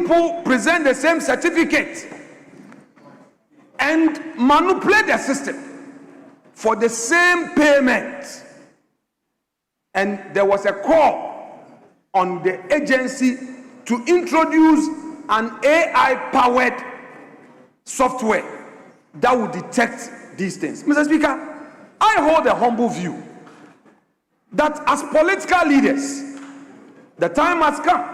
people present the same certificate and manipulate the system for the same payment. And there was a call on the agency to introduce an AI-powered software that would detect these things. Mr. Speaker, I hold a humble view that as political leaders, the time has come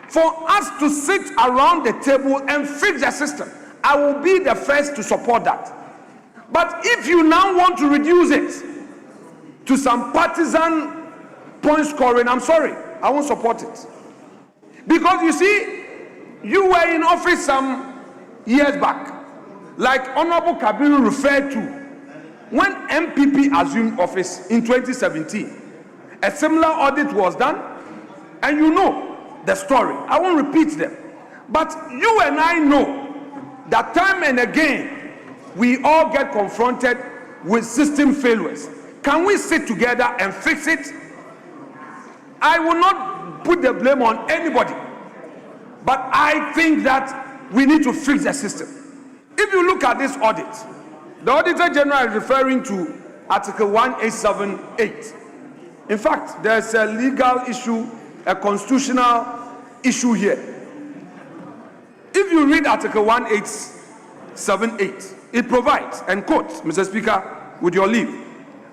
for us to sit around the table and fix the system. I will be the first to support that. But if you now want to reduce it to some partisan point scoring, I'm sorry, I won't support it. Because you see, you were in office some years back, like Honorable Kabiru referred to, when MPP assumed office in 2017. A similar audit was done, and you know the story. I won't repeat them. But you and I know that time and again, we all get confronted with system failures. Can we sit together and fix it? I will not put the blame on anybody, but I think that we need to fix the system. If you look at this audit, the Auditor General is referring to Article 1878. In fact, there's a legal issue, a constitutional issue here. If you read Article 1878, it provides, and quotes, Mr. Speaker, with your leave,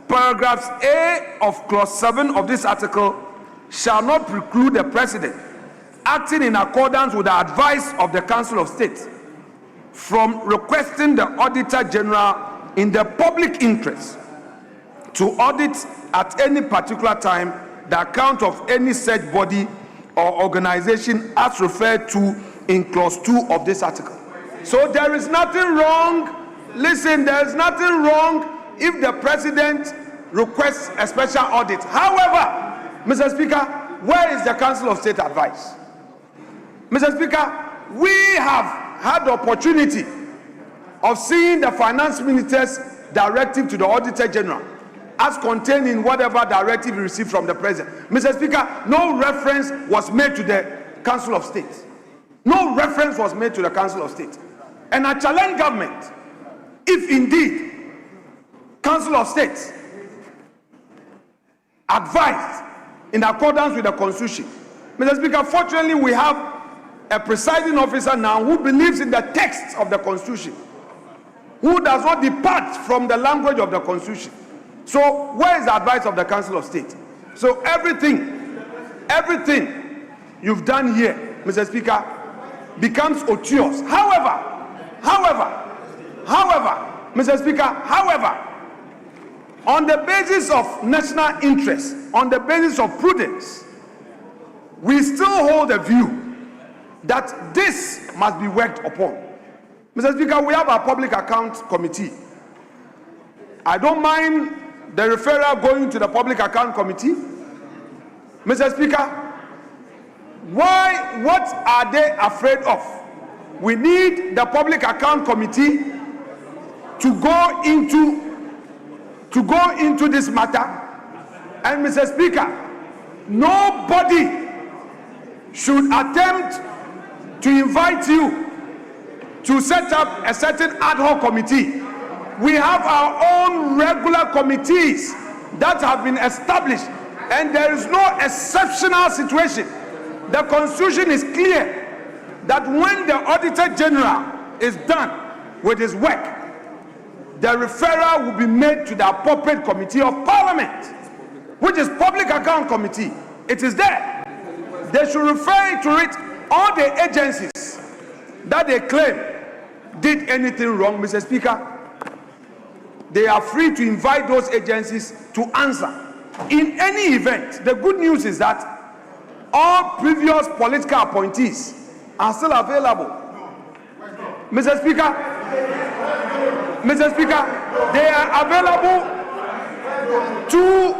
paragraphs A of clause 7 of this article shall not preclude the President, acting in accordance with the advice of the Council of State, from requesting the Auditor General in the public interest to audit at any particular time the account of any said body or organization as referred to in clause 2 of this article. So there is nothing wrong, listen, there is nothing wrong if the President requests a special audit. However, Mr. Speaker, where is the Council of State advice? Mr. Speaker, we have had the opportunity of seeing the Finance Minister's directive to the Auditor General as contained in whatever directive he received from the President. Mr. Speaker, no reference was made to the Council of State. No reference was made to the Council of State. And I challenge government, if indeed Council of State advised in accordance with the Constitution. Mr. Speaker, fortunately we have a presiding officer now who believes in the text of the Constitution, who does not depart from the language of the Constitution. So where is the advice of the Council of State? So everything you've done here, Mr. Speaker, becomes odious. However, Mr. Speaker, on the basis of national interest, on the basis of prudence, we still hold a view that this must be worked upon. Mr. Speaker, we have a public account committee. I don't mind the referral going to the public account committee. Mr. Speaker, what are they afraid of? We need the public account committee to go into this matter. And Mr. Speaker, nobody should attempt to invite you to set up a certain ad hoc committee. We have our own regular committees that have been established, and there is no exceptional situation. The Constitution is clear that when the Auditor General is done with his work, the referral will be made to the appropriate committee of Parliament, which is Public Account Committee. It is there. They should refer to it. All the agencies that they claim did anything wrong, Mr. Speaker, they are free to invite those agencies to answer. In any event, the good news is that all previous political appointees are still available. Mr. Speaker, they are available to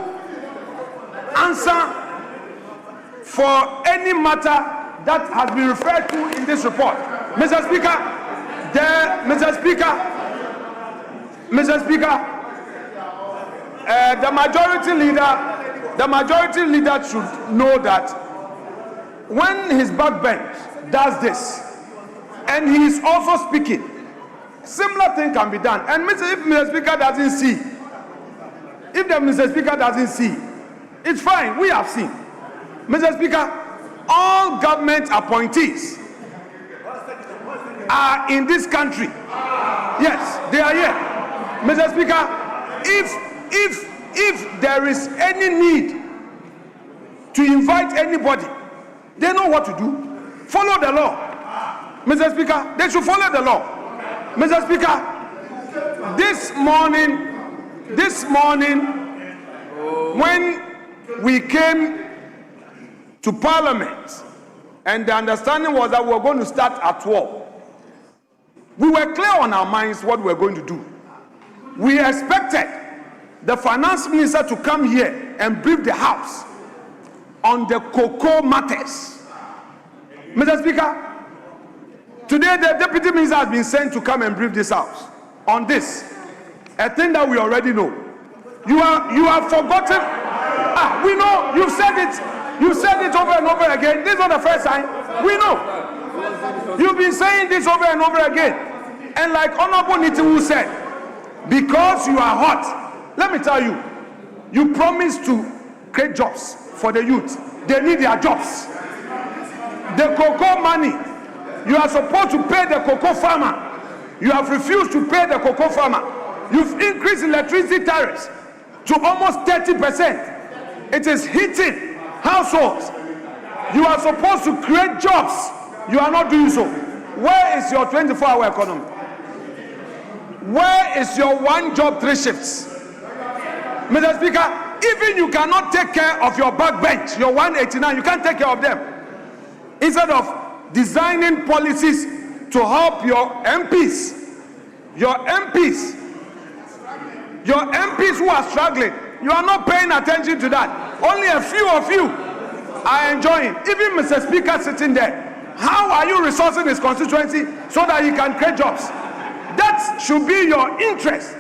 answer for any matter that has been referred to in this report. Mr. Speaker, the majority leader should know that when his backbench does this, and he is also speaking, similar thing can be done. And if Mr. Speaker doesn't see, if the Mr. Speaker doesn't see, it's fine, we have seen. Mr. Speaker, all government appointees are in this country. Yes, they are here. Mr. Speaker, if there is any need to invite anybody, they know what to do. Follow the law. Mr. Speaker, they should follow the law. Mr. Speaker, this morning, when we came to Parliament, and the understanding was that we were going to start at 12, we were clear on our minds what we were going to do. We expected the finance minister to come here and brief the House on the cocoa matters. Mr. Speaker, today the deputy minister has been sent to come and brief this House on this, a thing that we already know. You have forgotten. We know, you've said it over and over again. This is not the first time. We know. You've been saying this over and over again. And like Honorable Nitiwu said, because you are hot, let me tell you, you promised to create jobs for the youth. They need their jobs. The cocoa money, you are supposed to pay the cocoa farmer. You have refused to pay the cocoa farmer. You've increased electricity tariffs to almost 30%. It is hitting households. You are supposed to create jobs. You are not doing so. Where is your 24-hour economy? Where is your one job, 3 shifts? Mr. Speaker, even you cannot take care of your backbench, your 189, you can't take care of them. Instead of designing policies to help your MPs who are struggling, you are not paying attention to that. Only a few of you are enjoying. Even Mr. Speaker sitting there, how are you resourcing his constituency so that he can create jobs? That should be your interest.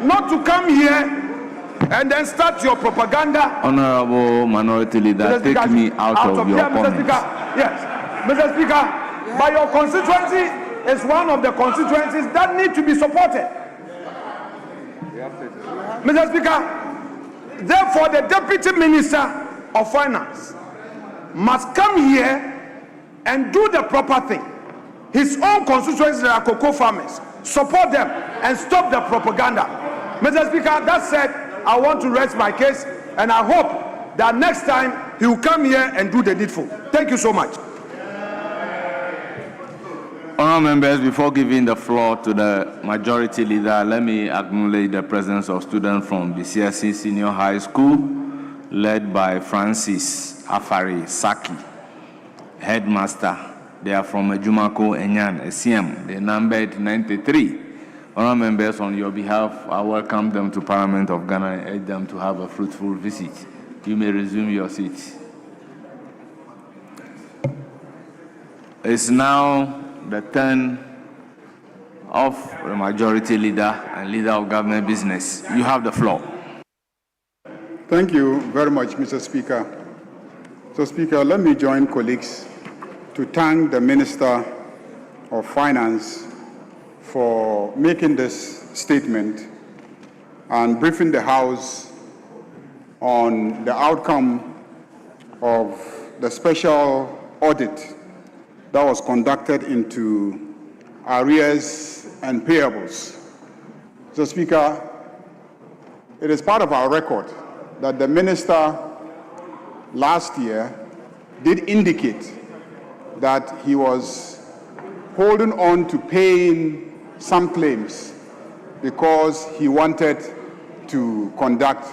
Not to come here and then start your propaganda. Honorable Minority Leader, take me out of your comments. Mr. Speaker, yes. Mr. Speaker, but your constituency is one of the constituencies that need to be supported. Mr. Speaker, therefore the Deputy Minister of Finance must come here and do the proper thing. His own constituencies that are cocoa farmers, support them and stop the propaganda. Mr. Speaker, that said, I want to rest my case, and I hope that next time he will come here and do the needful. Thank you so much. Honourable members, before giving the floor to the Majority Leader, let me acknowledge the presence of students from BCSC Senior High School, led by Francis Afari Saki, Headmaster. They are from Ejumako Enyan, SCM. They numbered 93. Honourable members, on your behalf, I welcome them to Parliament of Ghana and urge them to have a fruitful visit. You may resume your seats. It's now the turn of the Majority Leader and Leader of Government Business. You have the floor. Thank you very much, Mr. Speaker. So, Speaker, let me join colleagues to thank the Minister of Finance for making this statement and briefing the House on the outcome of the special audit that was conducted into arrears and payables. So, Speaker, it is part of our record that the Minister last year did indicate that he was holding on to paying some claims because he wanted to conduct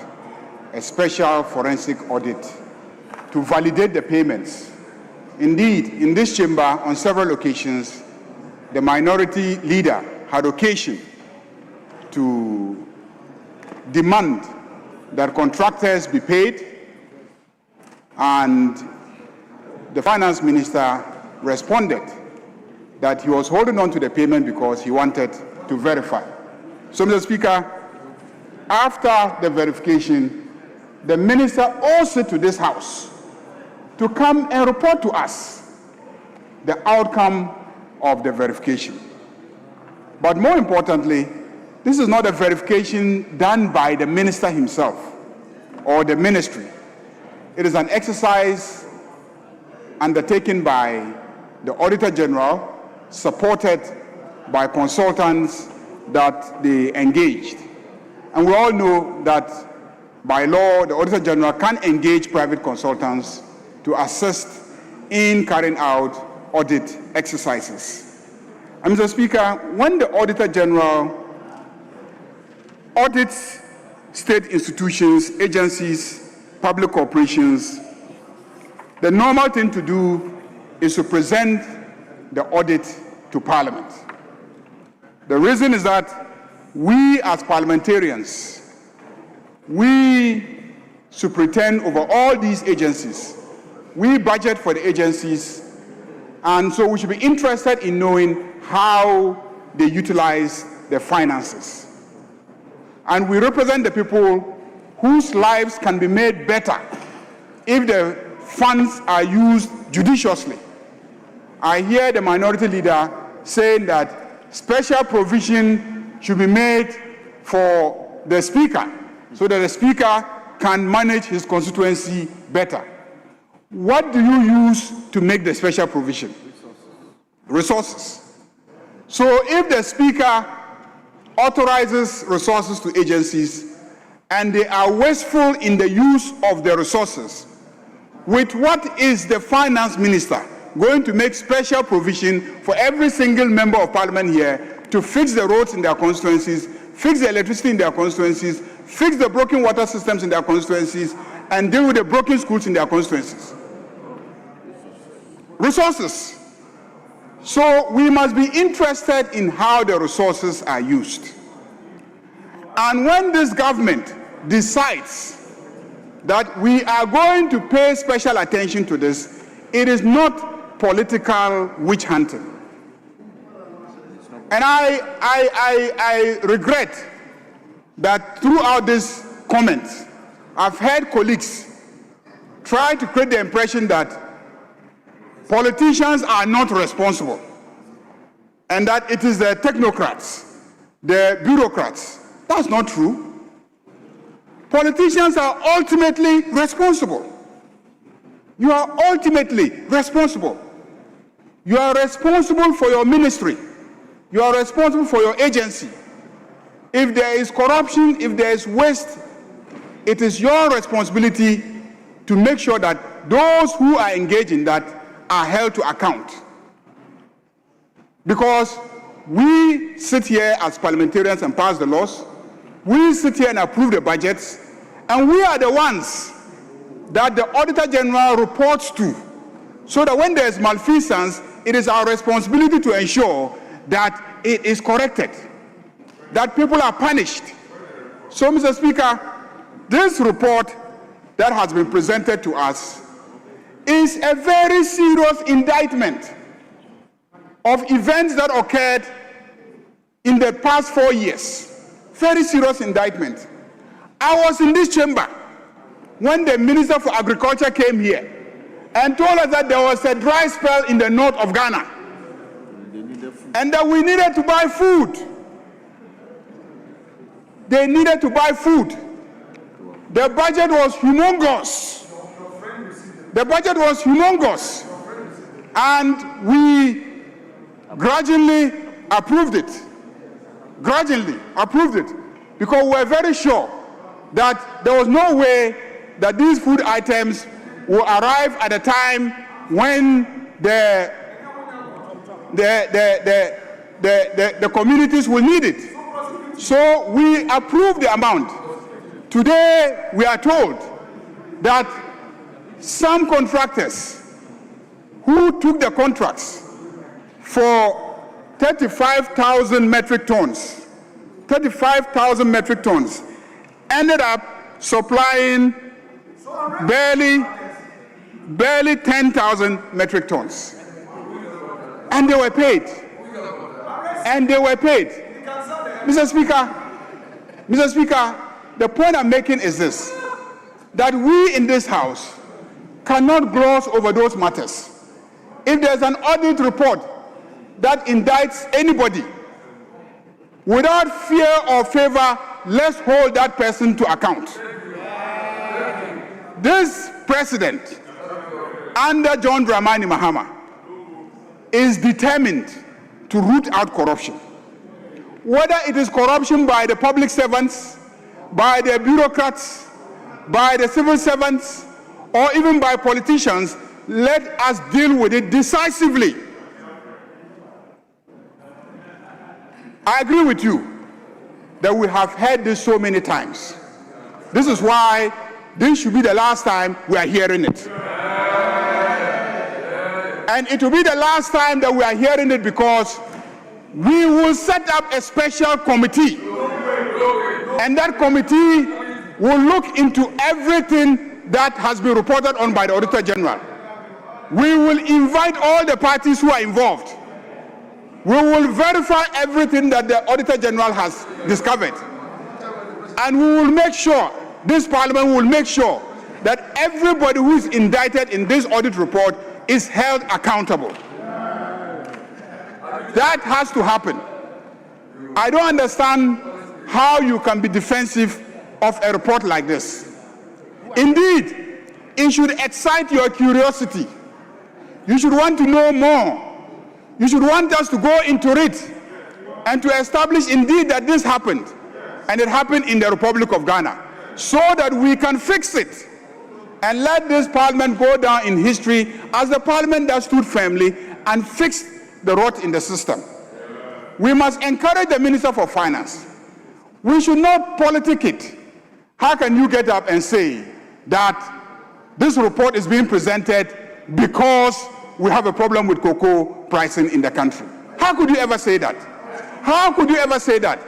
a special forensic audit to validate the payments. Indeed, in this chamber, on several occasions, the Minority Leader had occasion to demand that contractors be paid, and the Finance Minister responded that he was holding on to the payment because he wanted to verify. So, Mr. Speaker, after the verification, the Minister also to this House to come and report to us the outcome of the verification. But more importantly, this is not a verification done by the minister himself or the ministry. It is an exercise undertaken by the Auditor General, supported by consultants that they engaged. And we all know that by law, the Auditor General can engage private consultants to assist in carrying out audit exercises. And Mr. Speaker, when the Auditor General audits state institutions, agencies, public corporations, the normal thing to do is to present the audit to Parliament. The reason is that we as parliamentarians, we superintend over all these agencies. We budget for the agencies, and so we should be interested in knowing how they utilize their finances. And we represent the people whose lives can be made better if the funds are used judiciously. I hear the minority leader saying that special provision should be made for the speaker so that the speaker can manage his constituency better. What do you use to make the special provision? Resources. So if the speaker authorizes resources to agencies and they are wasteful in the use of the resources, with what is the finance minister going to make special provision for every single member of parliament here to fix the roads in their constituencies, fix the electricity in their constituencies, fix the broken water systems in their constituencies, and deal with the broken schools in their constituencies? Resources. So we must be interested in how the resources are used. And when this government decides that we are going to pay special attention to this, it is not political witch hunting. And I regret that throughout this comment, I've heard colleagues try to create the impression that politicians are not responsible and that it is the technocrats, the bureaucrats. That's not true. Politicians are ultimately responsible. You are ultimately responsible. You are responsible for your ministry. You are responsible for your agency. If there is corruption, if there is waste, it is your responsibility to make sure that those who are engaged in that are held to account. Because we sit here as parliamentarians and pass the laws, we sit here and approve the budgets, and we are the ones that the Auditor General reports to, so that when there is malfeasance, it is our responsibility to ensure that it is corrected, that people are punished. So, Mr. Speaker, this report that has been presented to us is a very serious indictment of events that occurred in the past 4 years. Very serious indictment. I was in this chamber when the Minister for Agriculture came here and told us that there was a dry spell in the north of Ghana and that we needed to buy food. They needed to buy food. The budget was humongous. The budget was humongous. And we grudgingly approved it. Grudgingly approved it. Because we were very sure that there was no way that these food items will arrive at a time when the communities will need it. So we approved the amount. Today we are told that some contractors who took the contracts for 35,000 metric tons, 35,000 metric tons, ended up supplying barely 10,000 metric tons. And they were paid. And they were paid. Mr. Speaker, the point I'm making is this, that we in this House cannot gloss over those matters. if there's an audit report that indicts anybody, without fear or favor, let's hold that person to account. This president, under John Dramani Mahama, is determined to root out corruption. Whether it is corruption by the public servants, by the bureaucrats, by the civil servants, or even by politicians, let us deal with it decisively. I agree with you that we have heard this so many times. This is why this should be the last time we are hearing it. And it will be the last time that we are hearing it, because we will set up a special committee. And that committee will look into everything that has been reported on by the Auditor General. We will invite all the parties who are involved. We will verify everything that the Auditor General has discovered. And we will make sure, this Parliament will make sure, that everybody who is indicted in this audit report is held accountable. That has to happen. I don't understand how you can be defensive of a report like this. Indeed, it should excite your curiosity. You should want to know more. You should want us to go into it and to establish indeed that this happened, and it happened in the Republic of Ghana, so that we can fix it and let this Parliament go down in history as the Parliament that stood firmly and fixed the rot in the system. We must encourage the Minister for Finance. We should not politic it. How can you get up and say that this report is being presented because we have a problem with cocoa pricing in the country? How could you ever say that? How could you ever say that?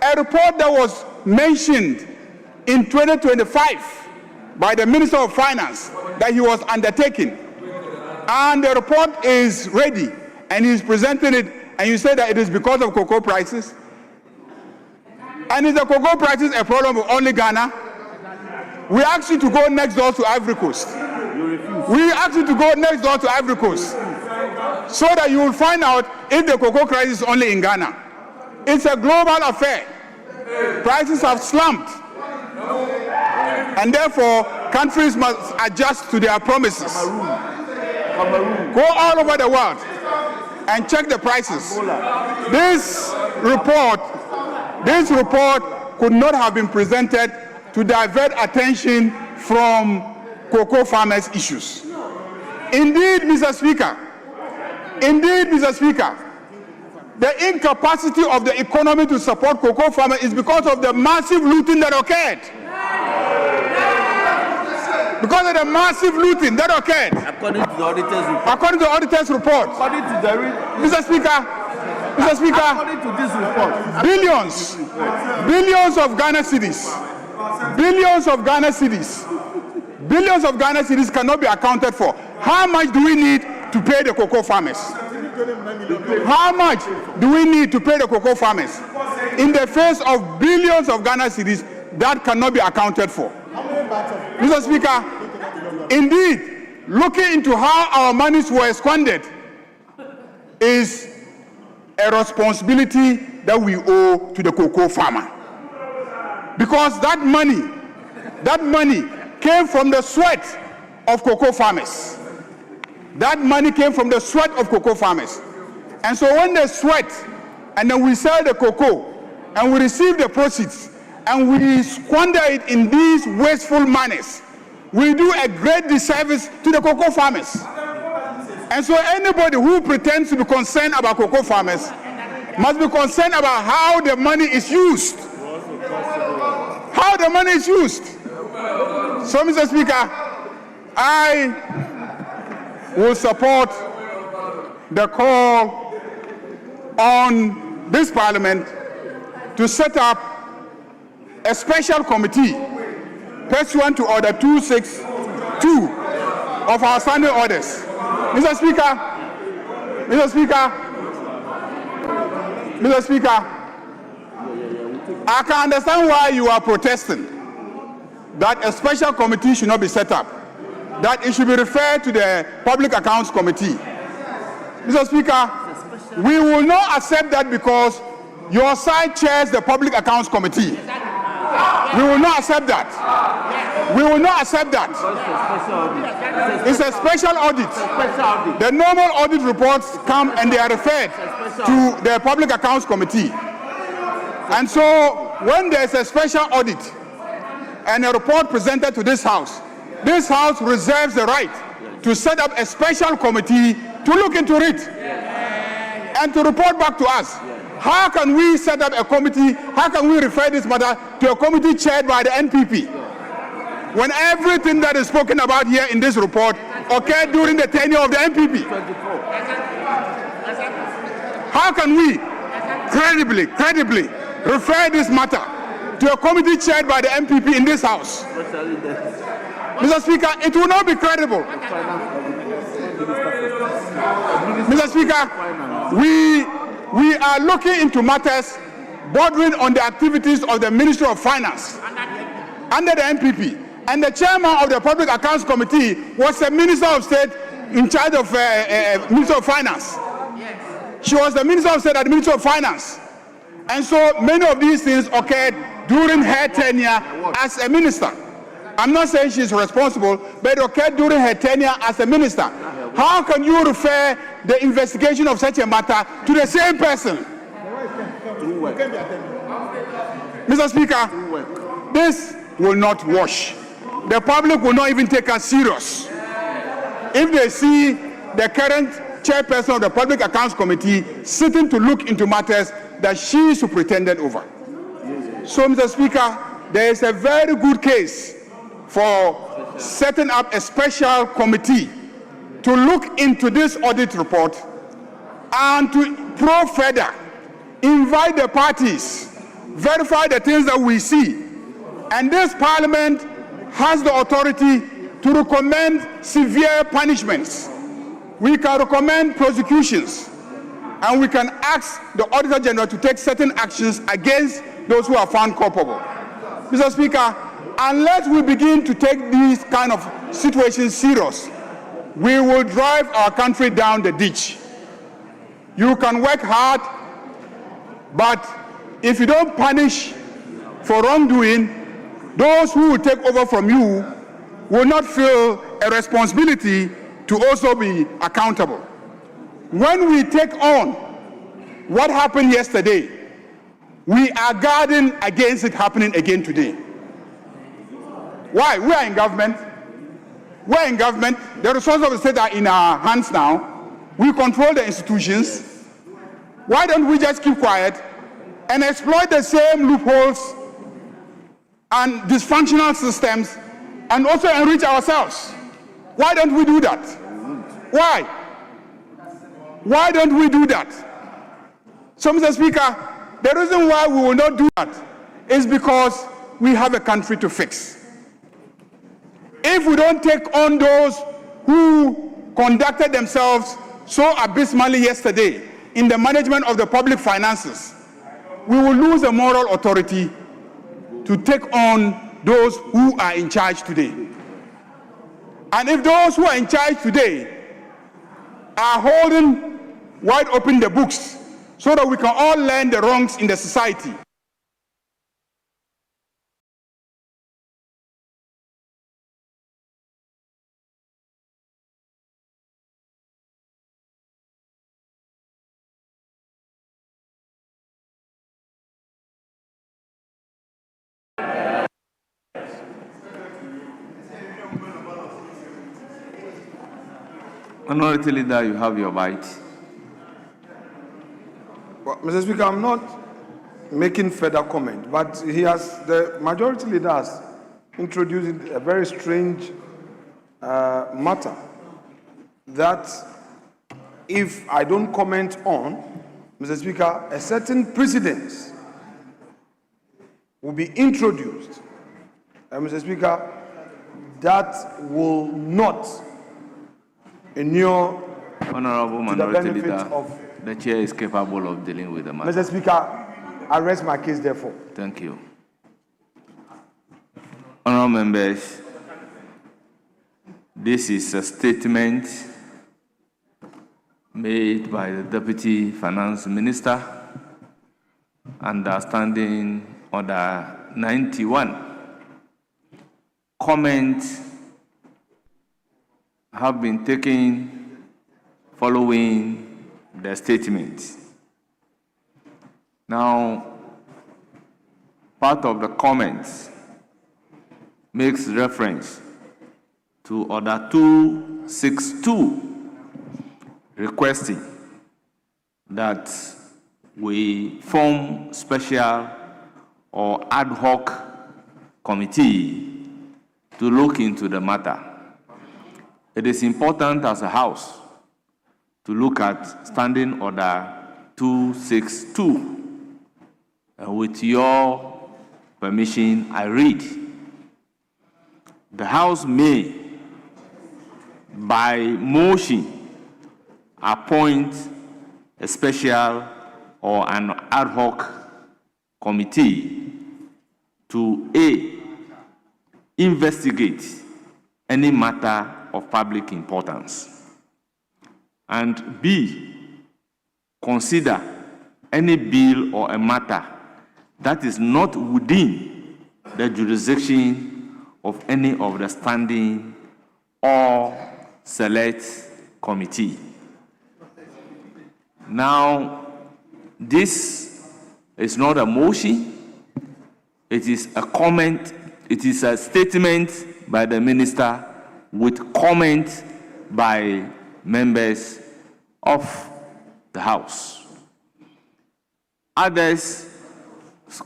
A report that was mentioned in 2025 by the Minister of Finance that he was undertaking, and the report is ready and he's presenting it, and you say that it is because of cocoa prices? And is the cocoa prices a problem of only Ghana? We asked you to go next door to Ivory Coast. We asked you to go next door to Ivory Coast so that you will find out if the cocoa crisis is only in Ghana. It's a global affair. Prices have slumped, and therefore countries must adjust to their promises. Go all over the world and check the prices. This report could not have been presented to divert attention from cocoa farmers' issues. Indeed, Mr. Speaker, the incapacity of the economy to support cocoa farmers is because of the massive looting that occurred. Because of the massive looting that occurred. According to the auditor's report. According to the Mr. Speaker, according to this report, billions of Ghana cedis cannot be accounted for. How much do we need to pay the cocoa farmers? How much do we need to pay the cocoa farmers in the face of billions of Ghana cedis that cannot be accounted for? Mr. Speaker, indeed, looking into how our monies were squandered is a responsibility that we owe to the cocoa farmer. Because that money came from the sweat of cocoa farmers. That money came from the sweat of cocoa farmers. And so when they sweat, and then we sell the cocoa, and we receive the proceeds, and we squander it in these wasteful manners, we do a great disservice to the cocoa farmers. And so anybody who pretends to be concerned about cocoa farmers must be concerned about how the money is used. How the money is used. So, Mr. Speaker, I will support the call on this Parliament to set up a special committee pursuant to Order 262 of our standing orders. Mr. Speaker, I can understand why you are protesting that a special committee should not be set up, that it should be referred to the Public Accounts Committee. Mr. Speaker, we will not accept that because your side chairs the Public Accounts Committee. We will not accept that. We will not accept that. It's a special audit. The normal audit reports come and they are referred to the Public Accounts Committee. And so when there's a special audit and a report presented to this House reserves the right to set up a special committee to look into it and to report back to us. How can we set up a committee? How can we refer this matter to a committee chaired by the NPP when everything that is spoken about here in this report occurred during the tenure of the NPP? How can we credibly refer this matter to a committee chaired by the NPP in this House? Mr. Speaker, it will not be credible. Mr. Speaker, we are looking into matters bordering on the activities of the Ministry of Finance under the NPP. And the chairman of the Public Accounts Committee was the Minister of State in charge of Ministry of Finance. She was the Minister of State at the Ministry of Finance. And so many of these things occurred during her tenure as a minister. I'm not saying she's responsible, but it occurred during her tenure as a minister. How can you refer the investigation of such a matter to the same person? Mr. Speaker, this will not wash. The public will not even take us serious if they see the current chairperson of the Public Accounts Committee sitting to look into matters that she superintended over. So, Mr. Speaker, there is a very good case for setting up a special committee to look into this audit report and to probe further, invite the parties, verify the things that we see. And this parliament has the authority to recommend severe punishments. We can recommend prosecutions, and we can ask the Auditor General to take certain actions against those who are found culpable. Mr. Speaker, unless we begin to take these kind of situations serious, we will drive our country down the ditch. You can work hard, but if you don't punish for wrongdoing, those who will take over from you will not feel a responsibility to also be accountable. When we take on what happened yesterday, we are guarding against it happening again today. Why? We are in government. We're in government. The resources of the state are in our hands now. We control the institutions. Why don't we just keep quiet and exploit the same loopholes and dysfunctional systems and also enrich ourselves? Why don't we do that? Why? Why don't we do that? So, Mr. Speaker, the reason why we will not do that is because we have a country to fix. If we don't take on those who conducted themselves so abysmally yesterday in the management of the public finances, we will lose the moral authority to take on those who are in charge today. And if those who are in charge today are holding wide open the books so that we can all learn the wrongs in the society, Minority Leader, you have your bite. Well, Mr. Speaker, I'm not making further comment, but the Majority Leader has introduced a very strange matter that if I don't comment on, Mr. Speaker, a certain precedent will be introduced, Mr. Speaker, that will not inure Honorable to the Minority benefit Leader, of. the chair is capable of dealing with the matter. Mr. Speaker, I rest my case therefore. Thank you. Honorable members, this is a statement made by the Deputy Finance Minister under Standing Order 91. Comments have been taken following the statement. Now, part of the comments makes reference to Order 262, requesting that we form special or ad hoc committee to look into the matter. It is important as a House to look at Standing Order 262. With your permission, I read. The House may, by motion, appoint a special or an ad hoc committee to A, investigate any matter of public importance, and B, consider any bill or a matter that is not within the jurisdiction of any of the standing or select committee. Now, this is not a motion, it is a comment, it is a statement by the minister with comment by members of the House. Others'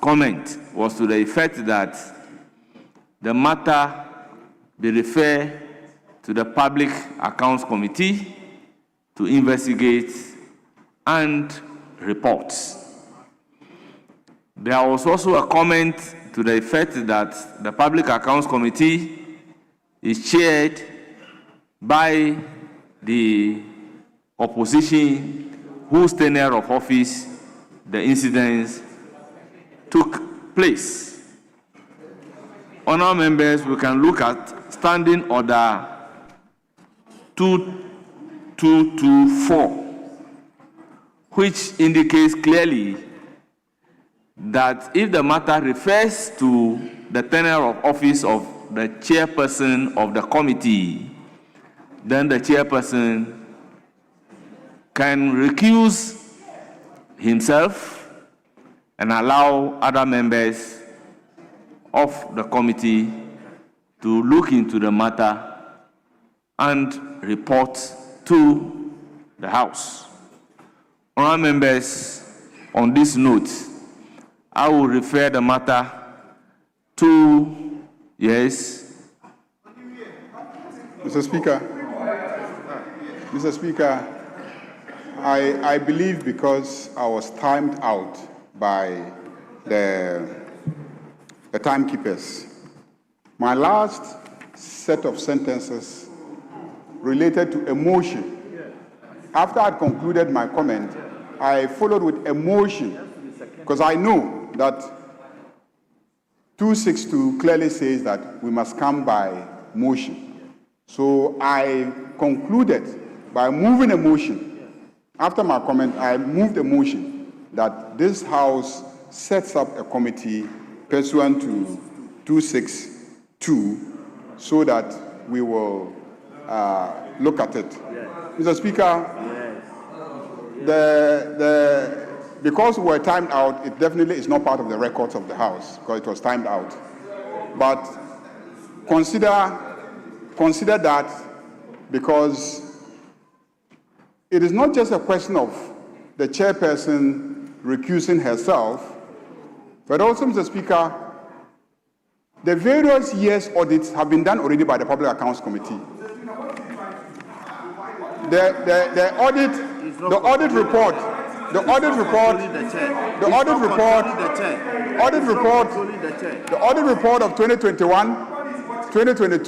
comment was to the effect that the matter be referred to the Public Accounts Committee to investigate and report. There was also a comment to the effect that the Public Accounts Committee is chaired by the opposition whose tenure of office the incidents took place. Honourable members, we can look at Standing Order 2224, which indicates clearly that if the matter refers to the tenure of office of the chairperson of the committee, then the chairperson can recuse himself and allow other members of the committee to look into the matter and report to the House. Honourable members, on this note, I will refer the matter to, yes. Mr. Speaker, I believe because I was timed out by the timekeepers, my last set of sentences related to a motion. After I concluded my comment, I followed with a motion because I know that 262 clearly says that we must come by motion. So I concluded by moving a motion. After my comment, I moved a motion that this House sets up a committee pursuant to 262 so that we will look at it. Yes. Mr. Speaker, yes. Because we were timed out, it definitely is not part of the records of the House because it was timed out. But consider that because it is not just a question of the chairperson recusing herself, but also, Mr. Speaker, the various years audits have been done already by the Public Accounts Committee. The audit report of 2021, 2022,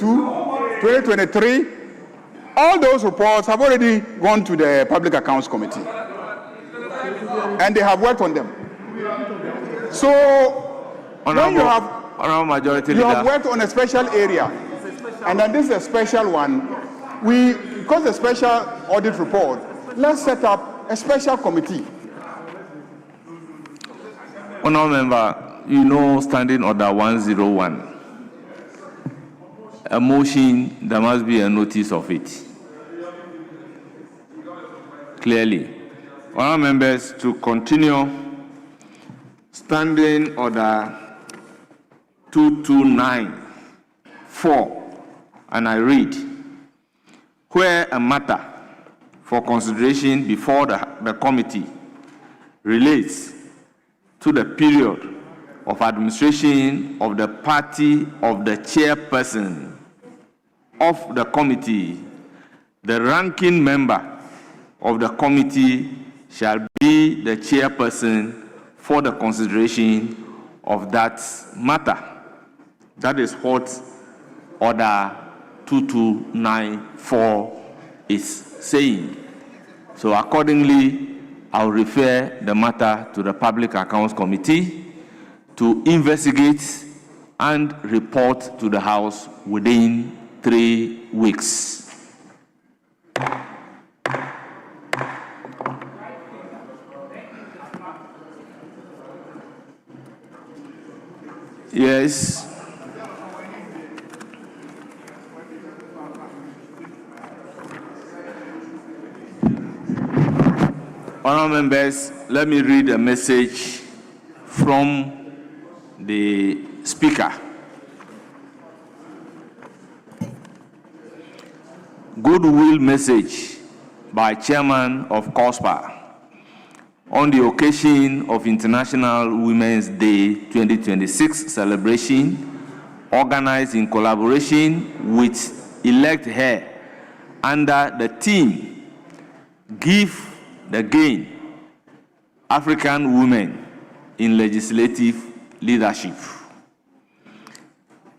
2023, all those reports have already gone to the Public Accounts Committee, and they have worked on them. So, when you have worked on a special area, and then this is a special one, because the special audit report let's set up a special committee. Honourable Member, you know Standing Order 101. A motion, there must be a notice of it. Clearly. Honourable Members, to continue, Standing Order 2294, and I read, where a matter for consideration before the committee relates to the period of administration of the party of the chairperson of the committee, the ranking member of the committee shall be the chairperson for the consideration of that matter. That is what Order 2294 is saying. So accordingly, I'll refer the matter to the Public Accounts Committee to investigate and report to the House within 3 weeks. Yes. Honourable members, let me read a message from the Speaker. Goodwill message by Chairman of COSPA on the occasion of International Women's Day 2026 celebration, organized in collaboration with Elect Her under the theme, Give the Gain, African Women in Legislative Leadership.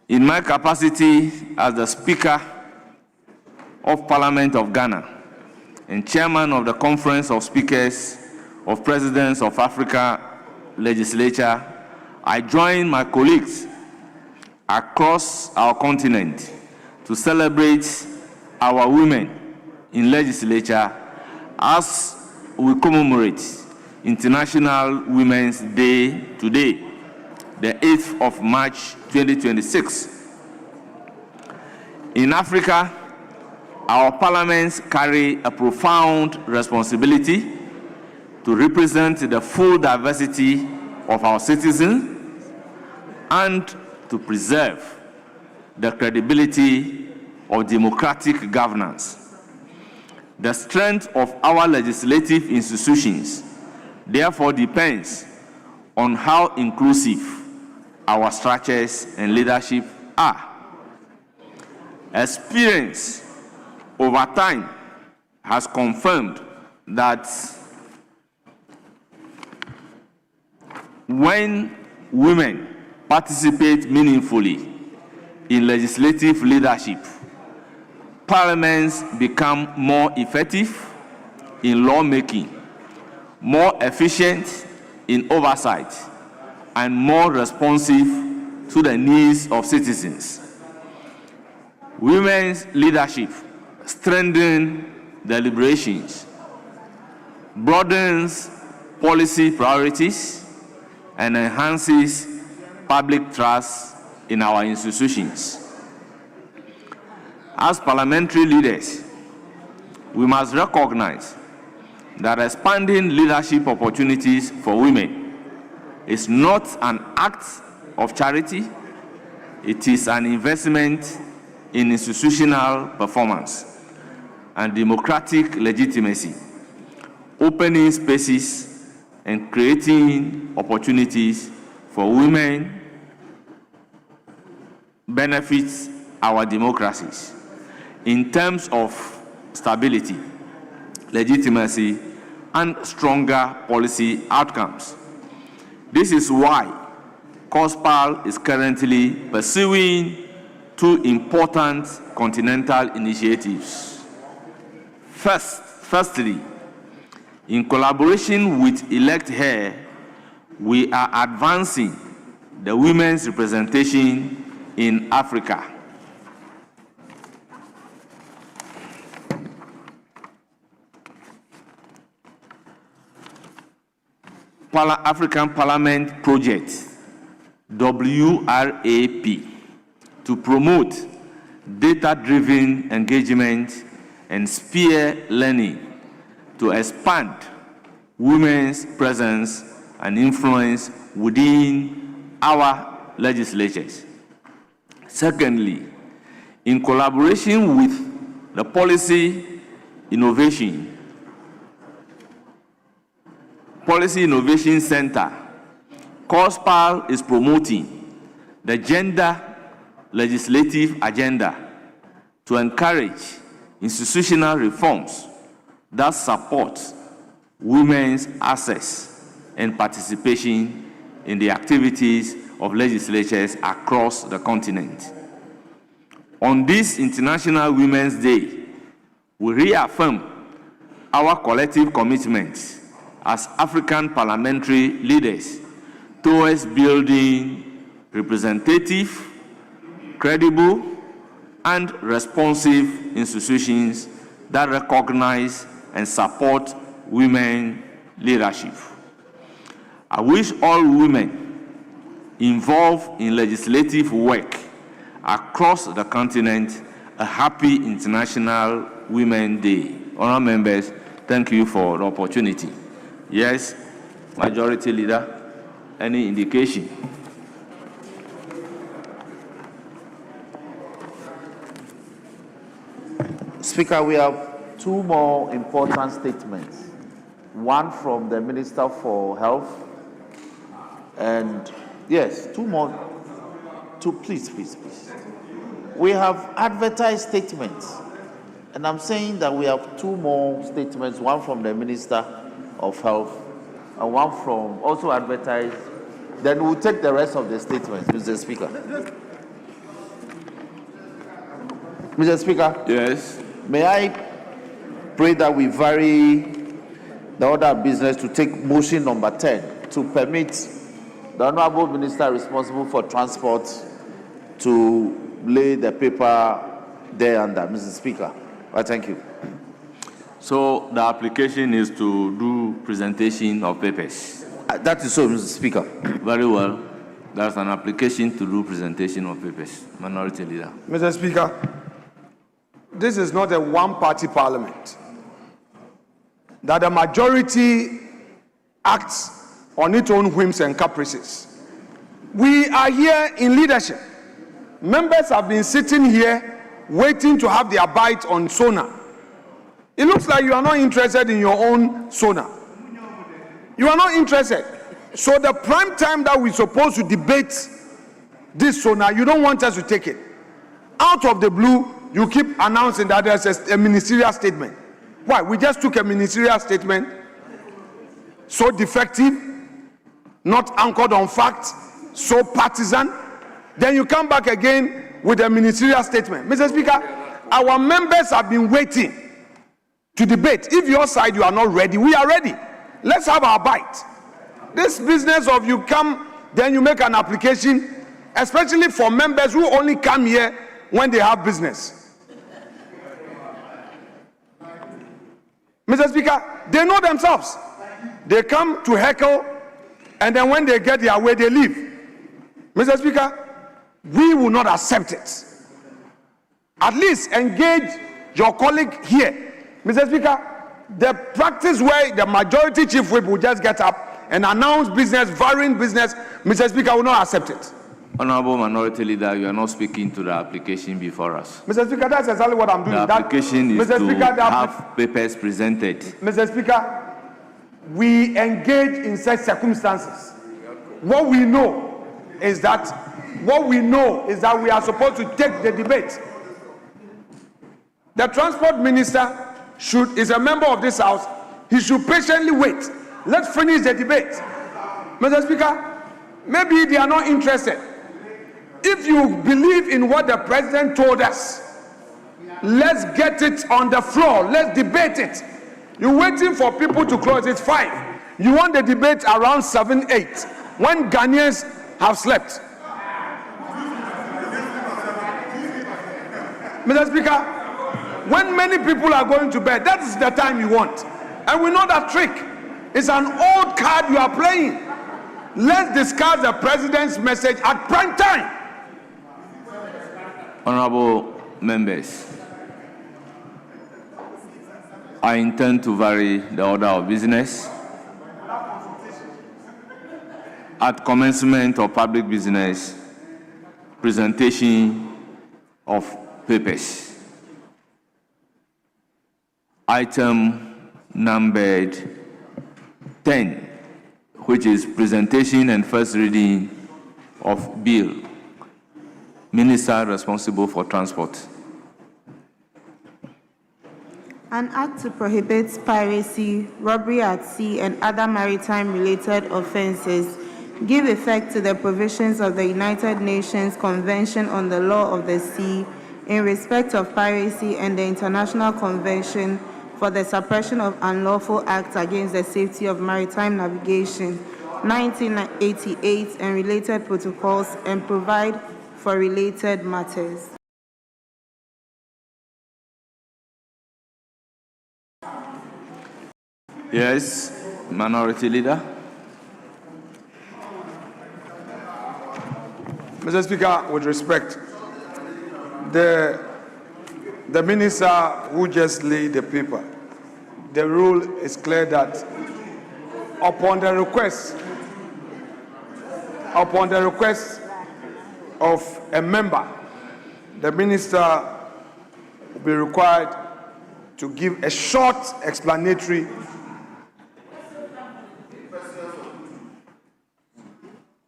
In my capacity as the Speaker of Parliament of Ghana and Chairman of the Conference of Speakers of Presidents of Africa Legislature, I join my colleagues across our continent to celebrate our women in legislature as we commemorate International Women's Day today, the 8th of March 2026. In Africa, our parliaments carry a profound responsibility to represent the full diversity of our citizens and to preserve the credibility of democratic governance. The strength of our legislative institutions therefore depends on how inclusive our structures and leadership are. Experience over time has confirmed that when women participate meaningfully in legislative leadership, parliaments become more effective in lawmaking, more efficient in oversight, and more responsive to the needs of citizens. Women's leadership strengthens deliberations, broadens policy priorities, and enhances public trust in our institutions. As parliamentary leaders, we must recognize that expanding leadership opportunities for women is not an act of charity, it is an investment in institutional performance and democratic legitimacy, opening spaces and creating opportunities for women benefits our democracies in terms of stability, legitimacy, and stronger policy outcomes. This is why COSPAL is currently pursuing two important continental initiatives. Firstly, in collaboration with Elect Her, we are advancing the women's representation in Africa. African Parliament Project, WRAP, to promote data-driven engagement and spear learning to expand women's presence and influence within our legislatures. Secondly, in collaboration with the Policy Innovation Center, COSPAL is promoting the gender legislative agenda to encourage institutional reforms that support women's access and participation in the activities of legislatures across the continent. On this International Women's Day, we reaffirm our collective commitment as African parliamentary leaders towards building representative, credible, and responsive institutions that recognize and support women leadership. I wish all women involved in legislative work across the continent a happy International Women's Day. Honourable members, thank you for the opportunity. Yes, Majority Leader, any indication? Speaker, we have two more important statements. One from the Minister for Health, and yes, two more. Please. We have advertised statements, and I'm saying that we have two more statements, one from the Minister of Health and one from also advertised. Then we'll take the rest of the statements, Mr. Speaker. Mr. Speaker? Yes. May I pray that we vary the order of business to take motion number 10 to permit the Honorable Minister responsible for transport to lay the paper there under, Mr. Speaker. I thank you. So the application is to do presentation of papers. That is so, Mr. Speaker. Very well. That's an application to do presentation of papers. Minority Leader. Mr. Speaker, this is not a one-party parliament. That the majority acts on its own whims and caprices. We are here in leadership. Members have been sitting here waiting to have their bite on SONA. It looks like you are not interested in your own SONA. You are not interested. So the prime time that we're supposed to debate this SONA, you don't want us to take it. Out of the blue, you keep announcing that there's a ministerial statement. Why? We just took a ministerial statement, so defective, not anchored on facts, so partisan. Then you come back again with a ministerial statement. Mr. Speaker, our members have been waiting to debate. If your side you are not ready, we are ready. Let's have our bite. This business of you come, then you make an application, especially for members who only come here when they have business. Mr. Speaker, they know themselves. They come to heckle, and then when they get their way, they leave. Mr. Speaker, we will not accept it. At least engage your colleague here. Mr. Speaker, the practice where the majority chief whip will just get up and announce business, varying business, Mr. Speaker, will not accept it. Honorable Minority Leader, you are not speaking to the application before us. Mr. Speaker, that's exactly what I'm doing. The application is Mr. to Speaker, have papers presented. Mr. Speaker, we engage in such circumstances. What we know is that we are supposed to take the debate. The transport minister is a member of this house. He should patiently wait. Let's finish the debate. Mr. Speaker, maybe they are not interested. If you believe in what the president told us, let's get it on the floor. Let's debate it. You're waiting for people to close. It's 5. You want the debate around 7, 8, when Ghanaians have slept. Mr. Speaker, when many people are going to bed, that is the time you want. And we know that trick. It's an old card you are playing. Let's discuss the president's message at prime time. Honorable members, I intend to vary the order of business. At commencement of public business, presentation of papers. Item numbered 10, which is presentation and first reading of bill. Minister responsible for transport. An act to prohibit piracy, robbery at sea, and other maritime-related offenses, give effect to the provisions of the United Nations Convention on the Law of the Sea in respect of piracy and the International Convention for the Suppression of Unlawful Acts against the Safety of Maritime Navigation, 1988, and related protocols, and provide for related matters. Yes, Minority Leader. Mr. Speaker, with respect, the minister who just laid the paper, the rule is clear that upon the request of a member, the minister will be required to give a short explanatory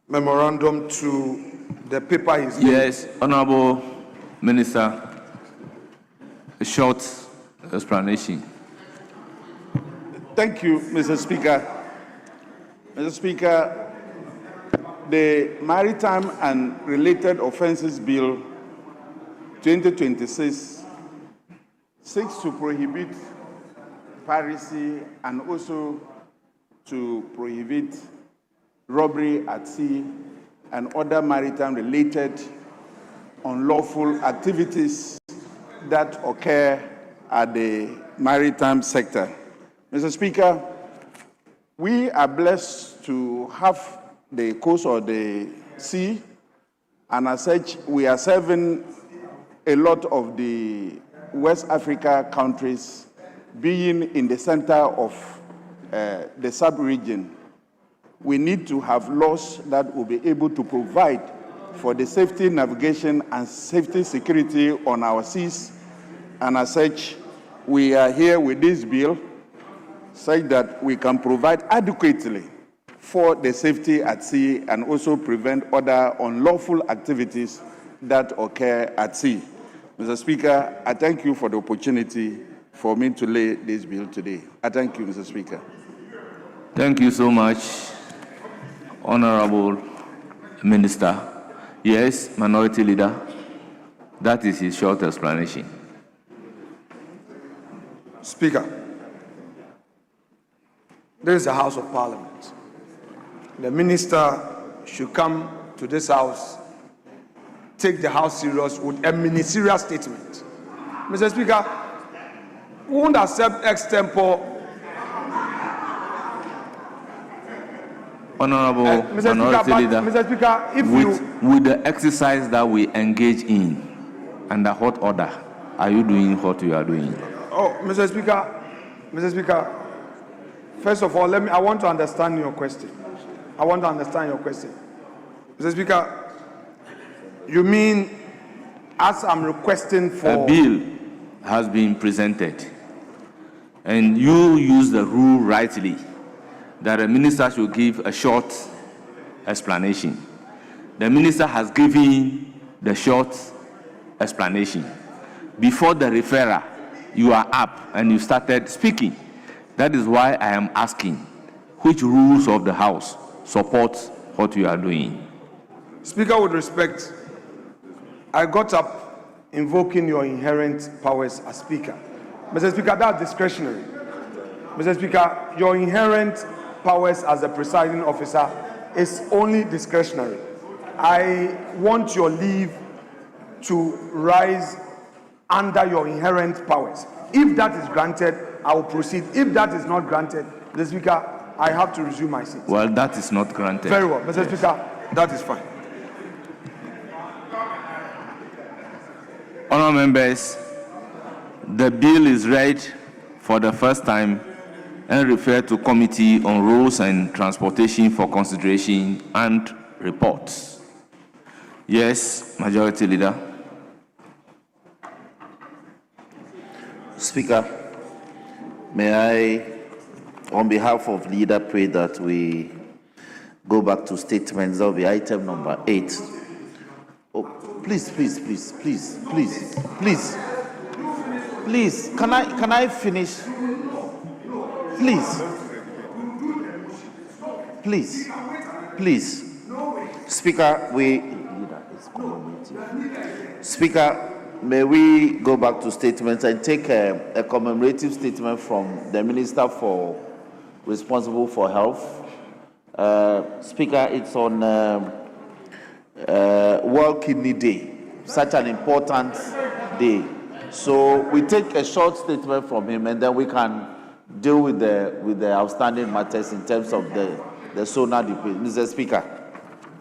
memorandum to the paper is given. Yes, Honorable Minister, a short explanation. Thank you, Mr. Speaker. Mr. Speaker, the Maritime and Related Offences Bill 2026 seeks to prohibit piracy and also to prohibit robbery at sea and other maritime-related unlawful activities that occur at the maritime sector. Mr. Speaker, we are blessed to have the coast of the sea, and as such, we are serving a lot of the West Africa countries, being in the center of the sub-region. We need to have laws that will be able to provide for the safety, navigation, and safety security on our seas. And as such, we are here with this bill such that we can provide adequately for the safety at sea and also prevent other unlawful activities that occur at sea. Mr. Speaker, I thank you for the opportunity for me to lay this bill today. I thank you, Mr. Speaker. Thank you so much, Honorable Minister. Yes, Minority Leader. That is his short explanation. Speaker, this is the House of Parliament. The minister should come to this House, take the House serious with a ministerial statement. Mr. Speaker, we won't accept extempore. Honorable Minority Leader, Mr. Speaker, if with the exercise that we engage in, under what order are you doing what you are doing? Oh, Mr. Speaker, first of all, I want to understand your question. Mr. Speaker, you mean as I'm requesting for... A bill has been presented, and you use the rule rightly that a minister should give a short explanation. The minister has given the short explanation. Before the referrer, you are up and you started speaking. That is why I am asking, which rules of the House support what you are doing? Speaker, with respect, I got up invoking your inherent powers as Speaker. Mr. Speaker, that's discretionary. Mr. Speaker, your inherent powers as a presiding officer is only discretionary. I want your leave to rise under your inherent powers. If that is granted, I will proceed. If that is not granted, Mr. Speaker, I have to resume my seat. Well, that is not granted. Very well, Mr. Speaker, that is fine. Honourable members, the bill is read for the first time and referred to Committee on Roads and Transportation for consideration and reports. Yes, Majority Leader. Speaker, may I, on behalf of Leader, pray that we go back to statements. That will be item number 8. Oh, please. Can I finish? Please. Speaker, may we go back to statements and take a commemorative statement from the Minister responsible for health. Speaker, it's on World Kidney Day, such an important day. So we take a short statement from him, and then we can deal with the outstanding matters in terms of the sonar debate. Mr. Speaker,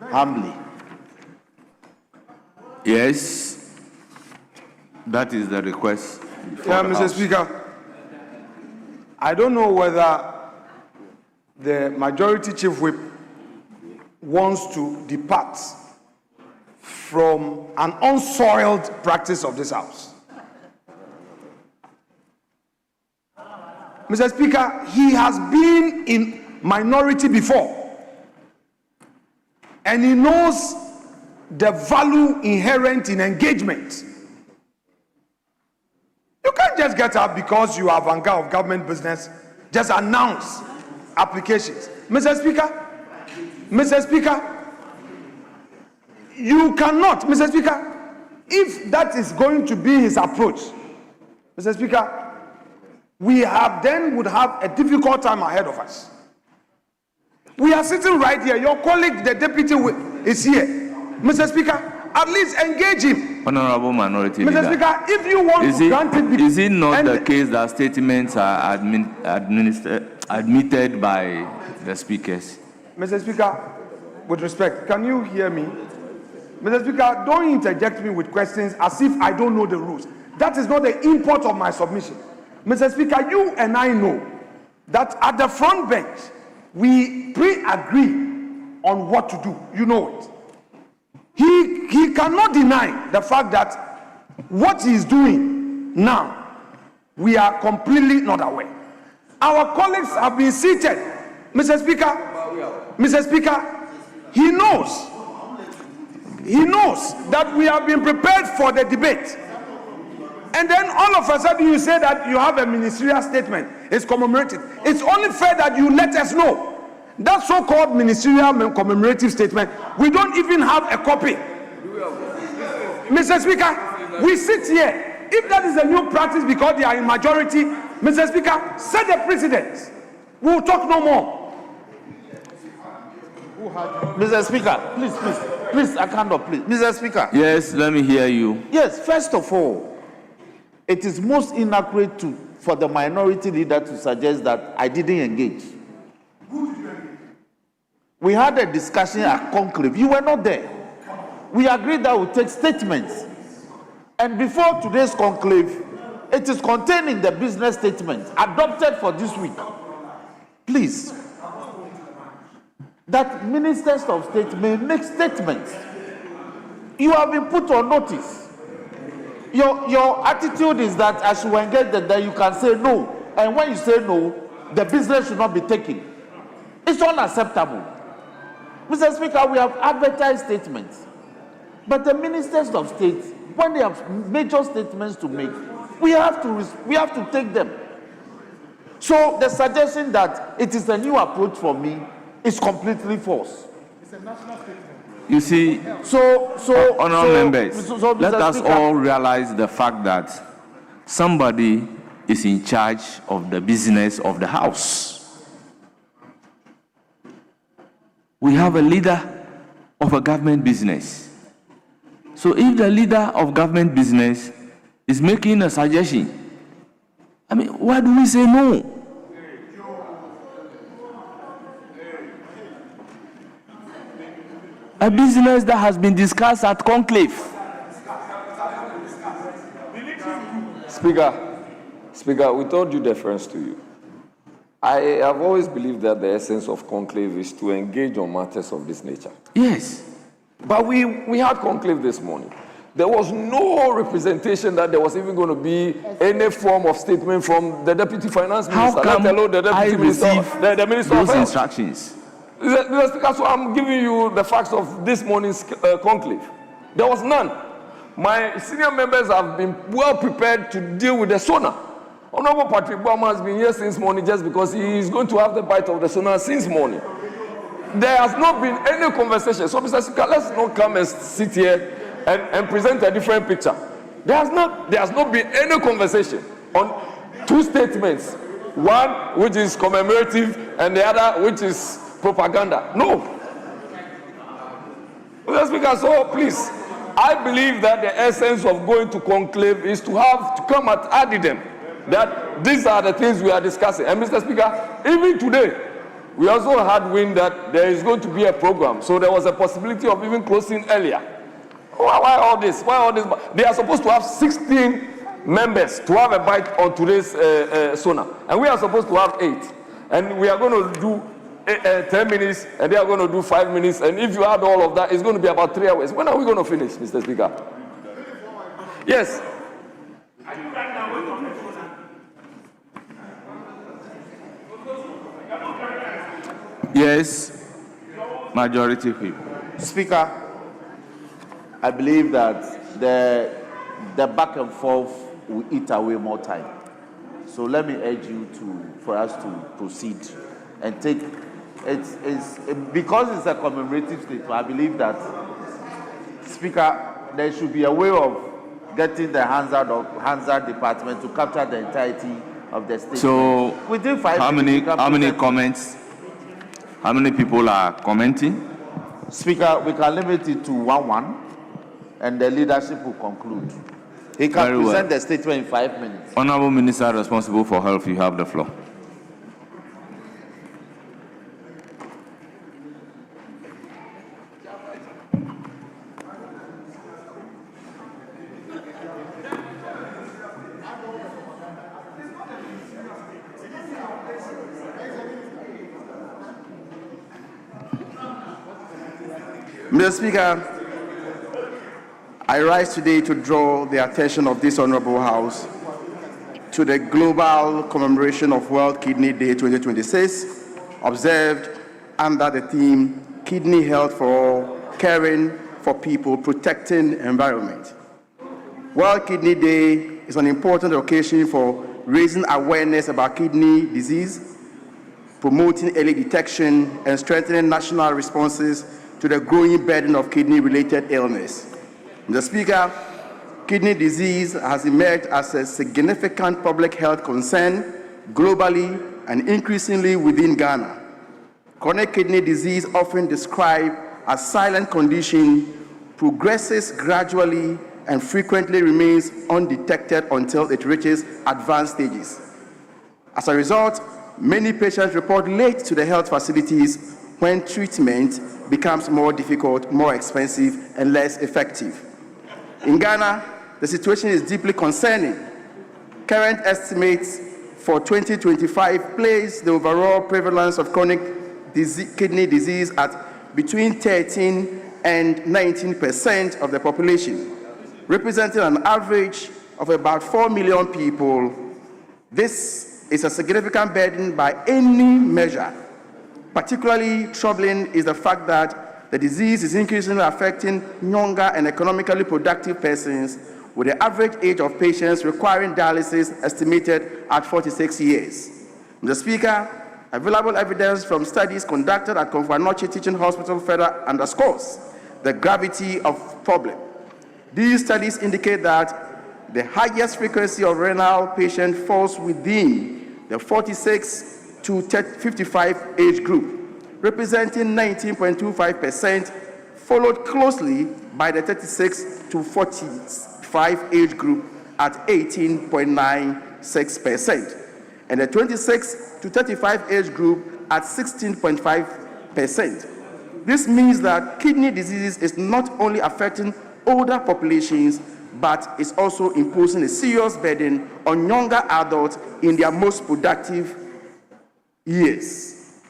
humbly. Yes, that is the request. Yeah, Mr. Speaker, I don't know whether the Majority Chief Whip wants to depart from an unsoiled practice of this House. Mr. Speaker, he has been in minority before, and he knows the value inherent in engagement. You can't just get up because you are vanguard of government business, just announce applications. Mr. Speaker, you cannot, Mr. Speaker, if that is going to be his approach, Mr. Speaker, we would have a difficult time ahead of us. We are sitting right here. Your colleague, the deputy, is here. Mr. Speaker, at least engage him. Honorable Minority Leader. Mr. Speaker, if you want to grant it... Is it not the case that statements are admitted by the speakers? Mr. Speaker, with respect, can you hear me? Mr. Speaker, don't interject me with questions as if I don't know the rules. That is not the import of my submission. Mr. Speaker, you and I know that at the front bench, we pre-agree on what to do. You know it. He cannot deny the fact that what he is doing now, we are completely not aware. Our colleagues have been seated. Mr. Speaker, he knows that we have been prepared for the debate. And then all of a sudden you say that you have a ministerial statement. It's commemorated. It's only fair that you let us know. That so-called ministerial commemorative statement, we don't even have a copy. Mr. Speaker, we sit here. If that is a new practice because they are in majority, Mr. Speaker, set the precedent. We will talk no more. Mr. Speaker, please, I cannot, please. Mr. Speaker. Yes, let me hear you. Yes, first of all, it is most inaccurate for the minority leader to suggest that I didn't engage. We had a discussion at conclave. You were not there. We agreed that we take statements. And before today's conclave, it is contained in the business statement adopted for this week. Please, that ministers of state may make statements. You have been put on notice. Your attitude is that as you engage that you can say no. And when you say no, the business should not be taken. It's unacceptable. Mr. Speaker, we have advertised statements. But the ministers of state, when they have major statements to make, we have to take them. So the suggestion that it is a new approach for me is completely false. It's a national statement. You see, honourable members, let us all realize the fact that somebody is in charge of the business of the House. We have a leader of a government business. So if the leader of government business is making a suggestion, I mean, why do we say no? A business that has been discussed at conclave. Speaker, with all due deference to you, I have always believed that the essence of conclave is to engage on matters of this nature. Yes. But we had conclave this morning. There was no representation that there was even going to be any form of statement from the Deputy Finance Minister. How come let alone the Deputy I Minister, receive the Minister those of Health. instructions? Mr. Speaker, so I'm giving you the facts of this morning's conclave. There was none. My senior members have been well prepared to deal with the SONA. Honorable Patrick Bowman has been here since morning just because he is going to have the bite of the SONA since morning. There has not been any conversation. So, Mr. Speaker, let's not come and sit here and present a different picture. There has not been any conversation on two statements. One which is commemorative and the other which is propaganda. No. Mr. Speaker, so please, I believe that the essence of going to conclave is to come at addendum that these are the things we are discussing. And Mr. Speaker, even today, we also had wind that there is going to be a program. So there was a possibility of even closing earlier. Why all this? Why all this? They are supposed to have 16 members to have a bite on today's SONA. And we are supposed to have 8. And we are going to do 10 minutes, and they are going to do 5 minutes. And if you add all of that, it's going to be about 3 hours. When are we going to finish, Mr. Speaker? Yes. Yes, Majority Whip. Speaker, I believe that the back and forth will eat away more time. So let me urge you for us to proceed and take. Because it's a commemorative statement. I believe that, Speaker, there should be a way of getting the Hansard department to capture the entirety of the statement. So, within 5 how minutes, many comments? How many people are commenting? Speaker, we can limit it to 1-1, and the leadership will conclude. He can present the statement in 5 minutes. Honorable Minister responsible for health, you have the floor. Mr. Speaker, I rise today to draw the attention of this Honorable House to the global commemoration of World Kidney Day 2026, observed under the theme Kidney Health for All, Caring for People, Protecting Environment. World Kidney Day is an important occasion for raising awareness about kidney disease, promoting early detection, and strengthening national responses to the growing burden of kidney-related illness. Mr. Speaker, kidney disease has emerged as a significant public health concern globally and increasingly within Ghana. Chronic kidney disease, often described as silent condition, progresses gradually and frequently remains undetected until it reaches advanced stages. As a result, many patients report late to the health facilities when treatment becomes more difficult, more expensive, and less effective. In Ghana, the situation is deeply concerning. Current estimates for 2025 place the overall prevalence of chronic kidney disease at between 13 and 19% of the population, representing an average of about 4 million people. This is a significant burden by any measure. Particularly troubling is the fact that the disease is increasingly affecting younger and economically productive persons, with the average age of patients requiring dialysis estimated at 46 years. Mr. Speaker, available evidence from studies conducted at Konfanochi Teaching Hospital further underscores the gravity of the problem. These studies indicate that the highest frequency of renal patients falls within the 46 to 55 age group, representing 19.25%, followed closely by the 36 to 45 age group at 18.96%, and the 26 to 35 age group at 16.5%. This means that kidney disease is not only affecting older populations, but is also imposing a serious burden on younger adults in their most productive years.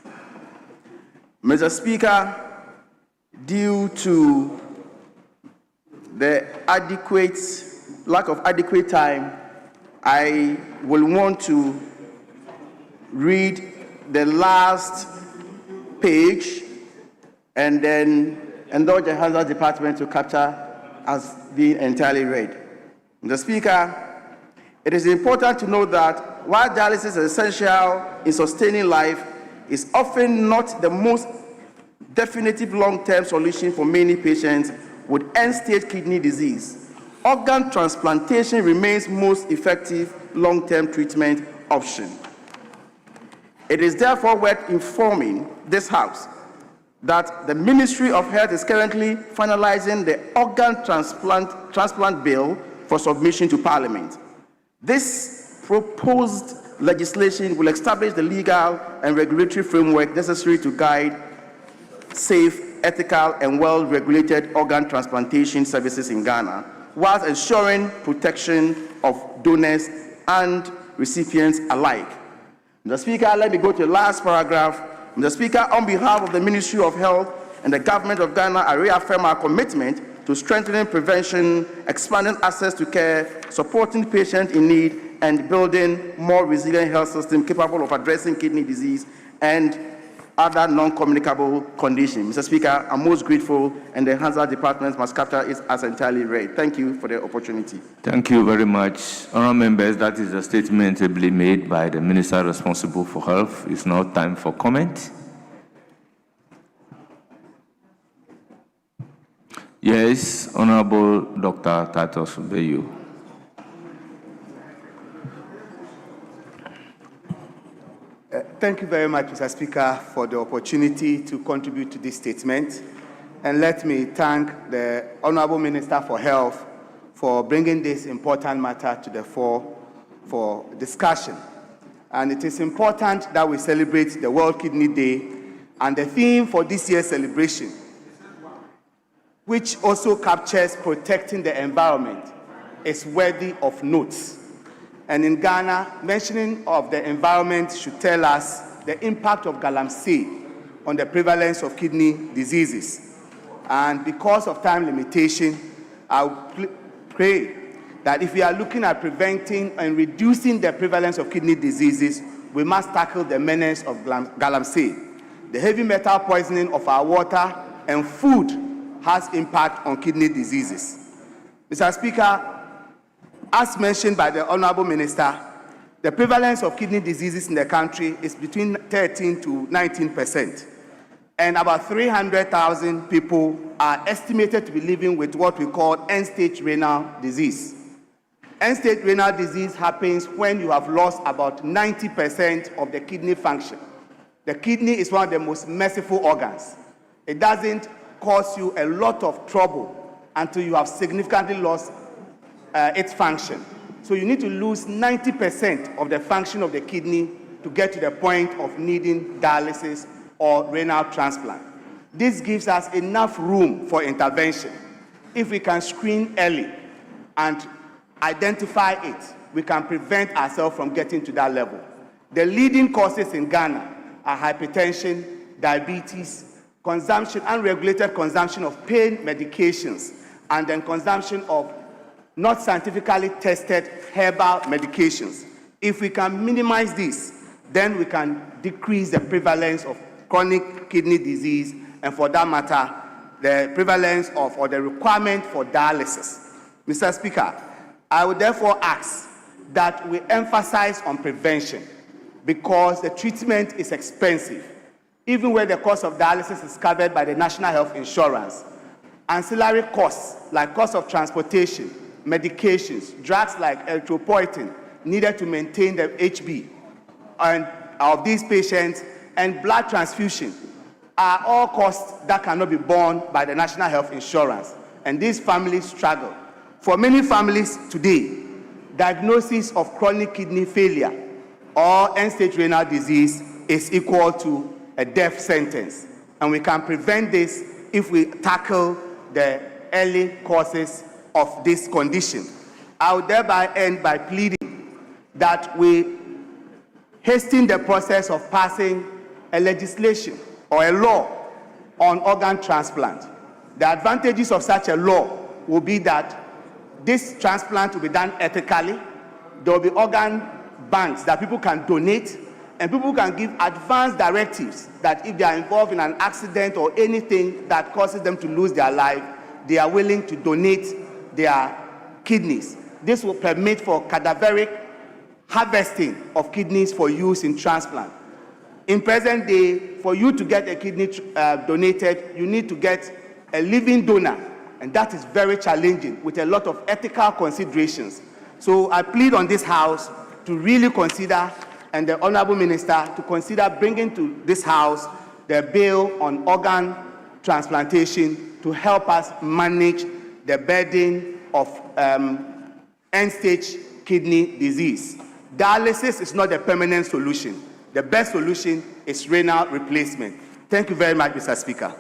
Mr. Speaker, due to the lack of adequate time, I will want to read the last page and then indulge the Hazard Department to capture as being entirely read. Mr. Speaker, it is important to note that while dialysis is essential in sustaining life, it's often not the most definitive long-term solution for many patients with end-stage kidney disease. Organ transplantation remains most effective long-term treatment option. It is therefore worth informing this House that the Ministry of Health is currently finalizing the organ transplant bill for submission to Parliament. This proposed legislation will establish the legal and regulatory framework necessary to guide safe, ethical, and well-regulated organ transplantation services in Ghana, whilst ensuring protection of donors and recipients alike. Mr. Speaker, let me go to the last paragraph. Mr. Speaker, on behalf of the Ministry of Health and the Government of Ghana, I reaffirm our commitment to strengthening prevention, expanding access to care, supporting patients in need, and building more resilient health system capable of addressing kidney disease and other non-communicable conditions. Mr. Speaker, I'm most grateful, and the Hazard Department must capture it as entirely read. Thank you for the opportunity. Thank you very much. Honourable members, that is a statement ably made by the Minister responsible for health. It's now time for comment. Yes, Honourable Dr. Titus Bayu. Thank you very much, Mr. Speaker, for the opportunity to contribute to this statement. And let me thank the Honourable Minister for Health for bringing this important matter to the fore for discussion. And it is important that we celebrate the World Kidney Day, and the theme for this year's celebration, which also captures protecting the environment, is worthy of note. And in Ghana, mentioning of the environment should tell us the impact of galamsey on the prevalence of kidney diseases. And because of time limitation, I pray that if we are looking at preventing and reducing the prevalence of kidney diseases, we must tackle the menace of galamsey. The heavy metal poisoning of our water and food has impact on kidney diseases. Mr. Speaker, as mentioned by the Honourable Minister, the prevalence of kidney diseases in the country is between 13 to 19%. And about 300,000 people are estimated to be living with what we call end-stage renal disease. End-stage renal disease happens when you have lost about 90% of the kidney function. The kidney is one of the most merciful organs. It doesn't cause you a lot of trouble until you have significantly lost its function. So you need to lose 90% of the function of the kidney to get to the point of needing dialysis or renal transplant. This gives us enough room for intervention. If we can screen early and identify it, we can prevent ourselves from getting to that level. The leading causes in Ghana are hypertension, diabetes, consumption, unregulated consumption of pain medications, and then consumption of not scientifically tested herbal medications. If we can minimize this, then we can decrease the prevalence of chronic kidney disease, and for that matter, the prevalence of or the requirement for dialysis. Mr. Speaker, I would therefore ask that we emphasize on prevention, because the treatment is expensive. Even where the cost of dialysis is covered by the National Health Insurance, ancillary costs like cost of transportation, medications, drugs like erythropoietin needed to maintain the HB and of these patients, and blood transfusion are all costs that cannot be borne by the National Health Insurance, and these families struggle. For many families today, diagnosis of chronic kidney failure or end-stage renal disease is equal to a death sentence. And we can prevent this if we tackle the early causes of this condition. I would thereby end by pleading that we hasten the process of passing a legislation or a law on organ transplant. The advantages of such a law will be that this transplant will be done ethically. There will be organ banks that people can donate, and people can give advance directives that if they are involved in an accident or anything that causes them to lose their life, they are willing to donate their kidneys. This will permit for cadaveric harvesting of kidneys for use in transplant. In present day, for you to get a kidney donated, you need to get a living donor, and that is very challenging with a lot of ethical considerations. So I plead on this House to really consider, and the Honorable Minister to consider bringing to this House the bill on organ transplantation to help us manage the burden of end-stage kidney disease. Dialysis is not a permanent solution. The best solution is renal replacement. Thank you very much, Mr. Speaker.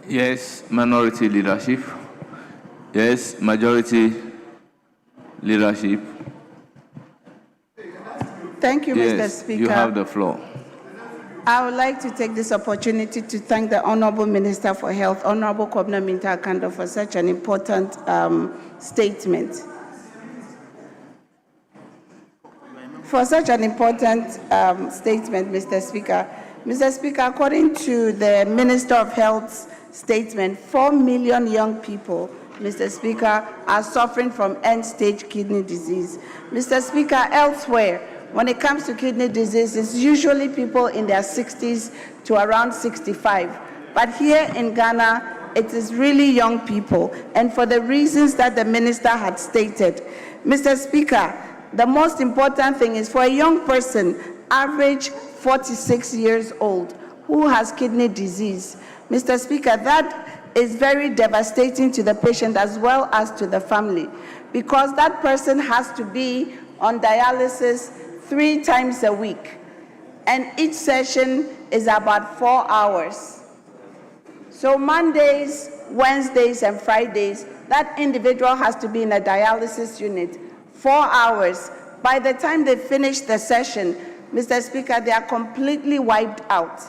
Yes, minority leadership. Yes, majority leadership. Thank you, Mr. Yes, Speaker. you have the floor. I would like to take this opportunity to thank the Honorable Minister for Health, Honorable Kwabena Mintah-Kando, for such an important statement. For such an important statement, Mr. Speaker. Mr. Speaker, according to the Minister of Health's statement, 4 million young people, Mr. Speaker, are suffering from end-stage kidney disease. Mr. Speaker, elsewhere, when it comes to kidney disease, it's usually people in their 60s to around 65. But here in Ghana, it is really young people, and for the reasons that the minister had stated. Mr. Speaker, the most important thing is for a young person, average 46 years old, who has kidney disease. Mr. Speaker, that is very devastating to the patient as well as to the family, because that person has to be on dialysis 3 times a week, and each session is about 4 hours. So Mondays, Wednesdays, and Fridays, that individual has to be in a dialysis unit 4 hours. By the time they finish the session, Mr. Speaker, they are completely wiped out,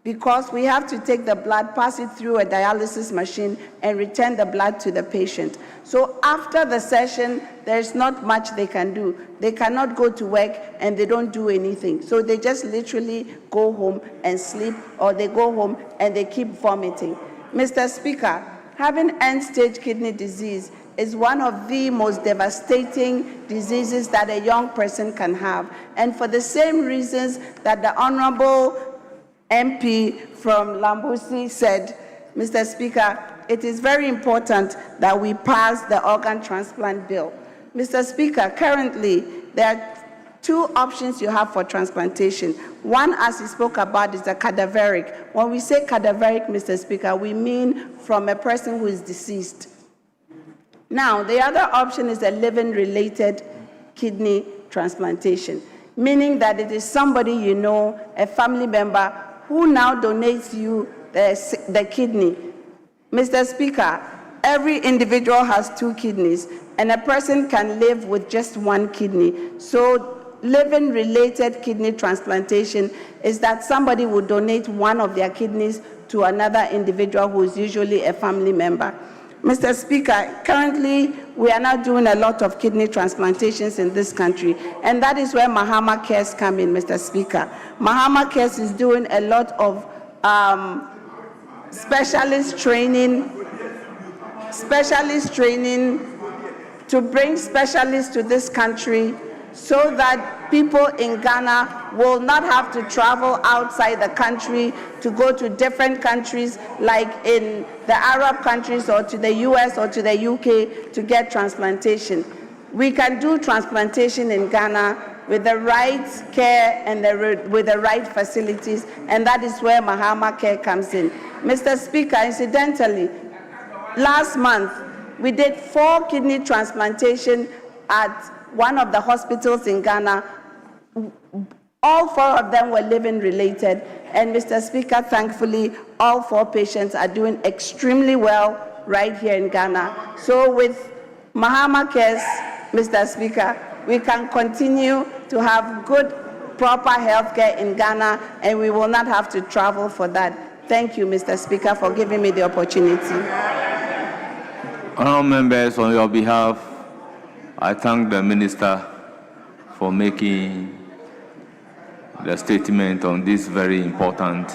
because we have to take the blood, pass it through a dialysis machine, and return the blood to the patient. So after the session, there's not much they can do. They cannot go to work, and they don't do anything. So they just literally go home and sleep, or they go home and they keep vomiting. Mr. Speaker, having end-stage kidney disease is one of the most devastating diseases that a young person can have. And for the same reasons that the Honorable MP from Lambusi said, Mr. Speaker, it is very important that we pass the organ transplant bill. Mr. Speaker, currently there are 2 options you have for transplantation. One, as he spoke about, is the cadaveric. When we say cadaveric, Mr. Speaker, we mean from a person who is deceased. Now, the other option is a living-related kidney transplantation, meaning that it is somebody you know, a family member, who now donates you the kidney. Mr. Speaker, every individual has 2 kidneys, and a person can live with just 1 kidney. So living-related kidney transplantation is that somebody will donate one of their kidneys to another individual who is usually a family member. Mr. Speaker, currently we are now doing a lot of kidney transplantations in this country, and that is where Mahama Cares come in, Mr. Speaker. Mahama Cares is doing a lot of specialist training to bring specialists to this country, so that people in Ghana will not have to travel outside the country to go to different countries like in the Arab countries or to the US or to the UK to get transplantation. We can do transplantation in Ghana with the right care and with the right facilities, and that is where Mahama Care comes in. Mr. Speaker, incidentally, last month we did 4 kidney transplantation at one of the hospitals in Ghana, All 4 of them were living related. And Mr. Speaker, thankfully, all 4 patients are doing extremely well right here in Ghana. So with Mahama Cares, Mr. Speaker, we can continue to have good, proper health care in Ghana, and we will not have to travel for that. Thank you, Mr. Speaker, for giving me the opportunity. Honourable members, on your behalf, I thank the Minister for making the statement on this very important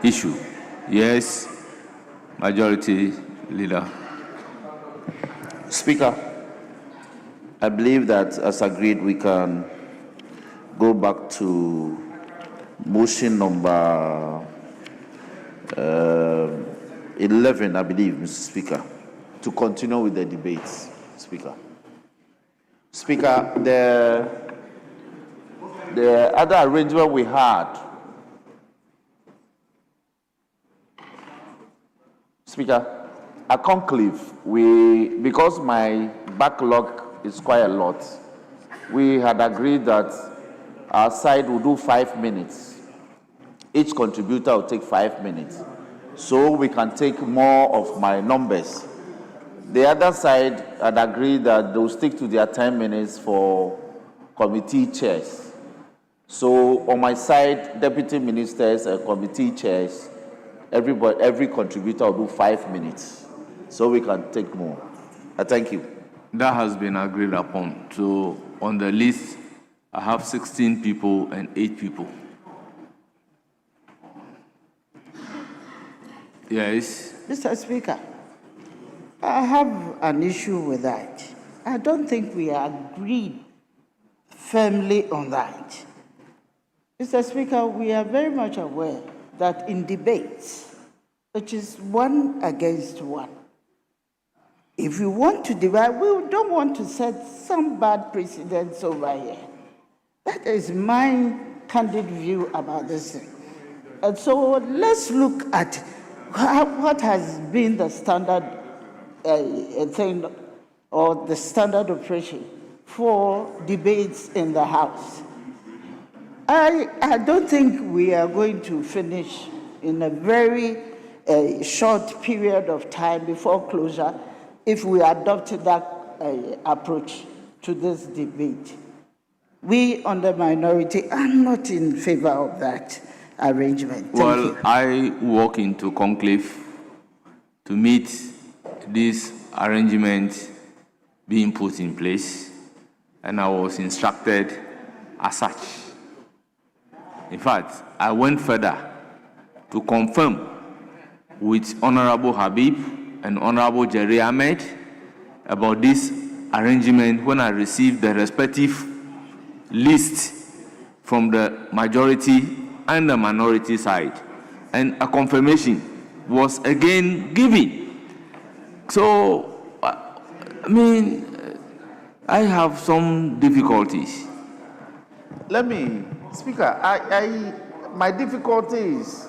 issue. Yes, Majority Leader. Speaker, I believe that as agreed, we can go back to motion number 11, I believe, Mr. Speaker, to continue with the debates, Speaker. Speaker, the other arrangement we had, Speaker, at conclave, because my backlog is quite a lot, we had agreed that our side will do 5 minutes. Each contributor will take 5 minutes, so we can take more of my numbers. The other side had agreed that they will stick to their 10 minutes for committee chairs. So on my side, deputy ministers and committee chairs, every contributor will do 5 minutes, so we can take more. I thank you. That has been agreed upon. So on the list, I have 16 people and 8 people. Yes. Mr. Speaker, I have an issue with that. I don't think we agreed firmly on that. Mr. Speaker, we are very much aware that in debates, it is 1 against 1. If we want to divide, we don't want to set some bad precedents over here. That is my candid view about this thing. And so let's look at what has been the standard thing or the standard operation for debates in the House. I don't think we are going to finish in a very short period of time before closure if we adopt that approach to this debate. We on the minority are not in favor of that arrangement. Thank you. I walk into conclave to meet this arrangement being put in place, and I was instructed as such. In fact, I went further to confirm with Honorable Habib and Honorable Jerry Ahmed about this arrangement when I received the respective list from the majority and the minority side, and a confirmation was again given. So, I mean, I have some difficulties. Let me, Speaker, my difficulty is,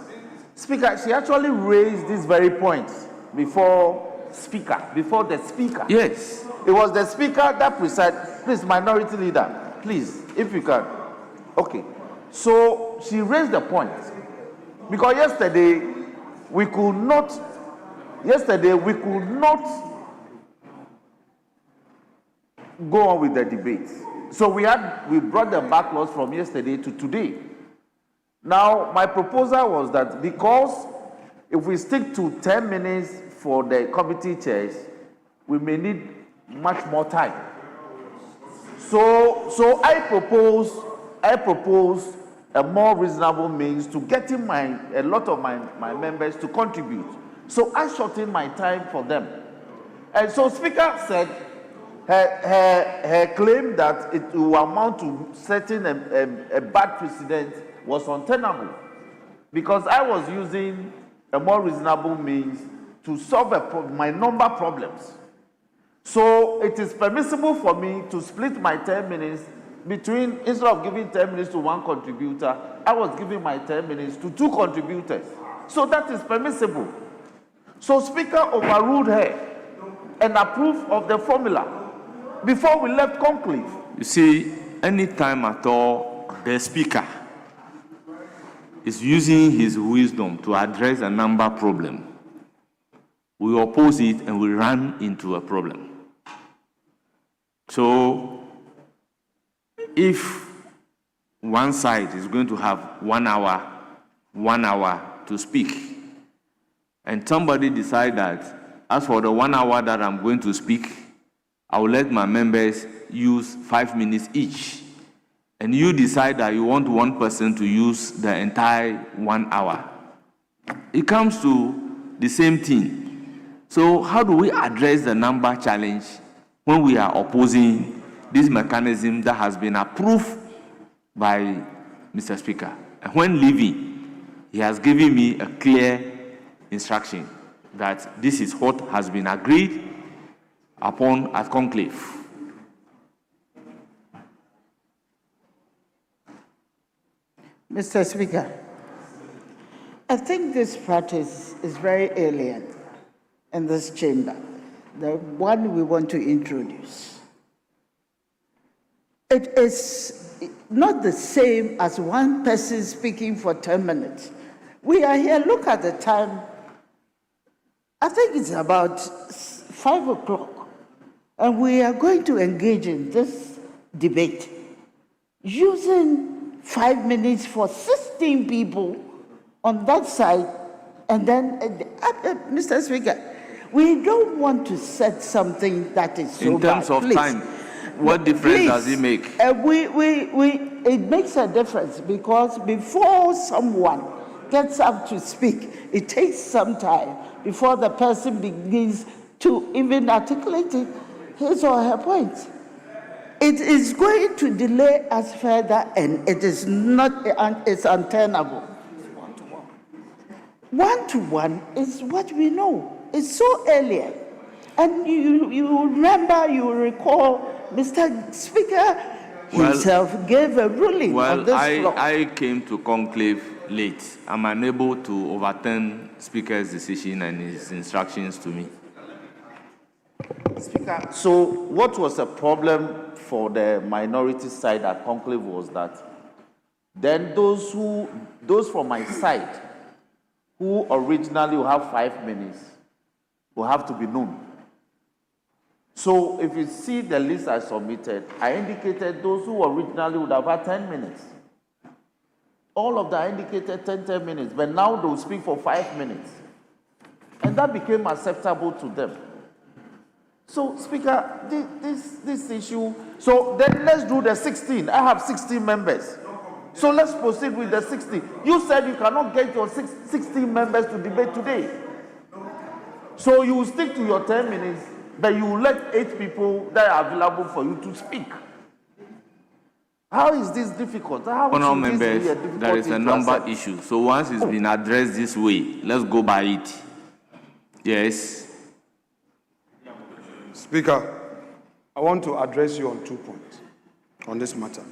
Speaker, she actually raised this very point before the Speaker. Yes. It was the Speaker that presided. Please, Minority Leader, please, if you can. Okay. So she raised the point. Because yesterday we could not go on with the debate. So we brought the backlogs from yesterday to today. Now, my proposal was that because if we stick to 10 minutes for the committee chairs, we may need much more time. So I propose a more reasonable means to getting a lot of my members to contribute. So I shortened my time for them. And so Speaker said her claim that it will amount to setting a bad precedent was untenable, because I was using a more reasonable means to solve my number problems. So it is permissible for me to split my 10 minutes between, instead of giving 10 minutes to one contributor, I was giving my 10 minutes to 2 contributors. So that is permissible. So Speaker overruled her and approved of the formula before we left conclave. You see, any time at all the speaker is using his wisdom to address a number problem, we oppose it and we run into a problem. So, if one side is going to have 1 hour to speak, and somebody decide that, as for the 1 hour that I'm going to speak, I will let my members use 5 minutes each, and you decide that you want one person to use the entire 1 hour, it comes to the same thing. So how do we address the number challenge when we are opposing this mechanism that has been approved by Mr. Speaker? And when leaving, he has given me a clear instruction that this is what has been agreed upon at conclave. Mr. Speaker, I think this practice is very alien in this chamber, the one we want to introduce. It is not the same as one person speaking for 10 minutes. We are here, look at the time. I think it's about 5 o'clock, and we are going to engage in this debate using 5 minutes for 16 people on that side, and then, Mr. Speaker, we don't want to set something that is so in terms bad. of time, what difference does it make? It makes a difference because before someone gets up to speak, it takes some time before the person begins to even articulate his or her points. It is going to delay us further, and it is not, it's untenable. One-to-one is what we know. It's so alien. And you remember, you recall, Mr. Speaker himself gave a ruling on this floor. I came to conclave late. I'm unable to overturn Speaker's decision and his instructions to me. Speaker, so what was the problem for the minority side at conclave was that then those from my side who originally will have 5 minutes will have to be known. So if you see the list I submitted, I indicated those who originally would have had 10 minutes. All of them indicated 10 minutes, but now they will speak for 5 minutes. And that became acceptable to them. So, Speaker, this issue, so then let's do the 16. I have 16 members. So let's proceed with the 16. You said you cannot get your 16 members to debate today. So you will stick to your 10 minutes, but you will let 8 people that are available for you to speak. How is this difficult? How Honourable members, there is a number issue. So once it's been addressed this way, let's go by it. Yes. Speaker, I want to address you on 2 points on this matter.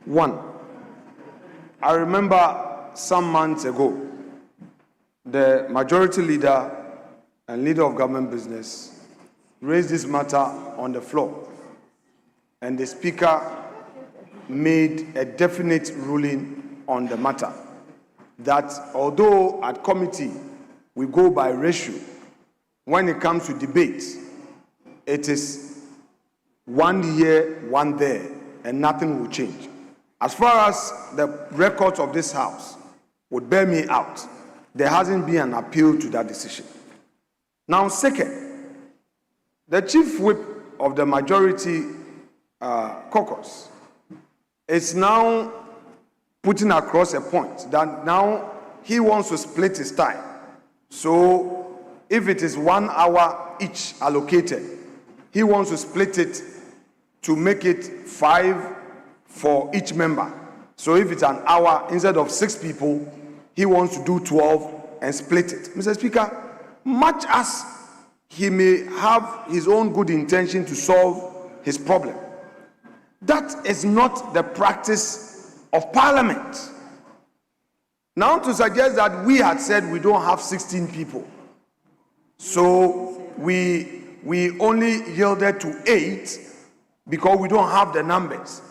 One, I remember some months ago, the majority leader and leader of government business raised this matter on the floor, and the Speaker made a definite ruling on the matter that although at committee we go by ratio, when it comes to debate, it is 1 here, 1 there, and nothing will change. As far as the records of this House would bear me out, there hasn't been an appeal to that decision. Now, second, the chief whip of the majority caucus is now putting across a point that now he wants to split his time. So if it is 1 hour each allocated, he wants to split it to make it 5 for each member. So if it's an hour, instead of 6 people, he wants to do 12 and split it. Mr. Speaker, much as he may have his own good intention to solve his problem, that is not the practice of Parliament. Now to suggest that we had said we don't have 16 people, so we only yielded to 8 because we don't have the numbers.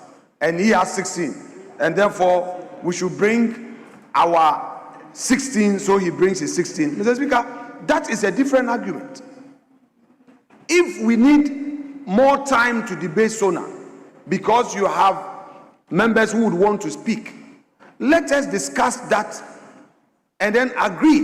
and he has 16, and therefore we should bring our 16, so he brings his 16. Mr. Speaker, that is a different argument. If we need more time to debate SONA, because you have members who would want to speak, let us discuss that and then agree.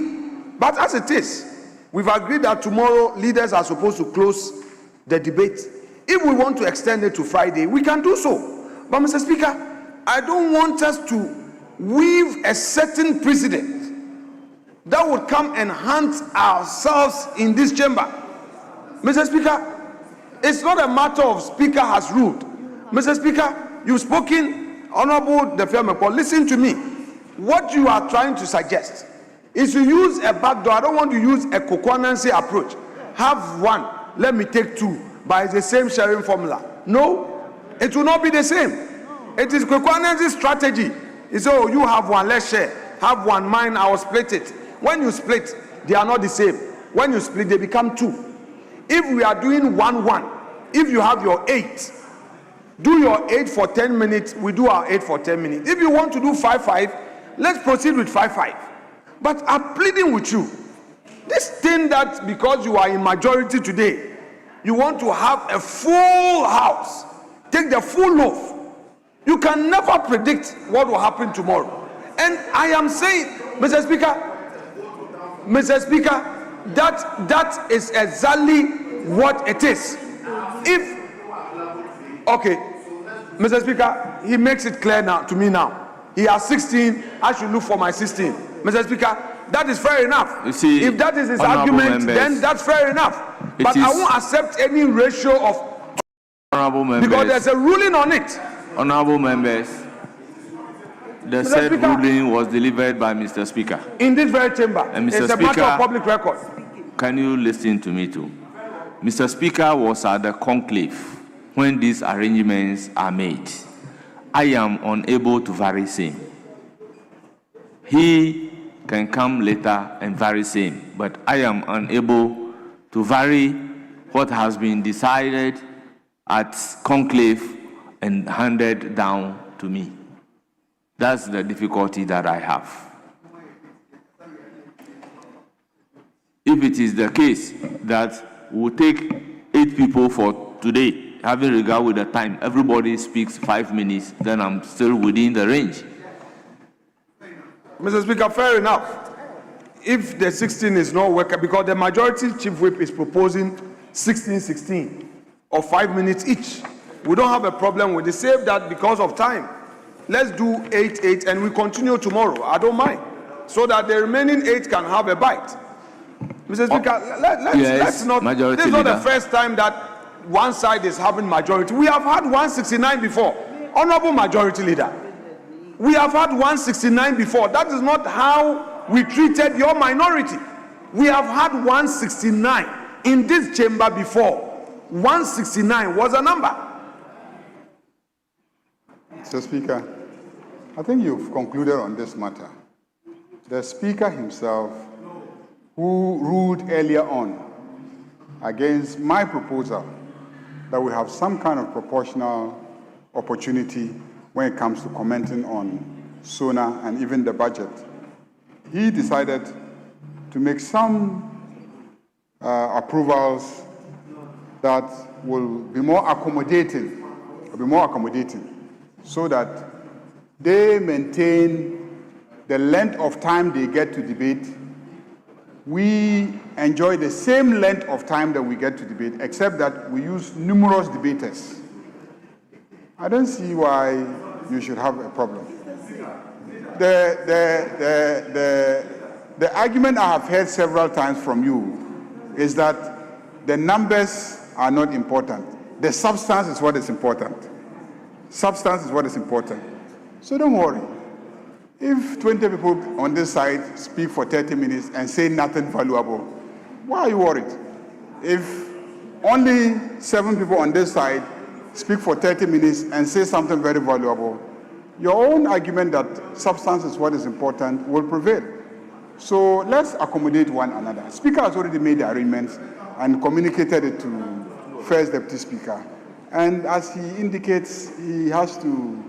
But as it is, we've agreed that tomorrow leaders are supposed to close the debate. If we want to extend it to Friday, we can do so. But Mr. Speaker, I don't want us to weave a certain precedent that would come and haunt ourselves in this chamber. Mr. Speaker, it's not a matter of Speaker has ruled. Mr. Speaker, you've spoken, Honorable Afenyo-Markin, listen to me. What you are trying to suggest is to use a backdoor. I don't want to use a co-quanancy approach. Have one, let me take two, but it's the same sharing formula. No, it will not be the same. It is co-quanancy strategy. It's, oh, you have one, let's share. Have one, mine, I will split it. When you split, they are not the same. When you split, they become two. If we are doing 1-1, if you have your 8, do your 8 for 10 minutes, we do our 8 for 10 minutes. If you want to do 5-5, let's proceed with 5-5. But I'm pleading with you, this thing that because you are in majority today, you want to have a full house, take the full loaf. You can never predict what will happen tomorrow. And I am saying, Mr. Speaker, that is exactly what it is. If, okay, Mr. Speaker, he makes it clear now to me now. He has 16, I should look for my 16. Mr. Speaker, that is fair enough. You see, if that is his argument, members, then that's fair enough. But I won't accept any ratio of, because there's a ruling on it. Honorable members, the said ruling was delivered by Mr. Speaker. In this very chamber. And Mr. It's a matter of public record. Can you listen to me too? Mr. Speaker was at the conclave when these arrangements are made. I am unable to vary same. He can come later and vary same, but I am unable to vary what has been decided at conclave and handed down to me. That's the difficulty that I have. If it is the case that we'll take 8 people for today, having regard with the time, everybody speaks 5 minutes, then I'm still within the range. Mr. Speaker, fair enough. If the 16 is not working, because the majority chief whip is proposing 16-16 or 5 minutes each. We don't have a problem with it. Save that because of time. Let's do 8-8 and we continue tomorrow. I don't mind. So that the remaining 8 can have a bite. Mr. Speaker, let's not, this is not the first time that one side is having majority. We have had 169 before. Honorable Majority Leader. We have had 169 before. That is not how we treated your minority. We have had 169 in this chamber before. 169 was a number. Mr. Speaker, I think you've concluded on this matter. The Speaker himself, who ruled earlier on against my proposal that we have some kind of proportional opportunity when it comes to commenting on SONA and even the budget, he decided to make some approvals that will be more accommodating, so that they maintain the length of time they get to debate. We enjoy the same length of time that we get to debate, except that we use numerous debaters. I don't see why you should have a problem. The argument I have heard several times from you is that the numbers are not important. The substance is what is important. Substance is what is important. So don't worry. If 20 people on this side speak for 30 minutes and say nothing valuable, why are you worried? If only 7 people on this side speak for 30 minutes and say something very valuable, your own argument that substance is what is important will prevail. So let's accommodate one another. Speaker has already made the arrangements and communicated it to First Deputy Speaker. And as he indicates, he has to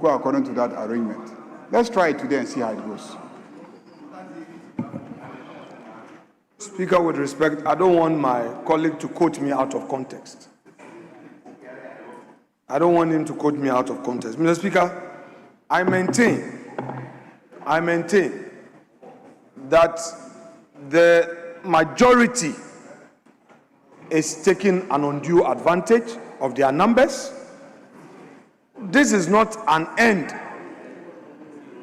go according to that arrangement. Let's try it today and see how it goes. Speaker, with respect, I don't want my colleague to quote me out of context. I don't want him to quote me out of context. Mr. Speaker, I maintain that the majority is taking an undue advantage of their numbers. This is not an end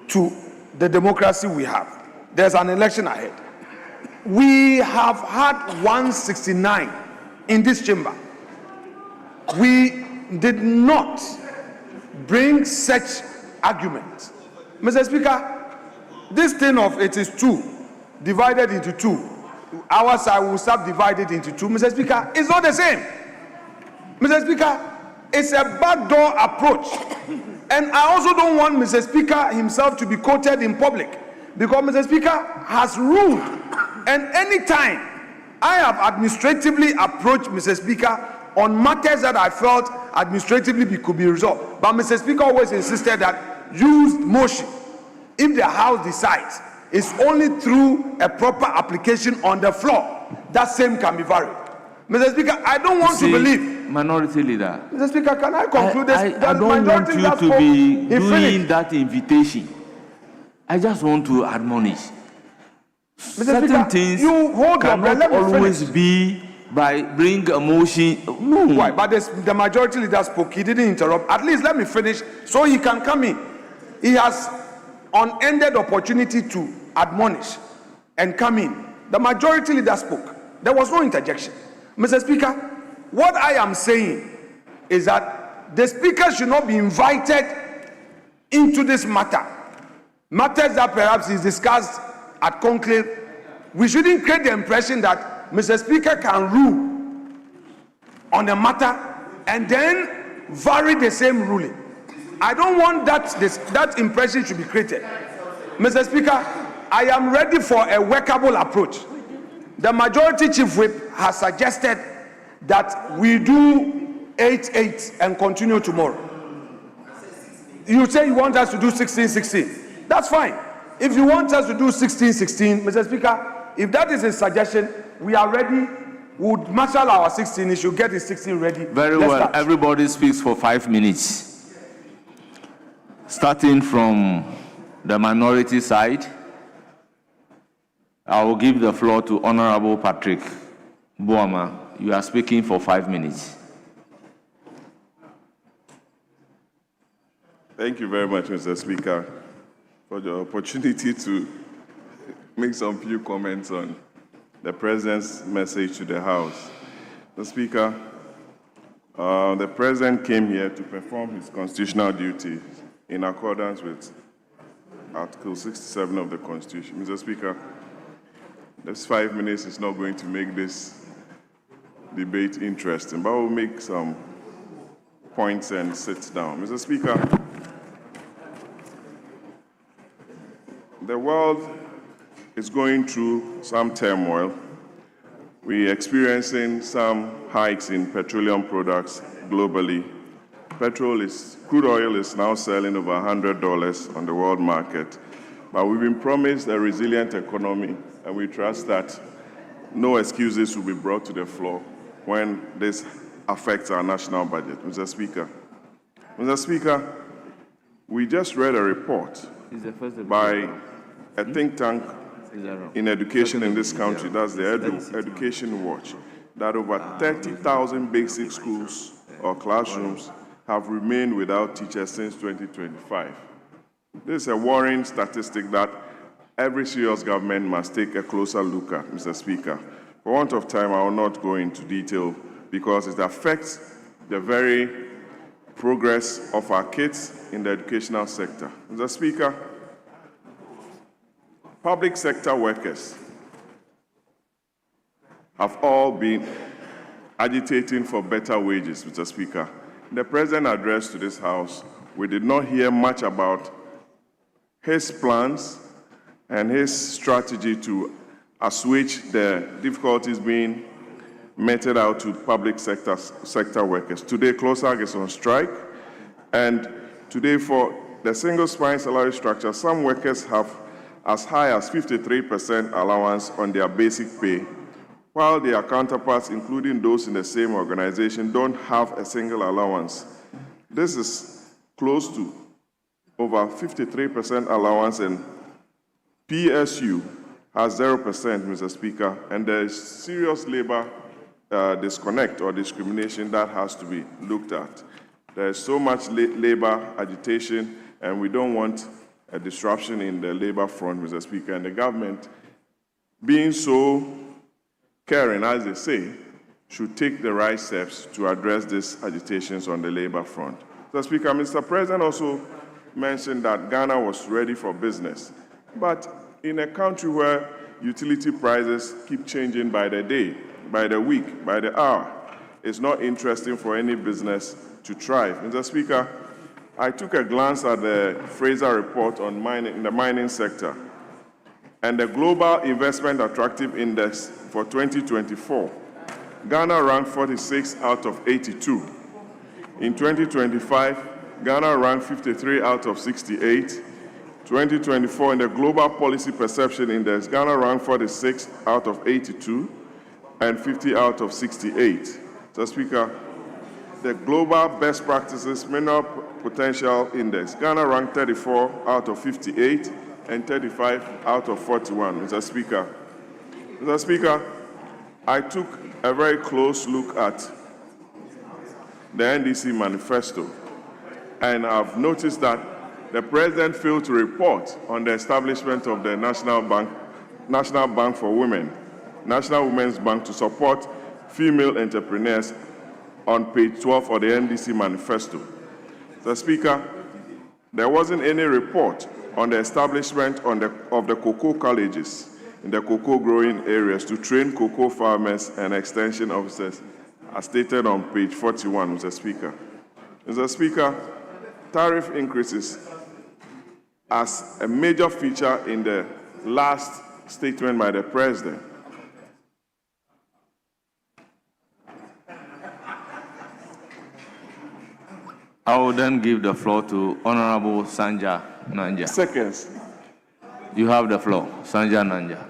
to the democracy we have. There's an election ahead. We have had 169 in this chamber. We did not bring such arguments. Mr. Speaker, this thing of it is 2 divided into 2. Our side will subdivide it into 2. Mr. Speaker, it's not the same. Mr. Speaker, it's a backdoor approach. And I also don't want Mr. Speaker himself to be quoted in public, because Mr. Speaker has ruled. And anytime I have administratively approached Mr. Speaker on matters that I felt administratively could be resolved, but Mr. Speaker always insisted that use motion. If the House decides, it's only through a proper application on the floor that same can be varied. Mr. Speaker, I don't want to believe. Minority Leader. Mr. Speaker, can I conclude this? I don't want you to be doing that invitation. I just want to admonish. Mr. Certain Speaker, things you hold your breath. cannot Let me always finish. be by bring a motion. No. Why? But the majority leader spoke. He didn't interrupt. At least let me finish so he can come in. He has unended opportunity to admonish and come in. The majority leader spoke. There was no interjection. Mr. Speaker, what I am saying is that the Speaker should not be invited into this matter. Matters that perhaps is discussed at conclave. We shouldn't create the impression that Mr. Speaker can rule on a matter and then vary the same ruling. I don't want that impression should be created. Mr. Speaker, I am ready for a workable approach. The majority chief whip has suggested that we do 8-8 and continue tomorrow. You say you want us to do 16-16. That's fine. If you want us to do 16-16, Mr. Speaker, if that is a suggestion, we are ready. We would marshal our 16. He should get his 16 ready. Very Let's well. start. Everybody speaks for 5 minutes. Starting from the minority side, I will give the floor to Honorable Patrick Boama. You are speaking for 5 minutes. Thank you very much, Mr. Speaker, for the opportunity to make some few comments on the President's message to the House. Mr. Speaker, the President came here to perform his constitutional duties in accordance with Article 67 of the Constitution. Mr. Speaker, this 5 minutes is not going to make this debate interesting, but we'll make some points and sit down. Mr. Speaker, the world is going through some turmoil. We're experiencing some hikes in petroleum products globally. Crude oil is now selling over $100 on the world market, but we've been promised a resilient economy, and we trust that no excuses will be brought to the floor when this affects our national budget. Mr. Speaker, we just read a report by a think tank in education in this country, that's the Education Watch, that over 30,000 basic schools or classrooms have remained without teachers since 2025. This is a worrying statistic that every serious government must take a closer look at, Mr. Speaker. For want of time, I will not go into detail because it affects the very progress of our kids in the educational sector. Mr. Speaker, public sector workers have all been agitating for better wages, Mr. Speaker. In the President's address to this House, we did not hear much about his plans and his strategy to assuage the difficulties being meted out to public sector workers. Today, CLOSAG is on strike, and today for the single spine salary structure, some workers have as high as 53% allowance on their basic pay, while their counterparts, including those in the same organization, don't have a single allowance. This is close to over 53% allowance, and PSU has 0%, Mr. Speaker, and there is serious labor disconnect or discrimination that has to be looked at. There is so much labor agitation, and we don't want a disruption in the labor front, Mr. Speaker, and the government, being so caring, as they say, should take the right steps to address these agitations on the labor front. Mr. Speaker, Mr. President also mentioned that Ghana was ready for business, but in a country where utility prices keep changing by the day, by the week, by the hour, it's not interesting for any business to thrive. Mr. Speaker, I took a glance at the Fraser report on in the mining sector, and the Global Investment Attractive Index for 2024, Ghana ranked 46 out of 82. In 2025, Ghana ranked 53 out of 68. 2024, in the Global Policy Perception Index, Ghana ranked 46 out of 82 and 50 out of 68. Mr. Speaker, the Global Best Practices Mineral Potential Index, Ghana ranked 34 out of 58 and 35 out of 41. Mr. Speaker, I took a very close look at the NDC manifesto, and I've noticed that the President failed to report on the establishment of the National Bank for Women, National Women's Bank, to support female entrepreneurs on page 12 of the NDC manifesto. Mr. Speaker, there wasn't any report on the establishment of the cocoa colleges in the cocoa growing areas to train cocoa farmers and extension officers, as stated on page 41, Mr. Speaker. Mr. Speaker, tariff increases as a major feature in the last statement by the President. I will then give the floor to Honorable Sanja Nanja. Seconds. You have the floor, Sanja Nanja.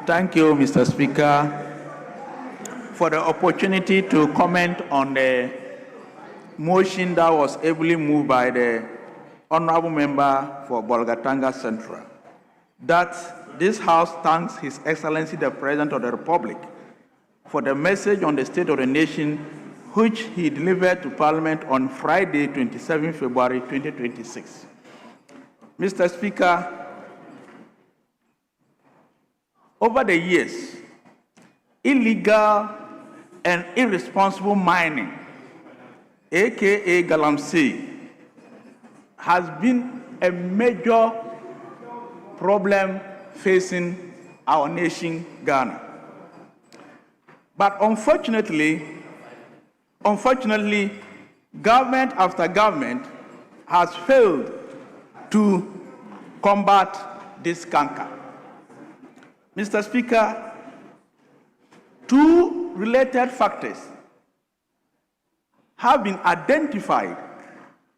Thank you, Mr. Speaker, for the opportunity to comment on the motion that was ably moved by the Honorable Member for Bolgatanga Central, that this House thanks His Excellency the President of the Republic for the message on the state of the nation which he delivered to Parliament on Friday, 27 February 2026. Mr. Speaker, over the years, illegal and irresponsible mining, aka Galamsey, has been a major problem facing our nation, Ghana. But unfortunately, government after government has failed to combat this canker. Mr. Speaker, two related factors have been identified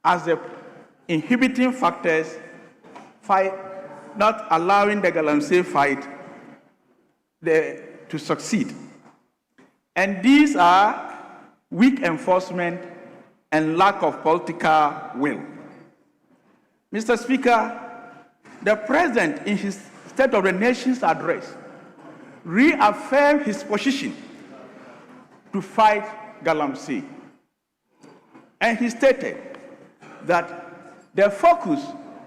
as the inhibiting factors not allowing the Galamsey fight to succeed. And these are weak enforcement and lack of political will. Mr. Speaker, the President, in his State of the Nation's address, reaffirmed his position to fight Galamsey. And he stated that the focus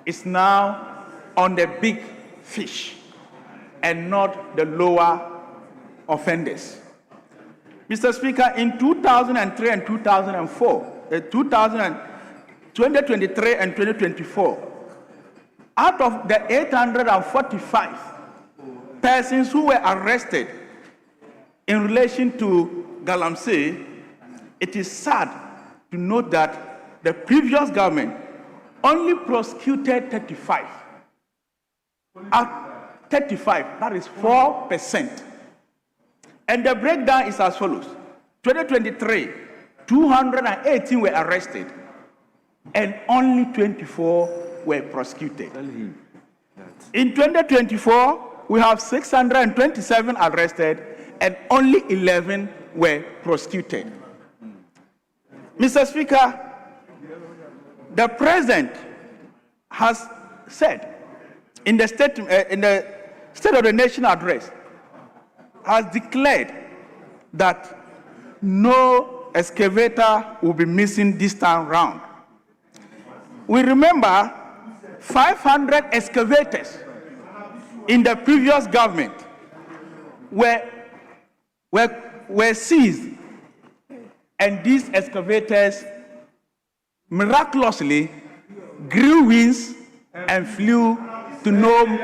is now on the big fish and not the lower offenders. Mr. Speaker, in 2003 and 2004, 2023 and 2024, out of the 845 persons who were arrested in relation to Galamsey, it is sad to note that the previous government only prosecuted 35. At 35, that is 4%. And the breakdown is as follows. 2023, 218 were arrested and only 24 were prosecuted. In 2024, we have 627 arrested and only 11 were prosecuted. Mr. Speaker, the President has said in the State of the Nation address, has declared that no excavator will be missing this time round. We remember 500 excavators in the previous government were seized, and these excavators miraculously grew wings and flew to Nome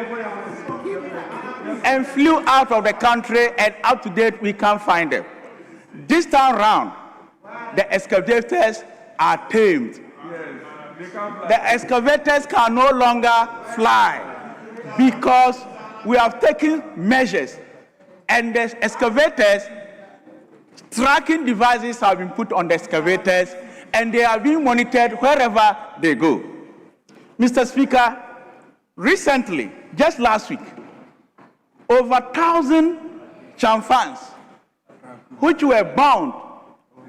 and flew out of the country, and up to date we can't find them. This time round, the excavators are tamed. The excavators can no longer fly because we have taken measures, and the excavators, tracking devices have been put on the excavators, and they are being monitored wherever they go. Mr. Speaker, recently, just last week, over 1,000 chamfans, which were bound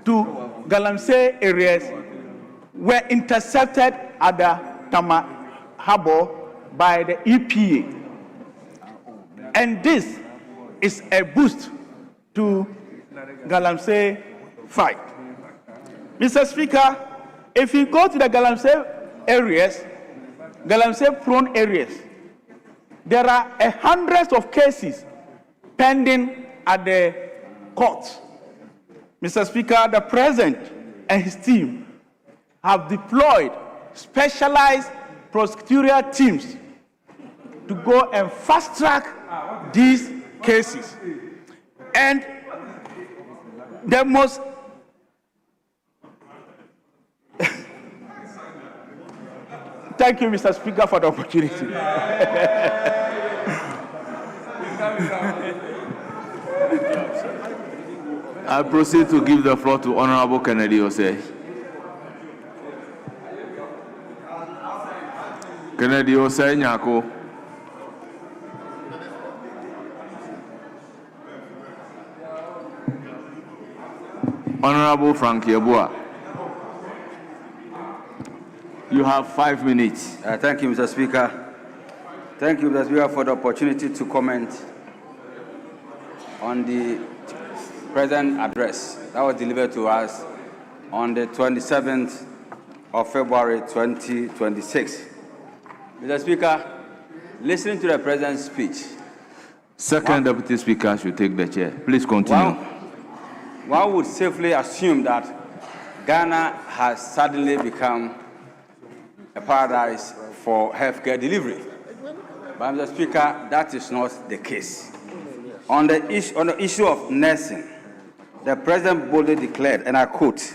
to Galamsey areas, were intercepted at the Tama Harbor by the EPA. And this is a boost to Galamsey fight. Mr. Speaker, if you go to the Galamsey areas, Galamsey-prone areas, there are hundreds of cases pending at the courts. Mr. Speaker, the President and his team have deployed specialized prosecutorial teams to go and fast-track these cases. And the most Thank you, Mr. Speaker, for the opportunity. I proceed to give the floor to Honorable Kennedy Osei. Kennedy Osei Nyako. Honorable Frank Yeboah. You have 5 minutes. Thank you, Mr. Speaker. Thank you, Mr. Speaker, for the opportunity to comment on the President's address that was delivered to us on the 27th of February 2026. Mr. Speaker, listening to the President's speech. Second Deputy Speaker should take the chair. Please continue. One would safely assume that Ghana has suddenly become a paradise for healthcare delivery. But, Mr. Speaker, that is not the case. On the issue of nursing, the President boldly declared, and I quote,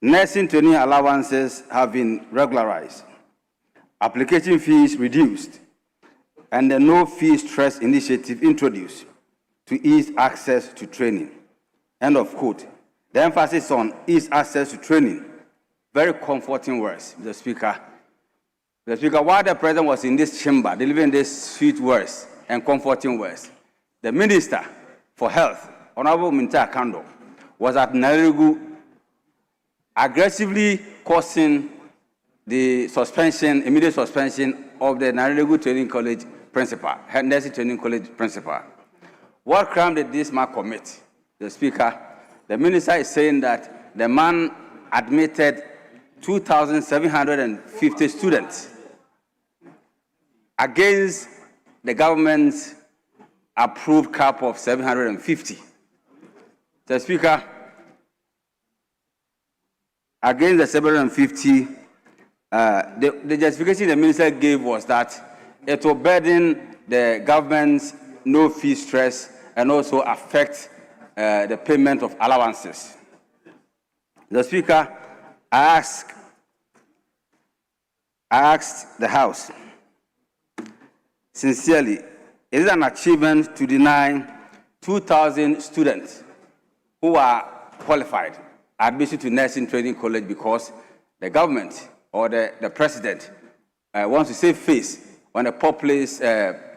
"Nursing training allowances have been regularized, application fees reduced, and the no-fee stress initiative introduced to ease access to training." End of quote. The emphasis on ease access to training. Very comforting words, Mr. Speaker. Mr. Speaker, while the President was in this chamber delivering these sweet words and comforting words, the Minister for Health, Honorable Minta Kando, was at Nairobi aggressively causing the immediate suspension of the Nairobi Training College principal, Nursing Training College principal. What crime did this man commit? The Speaker, the Minister is saying that the man admitted 2,750 students against the government's approved cap of 750. The Speaker, against the 750, the justification the Minister gave was that it will burden the government's no-fee stress and also affect the payment of allowances. The Speaker, I asked the House, sincerely, is it an achievement to deny 2,000 students who are qualified admission to nursing training college because the government or the president wants to save face on a populist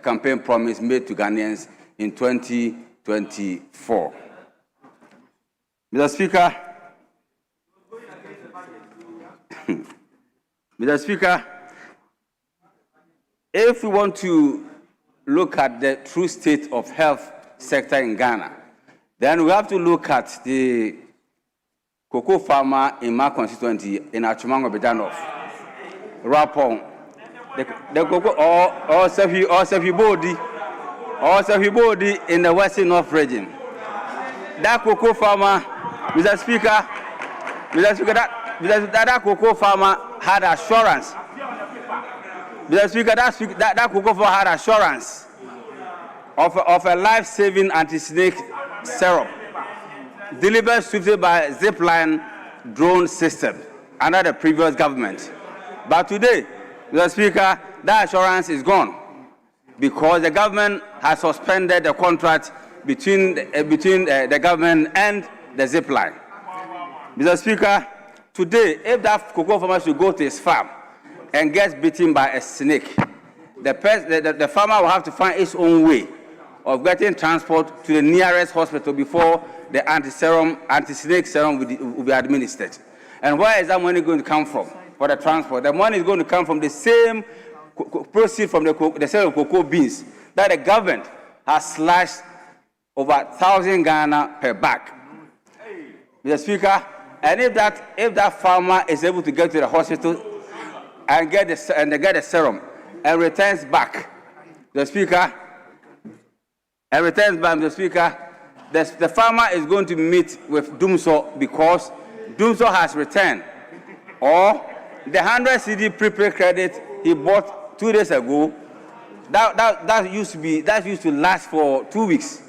campaign promise made to Ghanaians in 2024. Mr. Speaker, Mr. Speaker, if we want to look at the true state of health sector in Ghana, then we have to look at the cocoa farmer in my constituency in Achumango Bedanoff, Rapong, the cocoa or Sefibodi in the Western North region. That cocoa farmer, Mr. Speaker, that cocoa farmer had assurance. Mr. Speaker, that cocoa farmer had assurance of a life-saving anti-snake serum delivered swiftly by zipline drone system under the previous government. But today, Mr. Speaker, that assurance is gone because the government has suspended the contract between the government and the zipline. Mr. Speaker, today, if that cocoa farmer should go to his farm and gets bitten by a snake, the farmer will have to find his own way of getting transport to the nearest hospital before the anti-snake serum will be administered. And where is that money going to come from for the transport? The money is going to come from the same proceeds from the sale of cocoa beans that the government has slashed over 1,000 Ghana per bag. Mr. Speaker, and if that farmer is able to get to the hospital and get the serum and returns back, the Speaker, the farmer is going to meet with Dumso because Dumso has returned, or the 100 CD prepaid credit he bought 2 days ago, that used to last for 2 weeks.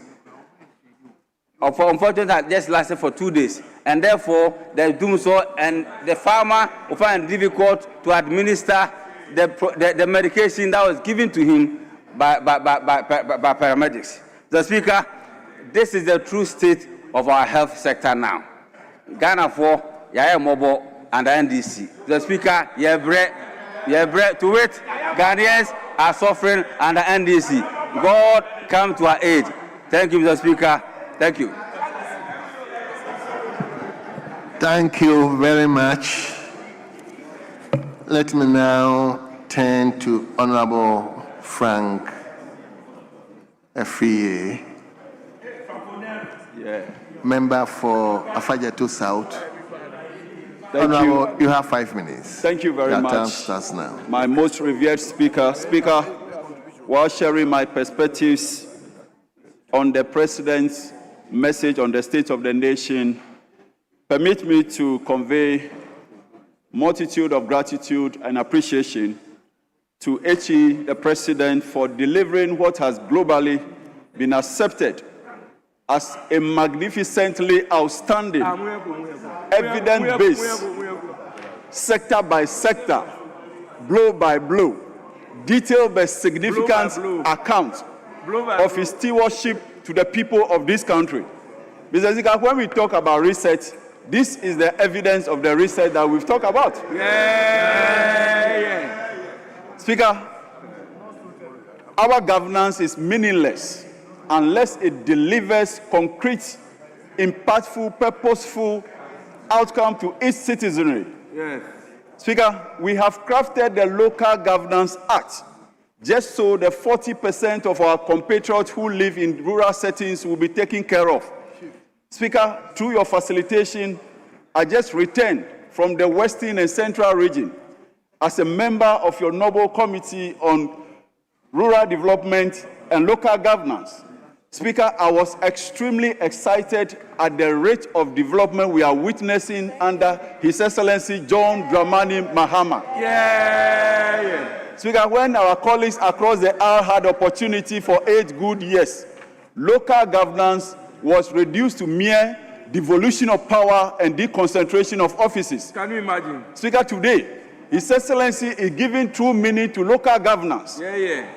Unfortunately, that just lasted for 2 days, and therefore the Dumso and the farmer will find it difficult to administer the medication that was given to him by paramedics. The Speaker, this is the true state of our health sector now. Ghana for Yaya Mobo and the NDC. The Speaker, to it, Ghanaians are suffering under NDC. God come to our aid. Thank you, Mr. Speaker. Thank you. Thank you very much. Let me now turn to Honorable Frank Efriye, member for Afajatu South. Honorable, you have 5 minutes. Thank you very much. Your term starts now. My most revered Speaker, while sharing my perspectives on the President's message on the state of the nation, permit me to convey multitude of gratitude and appreciation to HE, the President, for delivering what has globally been accepted as a magnificently outstanding, evidence-based, sector by sector, blow by blow, detailed but significant account of his stewardship to the people of this country. Mr. Speaker, when we talk about reset, this is the evidence of the reset that we've talked about. Speaker, our governance is meaningless unless it delivers concrete, impactful, purposeful outcome to its citizenry. Yes. Speaker, we have crafted the Local Governance Act just so the 40% of our compatriots who live in rural settings will be taken care of. Speaker, through your facilitation, I just returned from the Western and Central region as a member of your noble committee on rural development and local governance. Speaker, I was extremely excited at the rate of development we are witnessing under His Excellency John Dramani Mahama. Speaker, when our colleagues across the aisle had opportunity for 8 good years, local governance was reduced to mere devolution of power and deconcentration of offices. Can you imagine? Speaker, today, His Excellency is giving true meaning to local governance.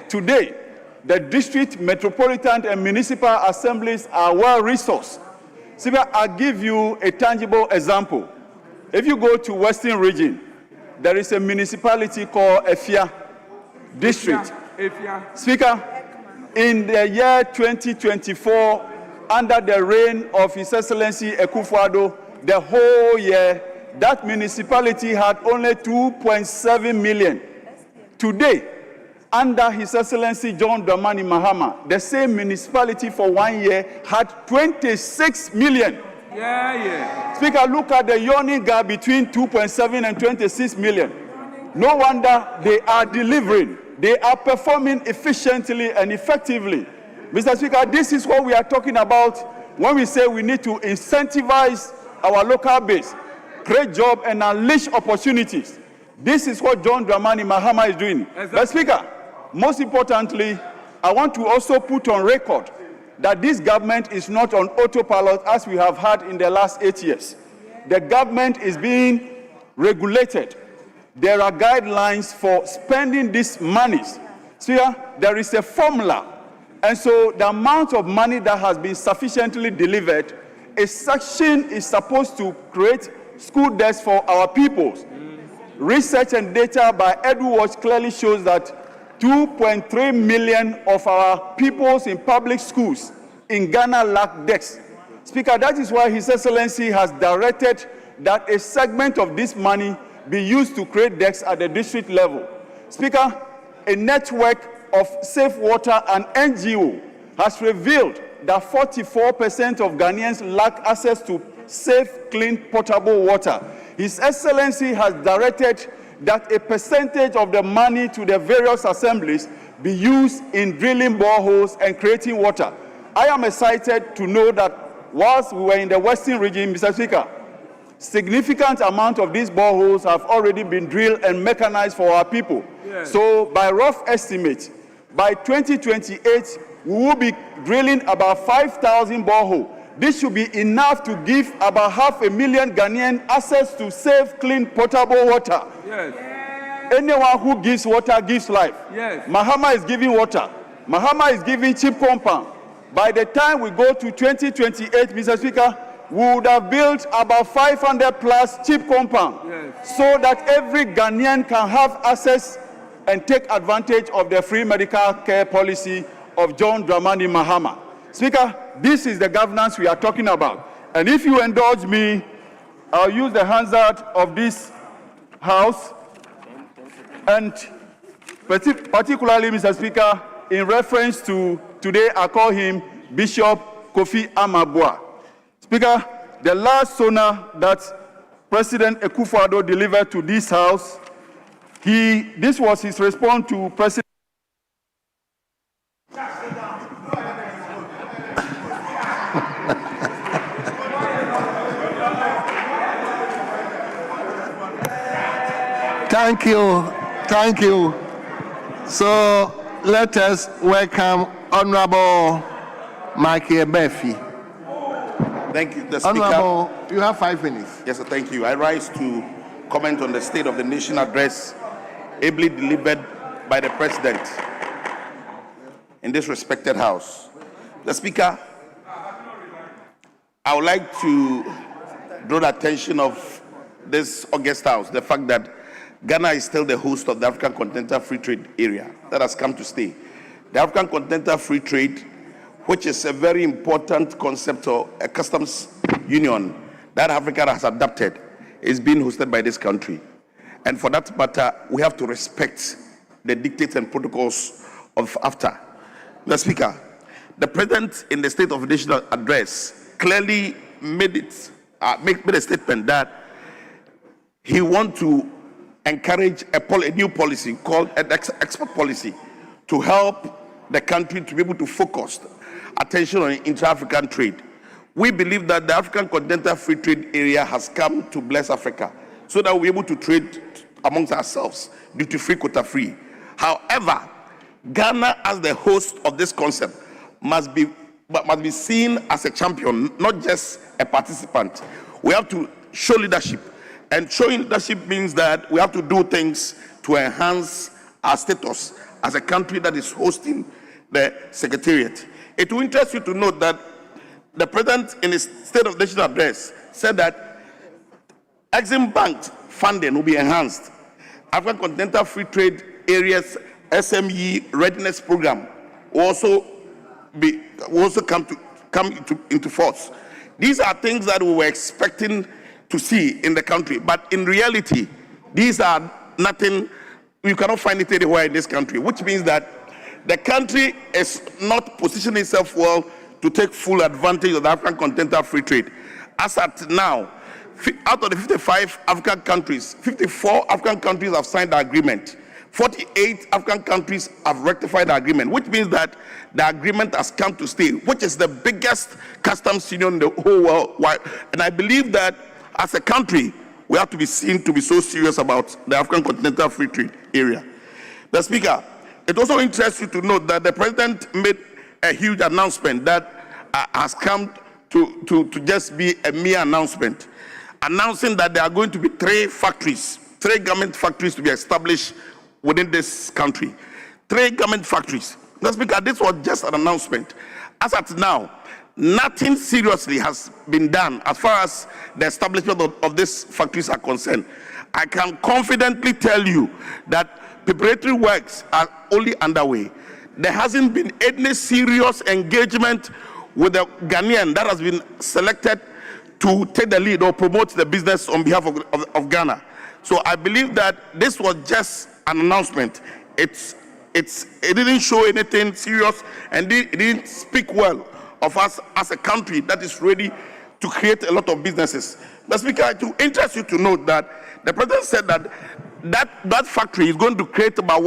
Today, the district, metropolitan, and municipal assemblies are well-resourced. Speaker, I'll give you a tangible example. If you go to Western region, there is a municipality called Efia District. Speaker, in the year 2024, under the reign of His Excellency Akufo-Addo, the whole year, that municipality had only 2.7 million. Today, under His Excellency John Dramani Mahama, the same municipality for 1 year had 26 million. Speaker, look at the yawning gap between 2.7 and 26 million. No wonder they are delivering. They are performing efficiently and effectively. Mr. Speaker, this is what we are talking about when we say we need to incentivize our local base, create jobs, and unleash opportunities. This is what John Dramani Mahama is doing. But Speaker, most importantly, I want to also put on record that this government is not on autopilot as we have had in the last 8 years. The government is being regulated. There are guidelines for spending these monies. So there is a formula. And so the amount of money that has been sufficiently delivered, a section is supposed to create school desks for our pupils. Research and data by EduWatch clearly shows that 2.3 million of our pupils in public schools in Ghana lack desks. Speaker, that is why His Excellency has directed that a segment of this money be used to create desks at the district level. Speaker, a network of Safe Water and NGO has revealed that 44% of Ghanaians lack access to safe, clean, potable water. His Excellency has directed that a percentage of the money to the various assemblies be used in drilling boreholes and creating water. I am excited to know that whilst we were in the Western region, Mr. Speaker, significant amount of these boreholes have already been drilled and mechanized for our people. Yes. So by rough estimate, by 2028, we will be drilling about 5,000 boreholes. This should be enough to give about 500,000 Ghanaians access to safe, clean, potable water. Yes. Anyone who gives water gives life. Yes. Mahama is giving water. Mahama is giving cheap compound. By the time we go to 2028, Mr. Speaker, we would have built about 500 plus cheap compound. Yes. So that every Ghanaian can have access and take advantage of the free medical care policy of John Dramani Mahama. Speaker, this is the governance we are talking about. And if you indulge me, I'll use the hazard of this House, and particularly, Mr. Speaker, in reference to today, I call him Bishop Kofi Amabua. Speaker, the last sona that President Akufo-Addo delivered to this House, this was his response to President. Thank you. Thank you. So let us welcome Honorable Michael Befi. Thank you, the Speaker. Honorable, you have 5 minutes. Yes, sir, thank you. I rise to comment on the State of the Nation address ably delivered by the President in this respected House. The Speaker, I would like to draw the attention of this august House, the fact that Ghana is still the host of the African Continental Free Trade Area that has come to stay. The African Continental Free Trade, which is a very important concept or a customs union that Africa has adopted, is being hosted by this country. And for that matter, we have to respect the dictates and protocols of AFTA. Mr. Speaker, the President in the State of the Nation address clearly made a statement that he wants to encourage a new policy called an export policy to help the country to be able to focus attention on intra-African trade. We believe that the African Continental Free Trade Area has come to bless Africa so that we're able to trade amongst ourselves, duty-free, quota-free. However, Ghana as the host of this concept must be seen as a champion, not just a participant. We have to show leadership. And showing leadership means that we have to do things to enhance our status as a country that is hosting the Secretariat. It will interest you to note that the President, in his State of the Nation address, said that Exim Bank funding will be enhanced. African Continental Free Trade Areas SME Readiness Program will also come into force. These are things that we were expecting to see in the country, but in reality, these are nothing. You cannot find it anywhere in this country, which means that the country is not positioning itself well to take full advantage of the African Continental Free Trade. As at now, out of the 55 African countries, 54 African countries have signed the agreement. 48 African countries have ratified the agreement, which means that the agreement has come to stay, which is the biggest customs union in the whole world. And I believe that as a country, we have to be seen to be so serious about the African Continental Free Trade Area. The Speaker, it also interests you to note that the President made a huge announcement that has come to just be a mere announcement, announcing that there are going to be 3 government factories to be established within this country. 3 government factories. The Speaker, this was just an announcement. As at now, nothing seriously has been done as far as the establishment of these factories are concerned. I can confidently tell you that preparatory works are only underway. There hasn't been any serious engagement with the Ghanaian that has been selected to take the lead or promote the business on behalf of Ghana. So I believe that this was just an announcement. It didn't show anything serious, and it didn't speak well of us as a country that is ready to create a lot of businesses. But Speaker, to interest you to note that the President said that that factory is going to create about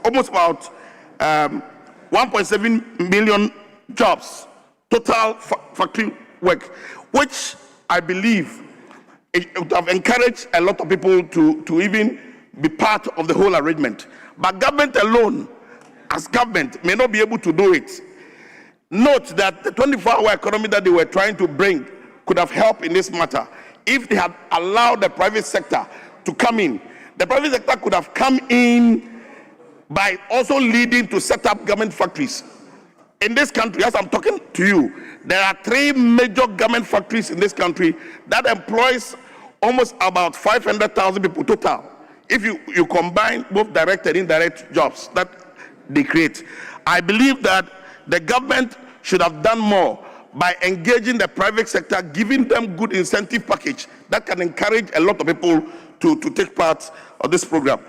almost about 1.7 million jobs, total factory work, which I believe it would have encouraged a lot of people to even be part of the whole arrangement. But government alone, as government, may not be able to do it. Note that the 24-hour economy that they were trying to bring could have helped in this matter if they had allowed the private sector to come in. The private sector could have come in by also leading to set up government factories. In this country, as I'm talking to you, there are 3 major government factories in this country that employs almost about 500,000 people total, if you combine both direct and indirect jobs that they create. I believe that the government should have done more by engaging the private sector, giving them good incentive package that can encourage a lot of people to take part of this program.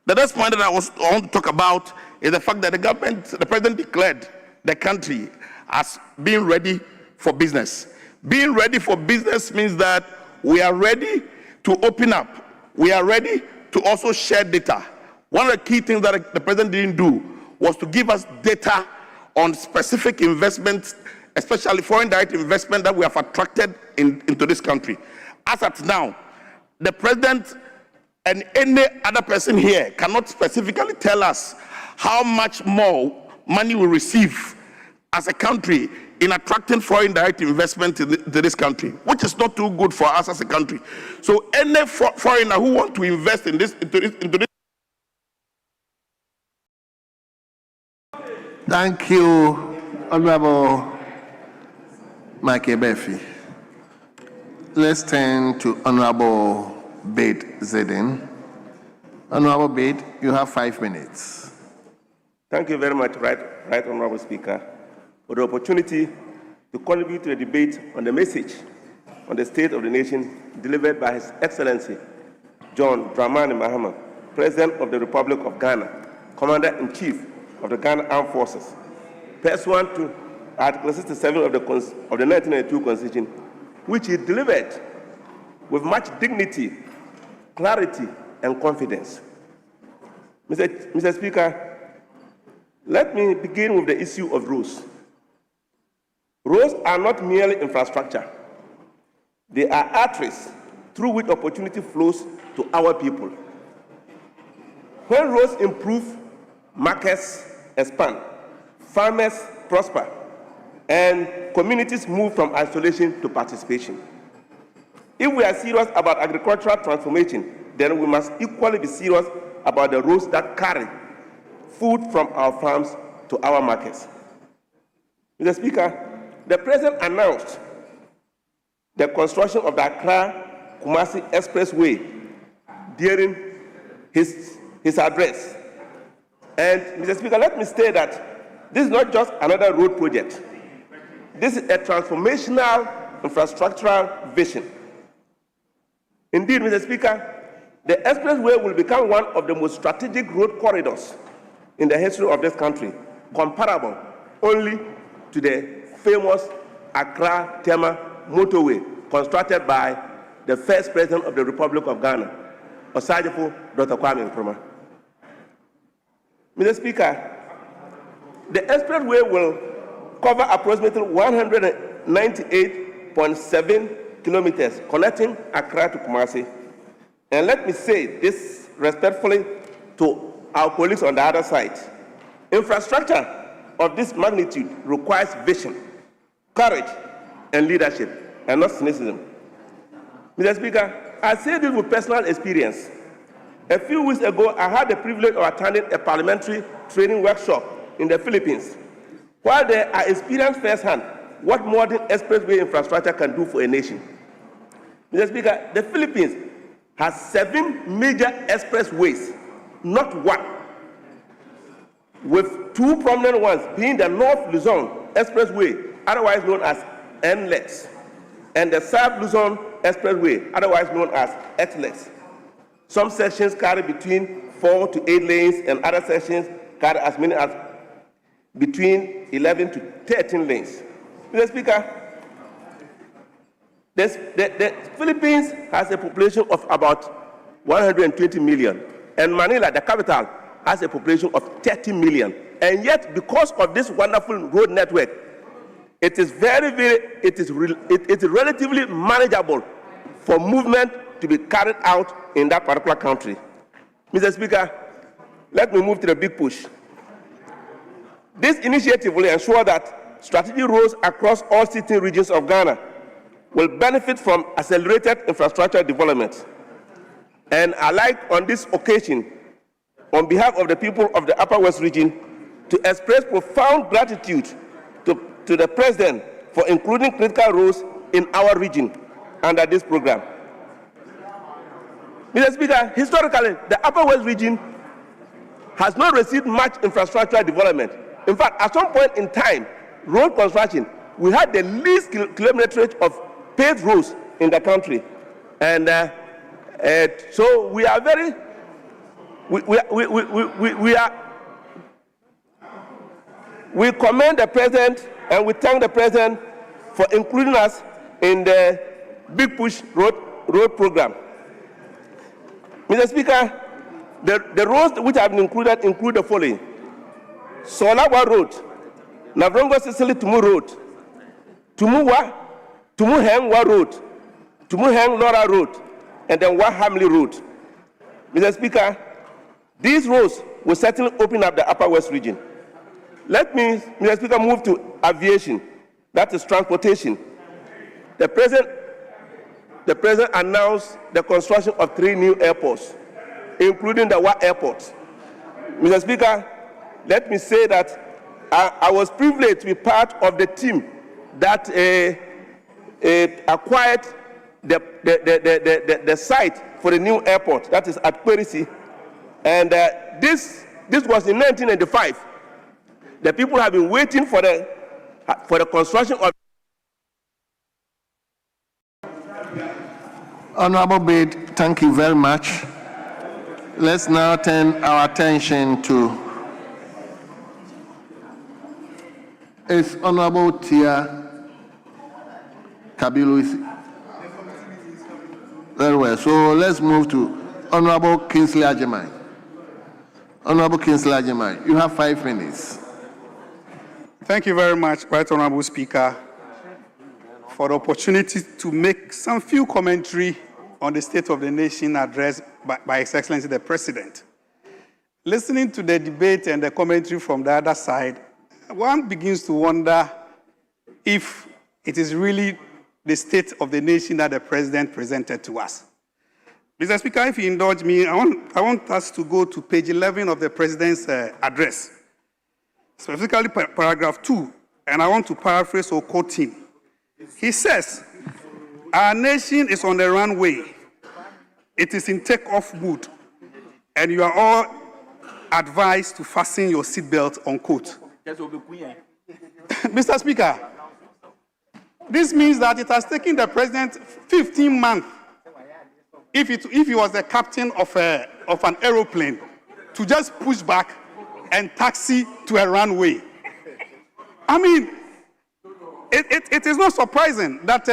The next point that I want to talk about is the fact that the President declared the country as being ready for business. Being ready for business means that we are ready to open up. We are ready to also share data. One of the key things that the President didn't do was to give us data on specific investments, especially foreign direct investment that we have attracted into this country. As at now, the President and any other person here cannot specifically tell us how much more money we receive as a country in attracting foreign direct investment to this country, which is not too good for us as a country. So any foreigner who wants to invest into this. Thank you, Honorable Michael Befi. Let's turn to Honorable Bate Zedin. Honorable Bate, you have 5 minutes. Thank you very much, Right Honorable Speaker, for the opportunity to contribute to the debate on the message on the state of the nation delivered by His Excellency John Dramani Mahama, President of the Republic of Ghana, Commander-in-Chief of the Ghana Armed Forces, pursuant to Article 67 of the 1992 Constitution, which he delivered with much dignity, clarity, and confidence. Mr. Speaker, let me begin with the issue of roads. Roads are not merely infrastructure. They are arteries through which opportunity flows to our people. When roads improve, markets expand, farmers prosper, and communities move from isolation to participation. If we are serious about agricultural transformation, then we must equally be serious about the roads that carry food from our farms to our markets. Mr. Speaker, the President announced the construction of the Accra-Kumasi Expressway during his address. And, Mr. Speaker, let me state that this is not just another road project. This is a transformational infrastructural vision. Indeed, Mr. Speaker, the expressway will become one of the most strategic road corridors in the history of this country, comparable only to the famous Accra-Tema motorway constructed by the first president of the Republic of Ghana, Osei-Mensah Dr. Kwame Nkrumah. Mr. Speaker, the expressway will cover approximately 198.7 kilometers connecting Accra to Kumasi. And let me say this respectfully to our colleagues on the other side. Infrastructure of this magnitude requires vision, courage, and leadership, and not cynicism. Mr. Speaker, I say this with personal experience. A few weeks ago, I had the privilege of attending a parliamentary training workshop in the Philippines, where there I experienced firsthand what modern expressway infrastructure can do for a nation. Mr. Speaker, the Philippines has 7 major expressways, not one, with 2 prominent ones being the North Luzon Expressway, otherwise known as NLEX, and the South Luzon Expressway, otherwise known as XLEX. Some sections carry between 4 to 8 lanes, and other sections carry as many as between 11 to 13 lanes. Mr. Speaker, the Philippines has a population of about 120 million, and Manila, the capital, has a population of 30 million. And yet, because of this wonderful road network, it is relatively manageable for movement to be carried out in that particular country. Mr. Speaker, let me move to the big push. This initiative will ensure that strategic roads across all 16 regions of Ghana will benefit from accelerated infrastructure development. And I like on this occasion, on behalf of the people of the Upper West region, to express profound gratitude to the President for including critical roads in our region under this program. Mr. Speaker, historically, the Upper West region has not received much infrastructure development. In fact, at some point in time, road construction, we had the least kilometerage of paved roads in the country. And so we are very, we commend the President and we thank the President for including us in the Big Push road program. Mr. Speaker, the roads which have been included include the following: Solawa Road, Navrongo Sicily Tumu Road, Tumuhengwa Road, Tumuheng Lora Road, and then Wahamli Road. Mr. Speaker, these roads will certainly open up the Upper West region. Let me, Mr. Speaker, move to aviation, that is transportation. The President announced the construction of 3 new airports, including the Wa Airport. Mr. Speaker, let me say that I was privileged to be part of the team that acquired the site for the new airport, that is at Kwerisi. And this was in 1995. The people have been waiting for the construction of. Honorable Bid, thank you very much. Let's now turn our attention to Honorable Tia Kabilu. Very well. So let's move to Honorable Kingsley Ajimai. Honorable Kingsley Ajimai, you have 5 minutes. Thank you very much, Right Honorable Speaker, for the opportunity to make some few commentary on the State of the Nation address by His Excellency the President. Listening to the debate and the commentary from the other side, one begins to wonder if it is really the State of the Nation that the President presented to us. Mr. Speaker, if you indulge me, I want us to go to page 11 of the President's address. specifically paragraph 2, and I want to paraphrase or quote him. He says, "Our nation is on the runway. It is in takeoff mood, and you are all advised to fasten your seatbelt," unquote. Mr. Speaker, this means that it has taken the president 15 months, if he was the captain of an aeroplane, to just push back and taxi to a runway. I mean, it is not surprising that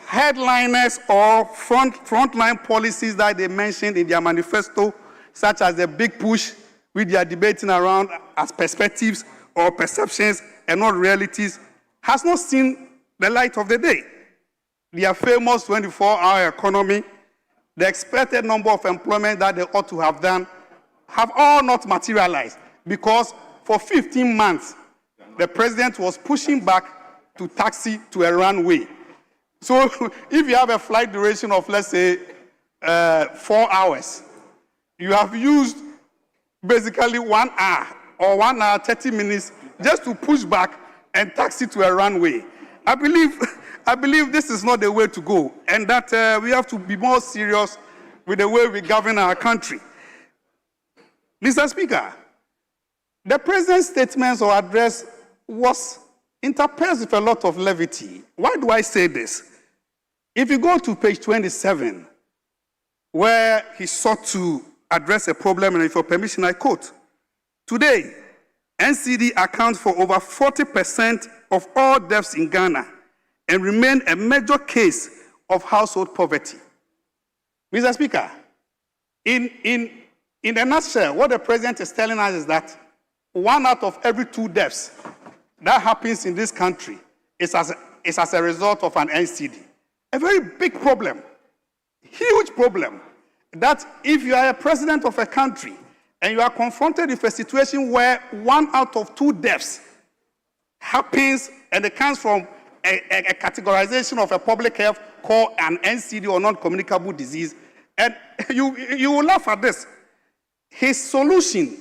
headliners or frontline policies that they mentioned in their manifesto, such as the big push, which they are debating around as perspectives or perceptions and not realities, has not seen the light of the day. Their famous 24-hour economy, the expected number of employment that they ought to have done, have all not materialized because for 15 months, the president was pushing back to taxi to a runway. So if you have a flight duration of, let's say, 4 hours, you have used basically 1 hour or 1 hour, 30 minutes just to push back and taxi to a runway. I believe this is not the way to go, and that we have to be more serious with the way we govern our country. Mr. Speaker, the president's statements or address was interpersed with a lot of levity. Why do I say this? If you go to page 27, where he sought to address a problem, and with your permission, I quote, "Today, NCD accounts for over 40% of all deaths in Ghana and remain a major case of household poverty." Mr. Speaker, in a nutshell, what the president is telling us is that 1 out of every 2 deaths that happens in this country is as a result of an NCD. A very big problem, huge problem, that if you are a president of a country and you are confronted with a situation where 1 out of 2 deaths happens and it comes from a categorization of a public health called an NCD or non-communicable disease, and you will laugh at this. His solution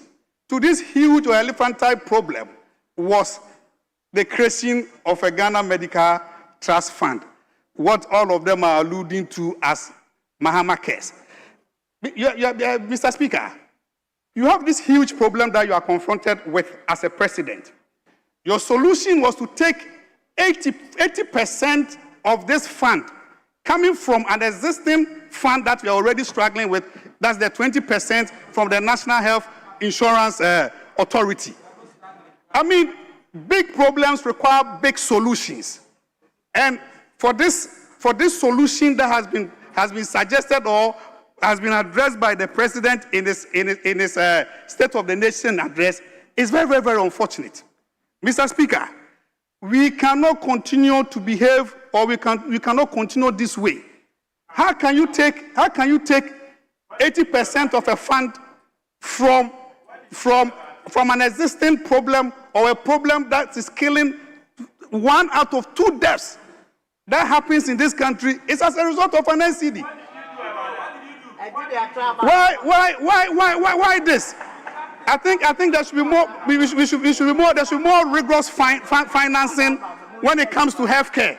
to this huge or elephant-type problem was the creation of a Ghana Medical Trust Fund, what all of them are alluding to as Mahama Cares. Mr. Speaker, you have this huge problem that you are confronted with as a president. Your solution was to take 80% of this fund coming from an existing fund that we are already struggling with. That's the 20% from the National Health Insurance Authority. I mean, big problems require big solutions. And for this solution that has been suggested or has been addressed by the president in his State of the Nation address is very, very, very unfortunate. Mr. Speaker, we cannot continue to behave, or we cannot continue this way. How can you take 80% of a fund from an existing problem or a problem that is killing 1 out of 2 deaths that happens in this country is as a result of an NCD? Why this? I think there should be more. There should be more rigorous financing when it comes to healthcare.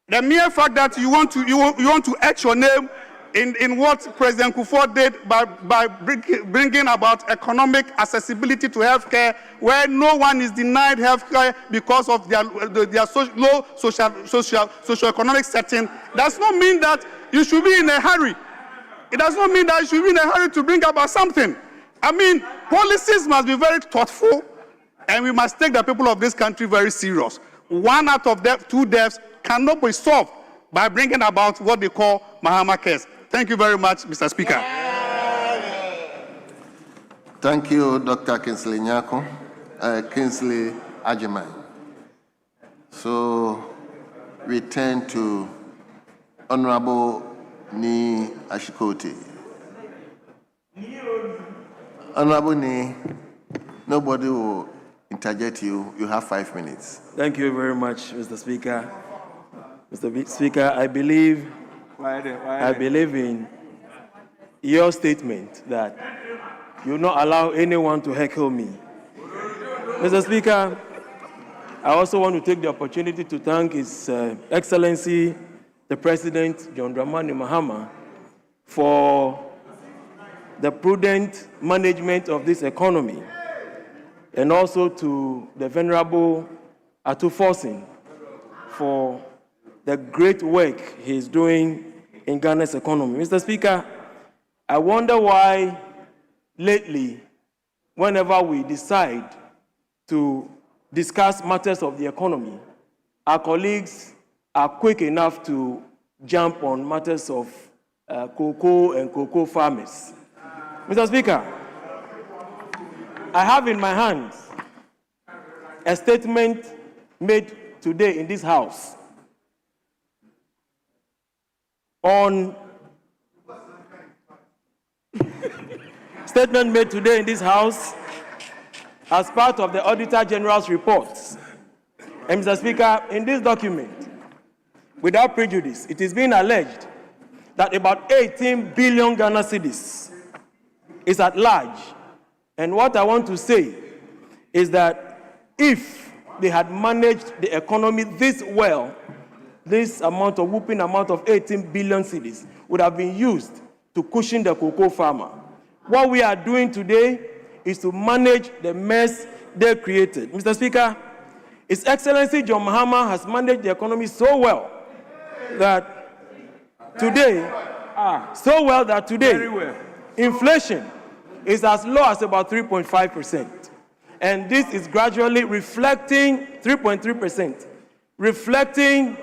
The mere fact that you want to etch your name in what President Kufuor did by bringing about economic accessibility to healthcare, where no one is denied healthcare because of their low socioeconomic setting, does not mean that you should be in a hurry. It does not mean that you should be in a hurry to bring about something. I mean, policies must be very thoughtful, and we must take the people of this country very serious. 1 out of 2 deaths cannot be solved by bringing about what they call Mahama Cares. Thank you very much, Mr. Speaker. Thank you, Dr. Kingsley Nyako, Kingsley Agyeman. So we turn to Honorable Ni Ashikoti. Honorable Ni, nobody will interject you. You have 5 minutes. Thank you very much, Mr. Speaker. Mr. Speaker, I believe in your statement that you will not allow anyone to heckle me. Mr. Speaker, I also want to take the opportunity to thank His Excellency, the President, John Dramani Mahama, for the prudent management of this economy, and also to the Venerable Atuforsin for the great work he is doing in Ghana's economy. Mr. Speaker, I wonder why lately, whenever we decide to discuss matters of the economy, our colleagues are quick enough to jump on matters of cocoa and cocoa farmers. Mr. Speaker, I have in my hands a statement made today in this House on statement made today in this House as part of the Auditor General's reports. And Mr. Speaker, in this document, without prejudice, it is being alleged that about 18 billion Ghana cedis is at large. And what I want to say is that if they had managed the economy this well, this amount of whooping amount of 18 billion cedis would have been used to cushion the cocoa farmer. What we are doing today is to manage the mess they created. Mr. Speaker, His Excellency John Mahama has managed the economy so well that today, inflation is as low as about 3.5%. And this is gradually reflecting, 3.3%, reflecting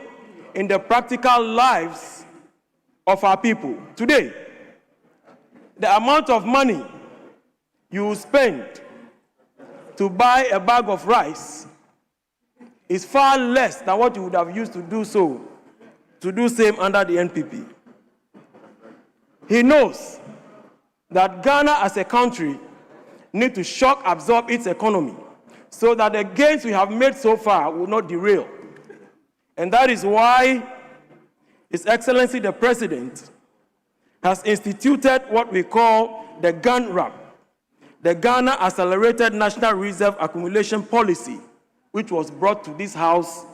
in the practical lives of our people. Today, the amount of money you spend to buy a bag of rice is far less than what you would have used to do same under the NPP. He knows that Ghana as a country need to shock absorb its economy so that the gains we have made so far will not derail. And that is why His Excellency the President has instituted what we call the GANRAP, the Ghana Accelerated National Reserve Accumulation Policy, which was brought to this House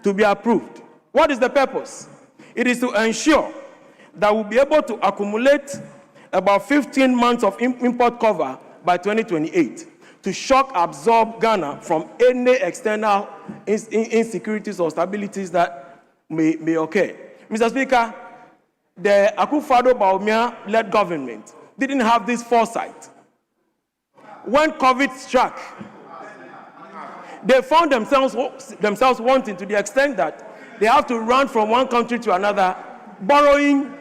to be approved. What is the purpose? It is to ensure that we'll be able to accumulate about 15 months of import cover by 2028 to shock absorb Ghana from any external insecurities or stabilities that may occur. Mr. Speaker, the Akufo-Addo-Bawumia-led government didn't have this foresight. When COVID struck, they found themselves wanting to the extent that they have to run from one country to another, borrowing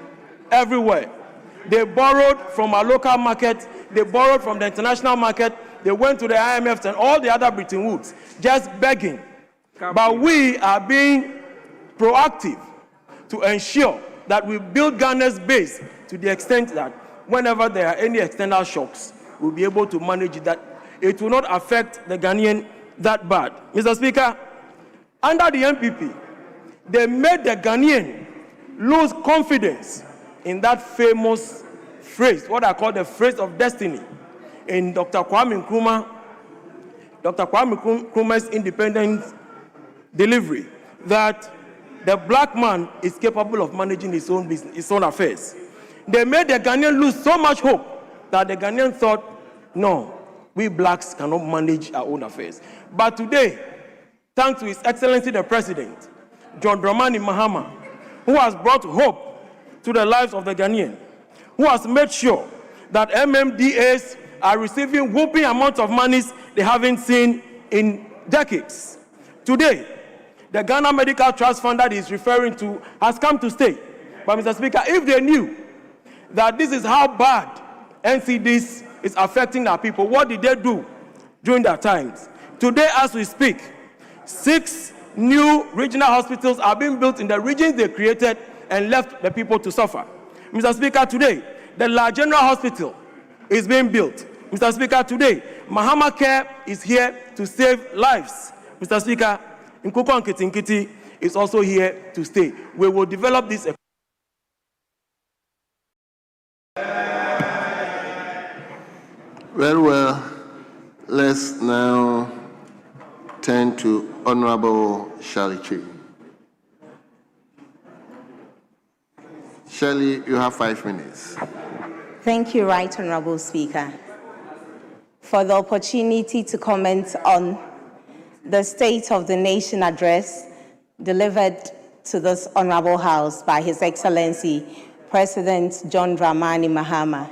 everywhere. They borrowed from our local market, they borrowed from the international market, they went to the IMF and all the other Bretton Woods, just begging. But we are being proactive to ensure that we build Ghana's base to the extent that whenever there are any external shocks, we'll be able to manage it, that it will not affect the Ghanaian that bad. Mr. Speaker, under the NPP, they made the Ghanaian lose confidence in that famous phrase, what I call the phrase of destiny, in Dr. Kwame Nkrumah's independence delivery, that the black man is capable of managing his own business, his own affairs. They made the Ghanaian lose so much hope that the Ghanaian thought, no, we blacks cannot manage our own affairs. But today, thanks to His Excellency the President, John Dramani Mahama, who has brought hope to the lives of the Ghanaian, who has made sure that MMDAs are receiving whooping amounts of monies they haven't seen in decades. Today, the Ghana Medical Trust Fund that he's referring to has come to stay. But Mr. Speaker, if they knew that this is how bad NCDs is affecting our people, what did they do during that times? Today, as we speak, 6 new regional hospitals are being built in the regions they created and left the people to suffer. Mr. Speaker, today, the La General Hospital is being built. Mr. Speaker, today, Mahama Care is here to save lives. Mr. Speaker, Nkoko Nkiti is also here to stay. We will develop this. Very well. Let's now turn to Honorable Shirley Chi. Shirley, you have 5 minutes. Thank you, Right Honorable Speaker, for the opportunity to comment on the State of the Nation address delivered to this Honorable House by His Excellency President John Dramani Mahama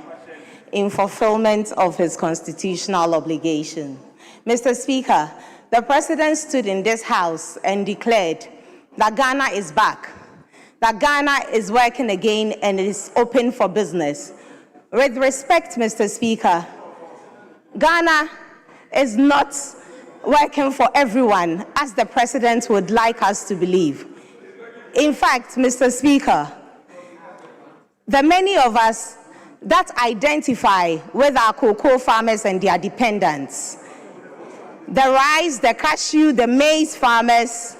in fulfillment of his constitutional obligation. Mr. Speaker, the President stood in this House and declared that Ghana is back, that Ghana is working again and is open for business. With respect, Mr. Speaker, Ghana is not working for everyone, as the President would like us to believe. In fact, Mr. Speaker, the many of us that identify with our cocoa farmers and their dependents, the rice, the cashew, the maize farmers,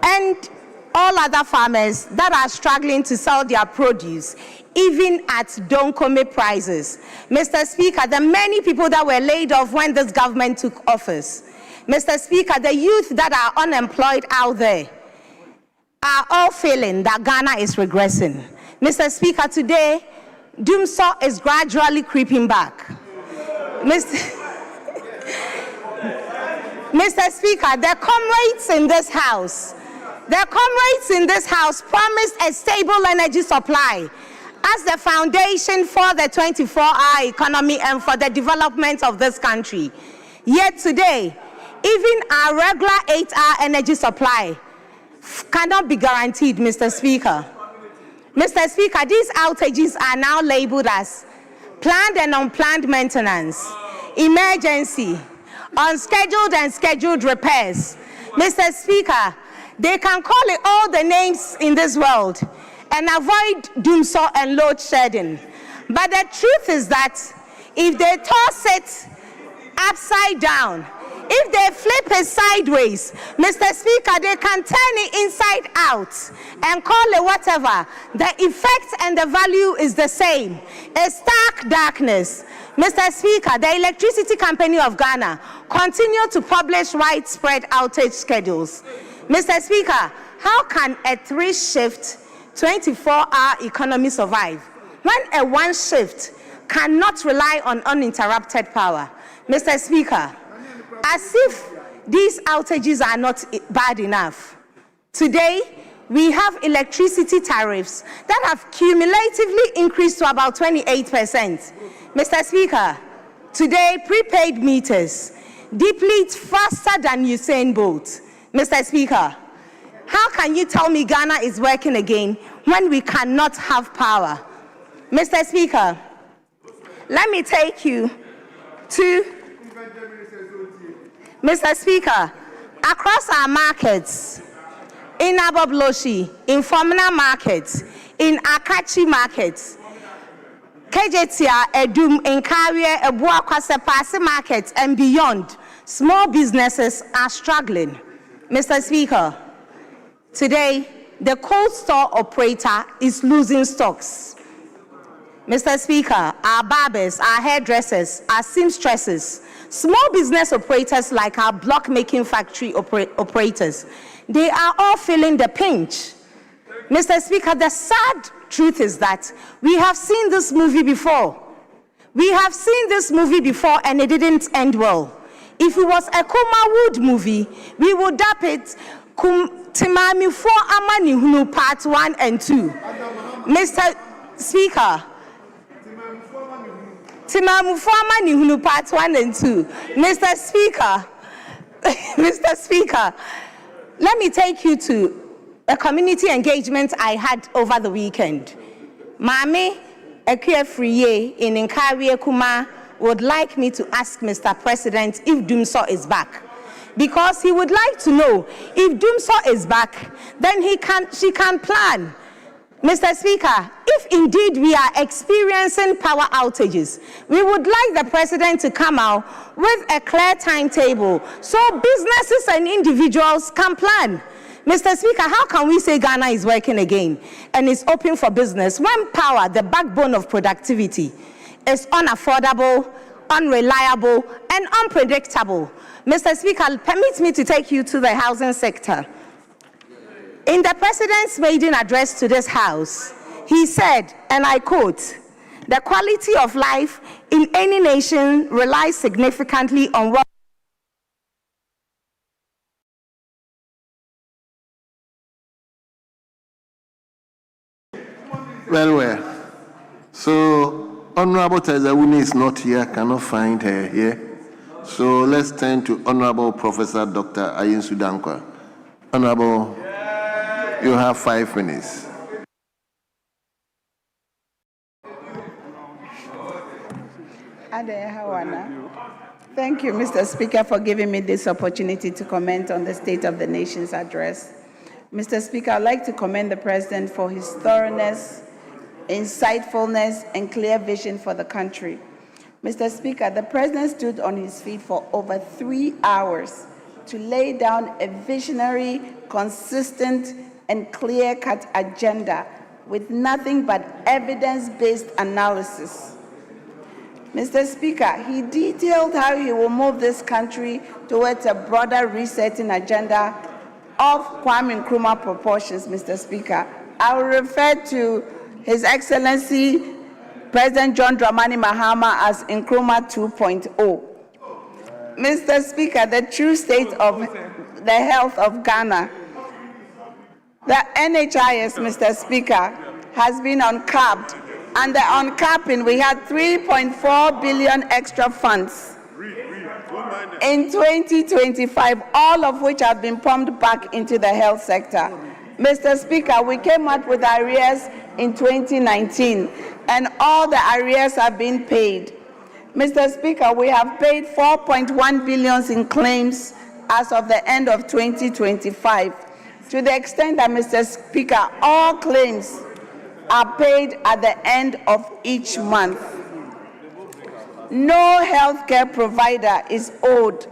and all other farmers that are struggling to sell their produce, even at Donkome prices. Mr. Speaker, the many people that were laid off when this government took office, Mr. Speaker, the youth that are unemployed out there are all feeling that Ghana is regressing. Mr. Speaker, today, doomsday is gradually creeping back. Mr. Speaker, the comrades in this house, promised a stable energy supply as the foundation for the 24-hour economy and for the development of this country. Yet today, even our regular 8-hour energy supply cannot be guaranteed, Mr. Speaker. Mr. Speaker, these outages are now labeled as planned and unplanned maintenance, emergency, unscheduled and scheduled repairs. Mr. Speaker, they can call it all the names in this world and avoid doomsday and load shedding. But the truth is that if they toss it upside down, if they flip it sideways, Mr. Speaker, they can turn it inside out and call it whatever. The effect and the value is the same. A stark darkness. Mr. Speaker, the Electricity Company of Ghana continue to publish widespread outage schedules. Mr. Speaker, how can a 3-shift, 24-hour economy survive when a 1-shift cannot rely on uninterrupted power? Mr. Speaker, as if these outages are not bad enough, today we have electricity tariffs that have cumulatively increased to about 28%. Mr. Speaker, today prepaid meters deplete faster than Usain Bolt. Mr. Speaker, how can you tell me Ghana is working again when we cannot have power? Mr. Speaker, let me take you to Mr. Speaker, across our markets, in Abobloshi, in Fomina markets, in Akachi markets, Kejetia, Edum, Nkawie, Ebua Kwasepase markets, and beyond, small businesses are struggling. Mr. Speaker, today, the cold store operator is losing stocks. Mr. Speaker, our barbers, our hairdressers, our seamstresses, small business operators like our block-making factory operators, they are all feeling the pinch. Mr. Speaker, the sad truth is that we have seen this movie before. We have seen this movie before and it didn't end well. If it was a Kuma Wood movie, we would dub it Timami 4 Amani Hunu Part 1 and 2. Mr. Speaker, Timami 4 Amani Hunu Part 1 and 2. Mr. Speaker, Mr. Speaker, let me take you to a community engagement I had over the weekend. Mami Ekwefriye in Nkawie Kuma would like me to ask Mr. President if doomsday is back. Because he would like to know if doomsday is back, then she can plan. Mr. Speaker, if indeed we are experiencing power outages, we would like the President to come out with a clear timetable so businesses and individuals can plan. Mr. Speaker, how can we say Ghana is working again and is open for business when power, the backbone of productivity, is unaffordable, unreliable, and unpredictable. Mr. Speaker, permit me to take you to the housing sector. In the President's maiden address to this House, he said, and I quote, "The quality of life in any nation relies significantly on what..." Well. So, Honorable Tezawuni is not here, cannot find her here. So, let's turn to Honorable Professor Dr. Ayin Sudankwa. Honorable, you have 5 minutes. Thank you, Mr. Speaker, for giving me this opportunity to comment on the State of the Nation's address. Mr. Speaker, I'd like to commend the President for his thoroughness, insightfulness, and clear vision for the country. Mr. Speaker, the President stood on his feet for over 3 hours to lay down a visionary, consistent, and clear-cut agenda with nothing but evidence-based analysis. Mr. Speaker, he detailed how he will move this country towards a broader resetting agenda of Kwame Nkrumah proportions, Mr. Speaker. I will refer to His Excellency President John Dramani Mahama as Nkrumah 2.0. Mr. Speaker, the true state of the health of Ghana, the NHIS, Mr. Speaker, has been uncapped. Under uncapping, we had 3.4 billion extra funds in 2025, all of which have been pumped back into the health sector. Mr. Speaker, we came up with arrears in 2019, and all the arrears have been paid. Mr. Speaker, we have paid 4.1 billion in claims as of the end of 2025, to the extent that, Mr. Speaker, all claims are paid at the end of each month. No healthcare provider is owed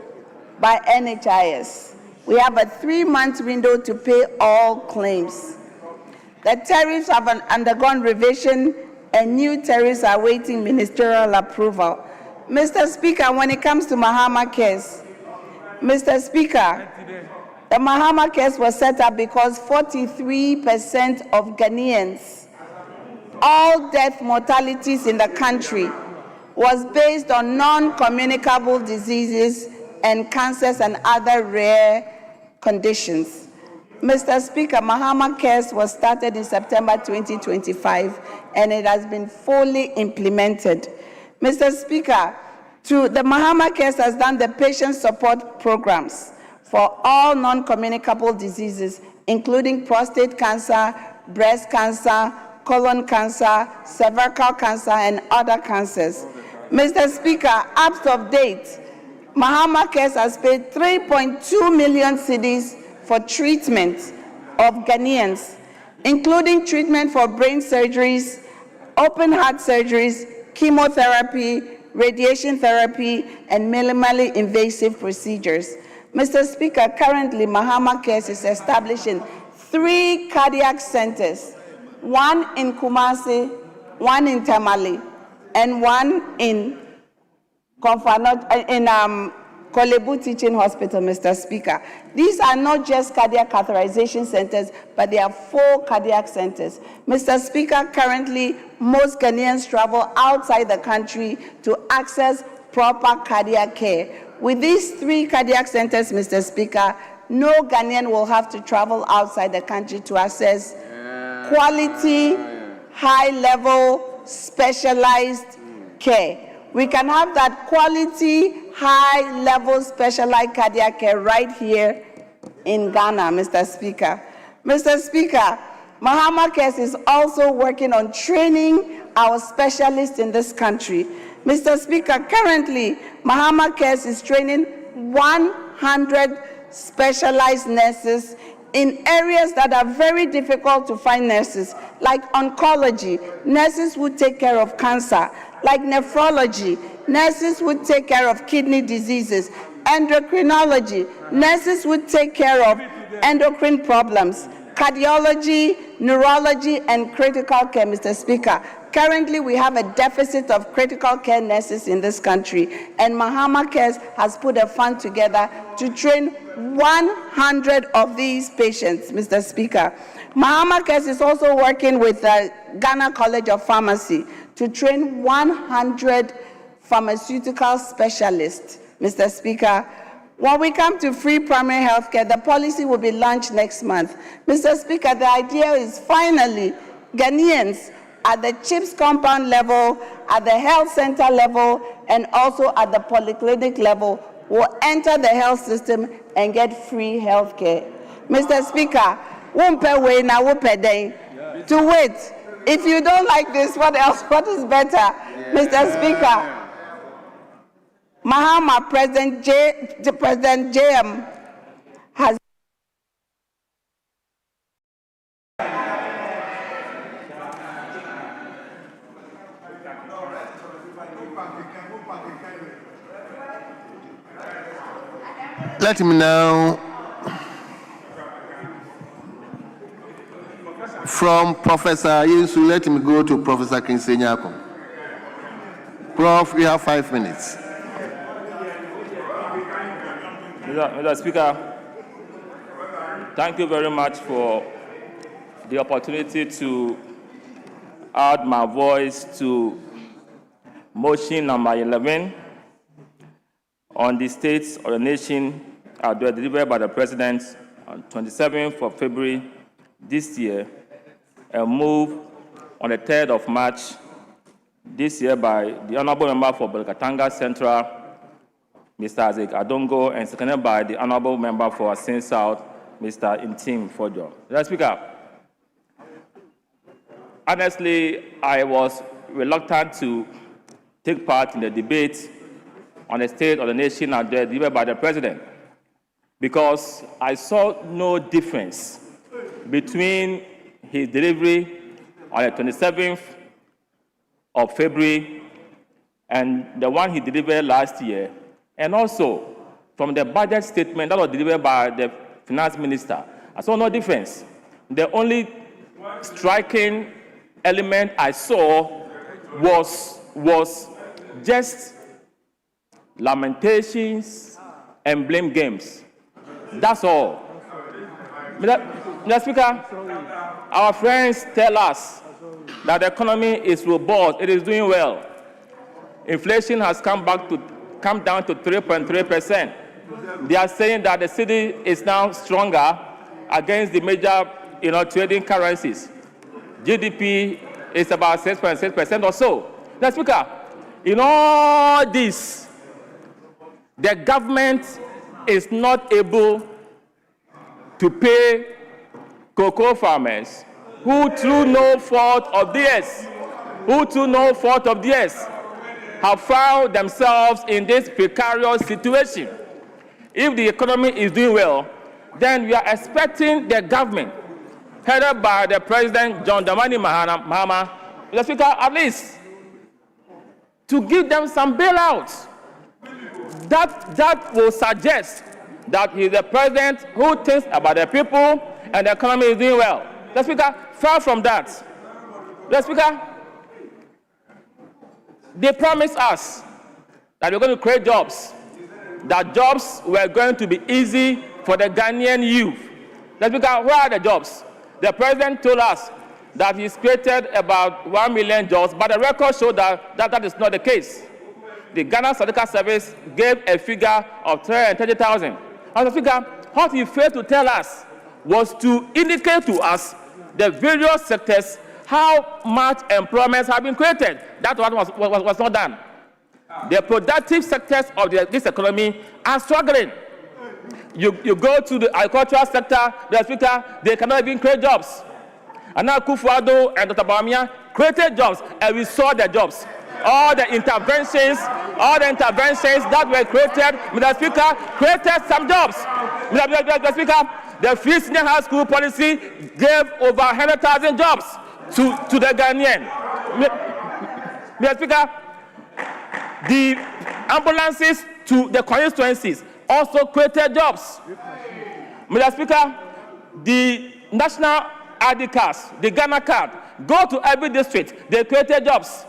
by NHIS. We have a 3-month window to pay all claims. The tariffs have undergone revision, and new tariffs are awaiting ministerial approval. Mr. Speaker, when it comes to Mahama case, Mr. Speaker, the Mahama case was set up because 43% of Ghanaians, all death mortalities in the country, was based on non-communicable diseases and cancers and other rare conditions. Mr. Speaker, Mahama Cares was started in September 2025, and it has been fully implemented. Mr. Speaker, the Mahama Cares has done the patient support programs for all non-communicable diseases, including prostate cancer, breast cancer, colon cancer, cervical cancer, and other cancers. Mr. Speaker, up to date, Mahama Cares has paid 3.2 million cedis for treatment of Ghanaians, including treatment for brain surgeries, open heart surgeries, chemotherapy, radiation therapy, and minimally invasive procedures. Mr. Speaker, currently Mahama Cares is establishing 3 cardiac centers, 1 in Kumasi, 1 in Tamale, and 1 in Kolebu Teaching Hospital, Mr. Speaker. These are not just cardiac catheterization centers, but they are 4 cardiac centers. Mr. Speaker, currently, most Ghanaians travel outside the country to access proper cardiac care. With these 3 cardiac centers, Mr. Speaker, no Ghanaian will have to travel outside the country to access quality, high-level, specialized care. We can have that quality, high-level, specialized cardiac care right here in Ghana, Mr. Speaker. Mr. Speaker, Mahama Cares is also working on training our specialists in this country. Mr. Speaker, currently, Mahama Cares is training 100 specialized nurses in areas that are very difficult to find nurses, like oncology, nurses who take care of cancer, like nephrology, nurses who take care of kidney diseases, endocrinology, nurses who take care of endocrine problems, cardiology, neurology, and critical care, Mr. Speaker. Currently, we have a deficit of critical care nurses in this country, and Mahama Cares has put a fund together to train 100 of these patients, Mr. Speaker. Mahama Cares is also working with the Ghana College of Pharmacy to train 100 pharmaceutical specialists, Mr. Speaker. When we come to free primary health care, the policy will be launched next month. Mr. Speaker, the idea is finally Ghanaians at the CHIPS compound level, at the health center level, and also at the polyclinic level will enter the health system and get free health care. Mr. Speaker, to wait. If you don't like this, what else? What is better? Mr. Speaker, Mahama, President JM has Let me now, from Professor Yinsu, let me go to Professor Kinsenyako. Prof, you have 5 minutes. Mr. Speaker, thank you very much for the opportunity to add my voice to motion number 11 on the states of the nation delivered by the President on 27th of February this year and moved on the 3rd of March this year by the Honorable Member for Bolgatanga Central, Mr. Isaac Adongo, and seconded by the Honorable Member for Asin South, Mr. Intim Fojo. Mr. Speaker, honestly, I was reluctant to take part in the debate on the state of the nation delivered by the President because I saw no difference between his delivery on the 27th of February and the one he delivered last year, and also from the budget statement that was delivered by the Finance Minister. I saw no difference. The only striking element I saw was just lamentations and blame games. That's all. Mr. Speaker, our friends tell us that the economy is robust, it is doing well. Inflation has come down to 3.3%. They are saying that the cedi is now stronger against the major trading currencies. GDP is about 6.6% or so. Mr. Speaker, in all this, the government is not able to pay cocoa farmers who through no fault of theirs, have found themselves in this precarious situation. If the economy is doing well, then we are expecting the government, headed by the President John Dramani Mahama, Mr. Speaker, at least to give them some bailouts. That will suggest that he is a president who thinks about the people and the economy is doing well. Mr. Speaker, far from that. Mr. Speaker, they promised us that we're going to create jobs, that jobs were going to be easy for the Ghanaian youth. Mr. Speaker, where are the jobs? The president told us that he's created about 1 million jobs, but the record showed that is not the case. The Ghana Statistical Service gave a figure of 330,000. Mr. Speaker, what he failed to tell us was to indicate to us the various sectors how much employment have been created. That was not done. The productive sectors of this economy are struggling. You go to the agricultural sector, the Speaker, they cannot even create jobs. And now Kufuor and Dr. Bawumia created jobs, and we saw the jobs. All the interventions that were created, Mr. Speaker, created some jobs. Mr. Speaker, the free senior high school policy gave over 100,000 jobs to the Ghanaian. Mr. Speaker, the ambulances to the constituencies also created jobs. Mr. Speaker, the national ID cards, the Ghana card, Go to every district. They created jobs.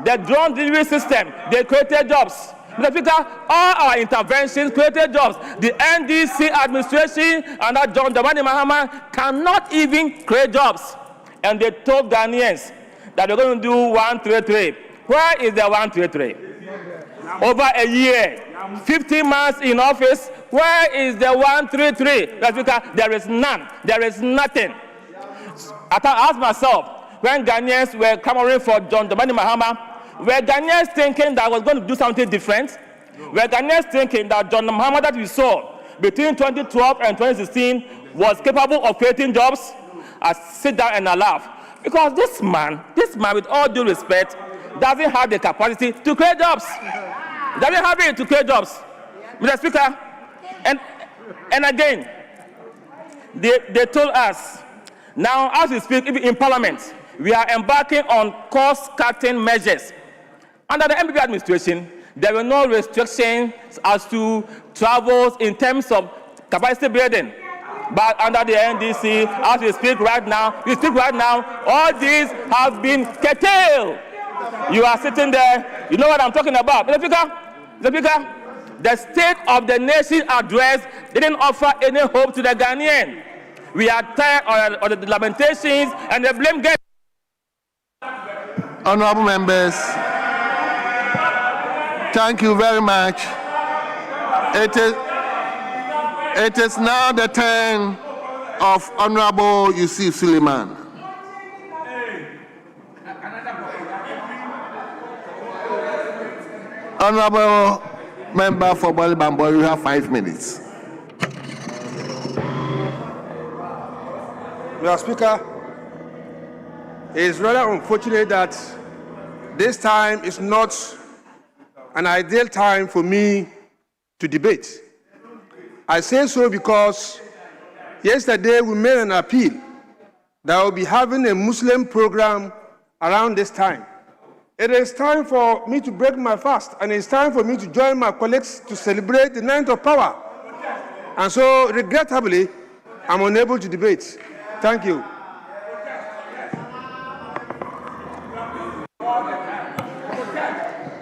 The drone delivery system, they created jobs. Mr. Speaker, all our interventions created jobs. The NDC administration and that John Dramani Mahama cannot even create jobs. And they told Ghanaians that they're going to do 133. Where is the 133? Over a year, 15 months in office, where is the 133? Mr. Speaker, there is none. There is nothing. I asked myself, when Ghanaians were clamoring for John Dramani Mahama, were Ghanaians thinking that I was going to do something different? Were Ghanaians thinking that John Mahama that we saw between 2012 and 2016 was capable of creating jobs? I sit down and I laugh. Because this man, with all due respect, doesn't have the capacity to create jobs. Doesn't have it to create jobs. Mr. Speaker, and again, they told us, now as we speak, in Parliament, we are embarking on cost-cutting measures. Under the MPP administration, there were no restrictions as to travels in terms of capacity building. But under the NDC, as we speak right now, all these have been curtailed. You are sitting there, you know what I'm talking about. Mr. Speaker, the State of the Nation address didn't offer any hope to the Ghanaian. We are tired of the lamentations and the blame game. Honorable members, thank you very much. It is now the turn of Honorable Yusuf Suleiman. Honorable Member for Bali Bambo, you have 5 minutes. Mr. Speaker, it is rather unfortunate that this time is not an ideal time for me to debate. I say so because yesterday we made an appeal that we'll be having a Muslim program around this time. It is time for me to break my fast, and it's time for me to join my colleagues to celebrate the 9th of power. And so, regrettably, I'm unable to debate. Thank you.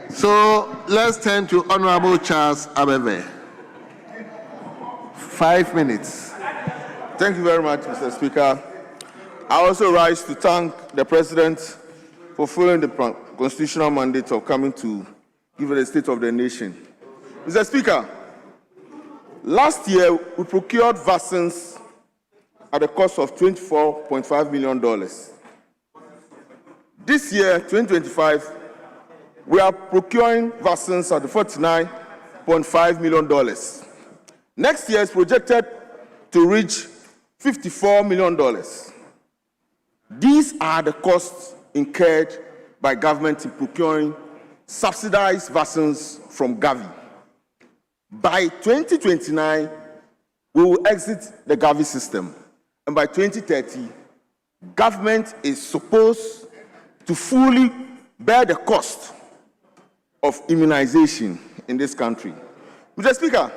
So let's turn to Honorable Charles Abebe. 5 minutes. Thank you very much, Mr. Speaker. I also rise to thank the President for fulfilling the constitutional mandate of coming to give the State of the Nation. Mr. Speaker, last year we procured vaccines at a cost of $24.5 million. This year, 2025, we are procuring vaccines at $49.5 million. Next year is projected to reach $54 million. These are the costs incurred by government in procuring subsidized vaccines from Gavi. By 2029, we will exit the Gavi system. And by 2030, government is supposed to fully bear the cost of immunization in this country. Mr. Speaker,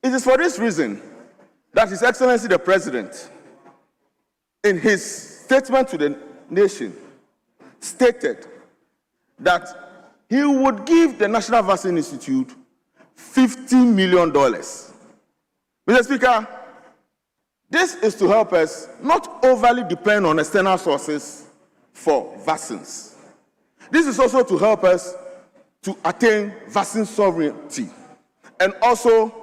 it is for this reason that His Excellency the President, in his statement to the nation, stated that he would give the National Vaccine Institute $50 million. Mr. Speaker, this is to help us not overly depend on external sources for vaccines. This is also to help us to attain vaccine sovereignty and also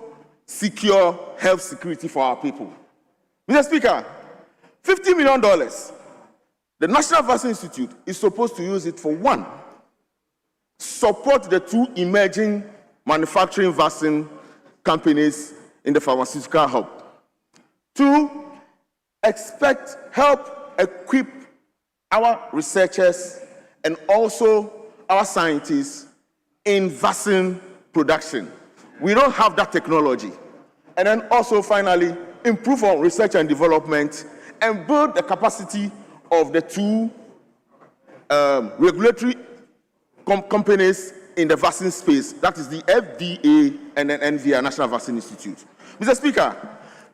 secure health security for our people. Mr. Speaker, $50 million, the National Vaccine Institute is supposed to use it for one, support the two emerging manufacturing vaccine companies in the pharmaceutical hub. Two, help equip our researchers and also our scientists in vaccine production. We don't have that technology. And then also, finally, improve on research and development and build the capacity of the two regulatory companies in the vaccine space, that is the FDA and then NVIDIA, National Vaccine Institute. Mr. Speaker,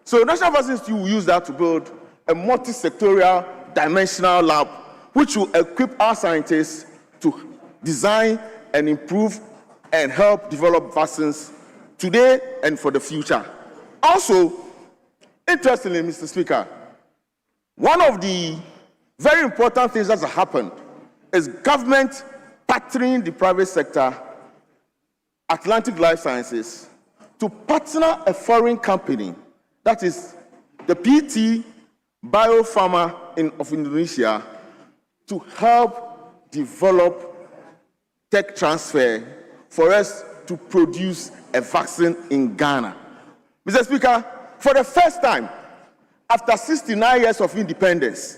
so National Vaccine Institute will use that to build a multi-sectorial multi-dimensional lab which will equip our scientists to design and improve and help develop vaccines today and for the future. Also, interestingly, Mr. Speaker, one of the very important things that has happened is government partnering the private sector, Atlantic Life Sciences, to partner a foreign company, that is the PT Biopharma of Indonesia, to help develop tech transfer for us to produce a vaccine in Ghana. Mr. Speaker, for the first time, after 69 years of independence,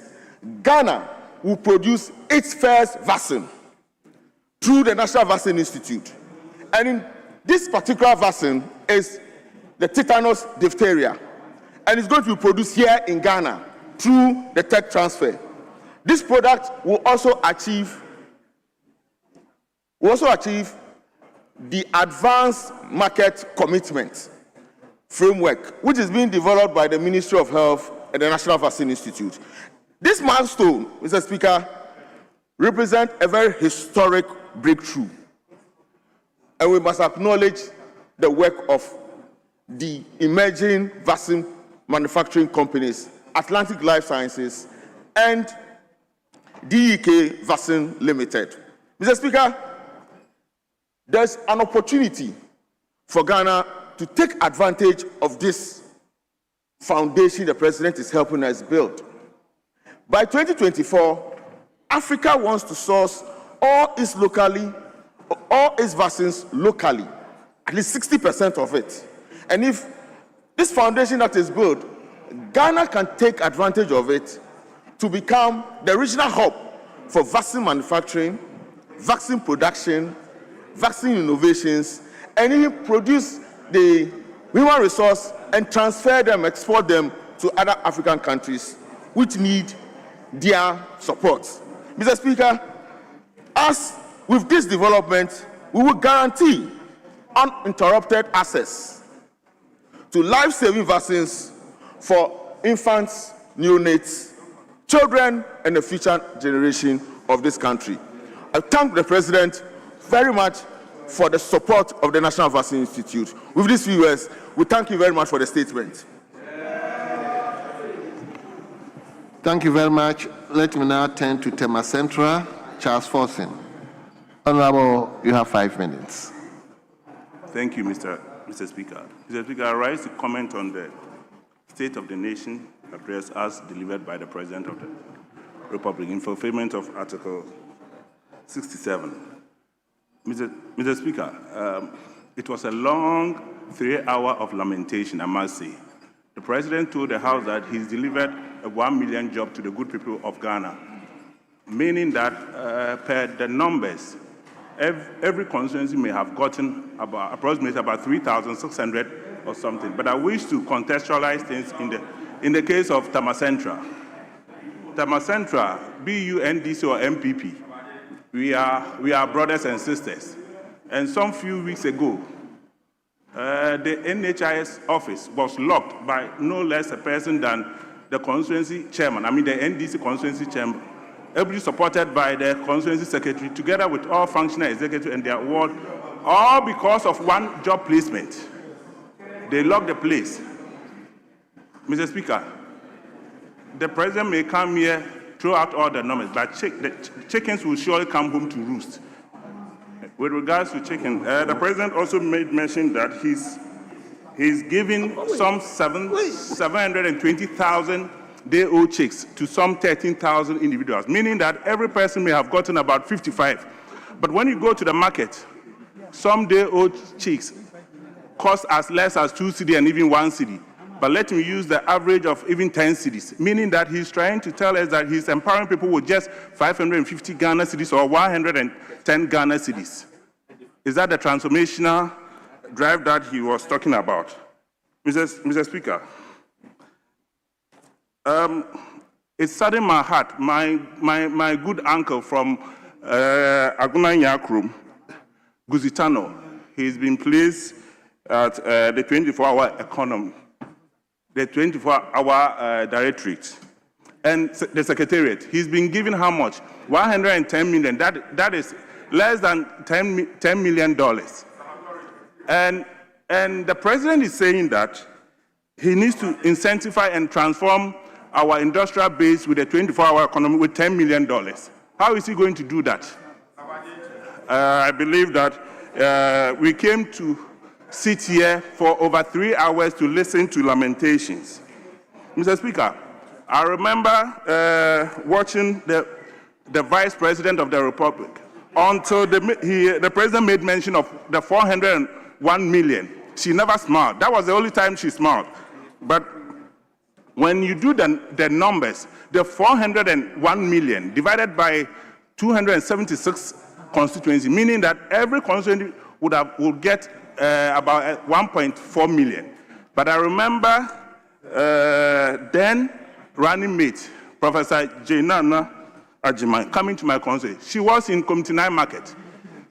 Ghana will produce its first vaccine through the National Vaccine Institute. And in this particular vaccine is the tetanus diphtheria. And it's going to be produced here in Ghana through the tech transfer. This product will also achieve the advanced market commitment framework, which is being developed by the Ministry of Health and the National Vaccine Institute. This milestone, Mr. Speaker, represents a very historic breakthrough. And we must acknowledge the work of the emerging vaccine manufacturing companies, Atlantic Life Sciences and DEK Vaccine Limited. Mr. Speaker, there's an opportunity for Ghana to take advantage of this foundation the President is helping us build. By 2024, Africa wants to source all its vaccines locally, at least 60% of it. And if this foundation that is built, Ghana can take advantage of it to become the regional hub for vaccine manufacturing, vaccine production, vaccine innovations, and even produce the human resource and transfer them, export them to other African countries which need their support. Mr. Speaker, as with this development, we will guarantee uninterrupted access to life-saving vaccines for infants, neonates, children, and the future generation of this country. I thank the President very much for the support of the National Vaccine Institute. With these few words, we thank you very much for the statement. Thank you very much. Let me now turn to Tema Central, Charles Forson. Honorable, you have 5 minutes. Thank you, Mr. Speaker. Mr. Speaker, I rise to comment on the State of the Nation address as delivered by the President of the Republic in fulfillment of Article 67. Mr. Speaker, it was a long 3 hours of lamentation, I must say. The President told the House that he's delivered a 1 million job to the good people of Ghana, meaning that per the numbers, every constituency may have gotten approximately about 3,600 or something. But I wish to contextualize things in the case of Tema Central. Tema Central, be you NDC or MPP, we are brothers and sisters. And some few weeks ago, the NHIS office was locked by no less a person than the constituency chairman, the NDC constituency chairman, ably supported by the constituency secretary, together with all functional executives and their ward, all because of one job placement. They locked the place. Mr. Speaker, the President may come here, throw out all the numbers, but the chickens will surely come home to roost. With regards to chicken, the President also made mention that he's giving some 720,000 day-old chicks to some 13,000 individuals, meaning that every person may have gotten about 55. But when you go to the market, some day-old chicks cost as less as 2 cedi and even 1 cedi. But let me use the average of even 10 cedis, meaning that he's trying to tell us that he's empowering people with just 550 Ghana cedis or 110 Ghana cedis. Is that the transformational drive that he was talking about? Mr. Speaker, it saddened my heart. My good uncle from Aguna Nyakrum, Guzitano, he's been placed at the 24-hour economy, the 24-hour directorate. and the secretariat. He's been given how much? 110 million. That is less than $10 million. And the president is saying that he needs to incentivize and transform our industrial base with a 24-hour economy with $10 million. How is he going to do that? I believe that we came to sit here for over 3 hours to listen to lamentations. Mr. Speaker, I remember watching the Vice President of the Republic until the President made mention of the 401 million. She never smiled. That was the only time she smiled. But when you do the numbers, the 401 million divided by 276 constituencies, meaning that every constituency would get about 1.4 million. But I remember then running mate, Professor Jainana Ajiman, coming to my constituency. She was in Committee 9 market.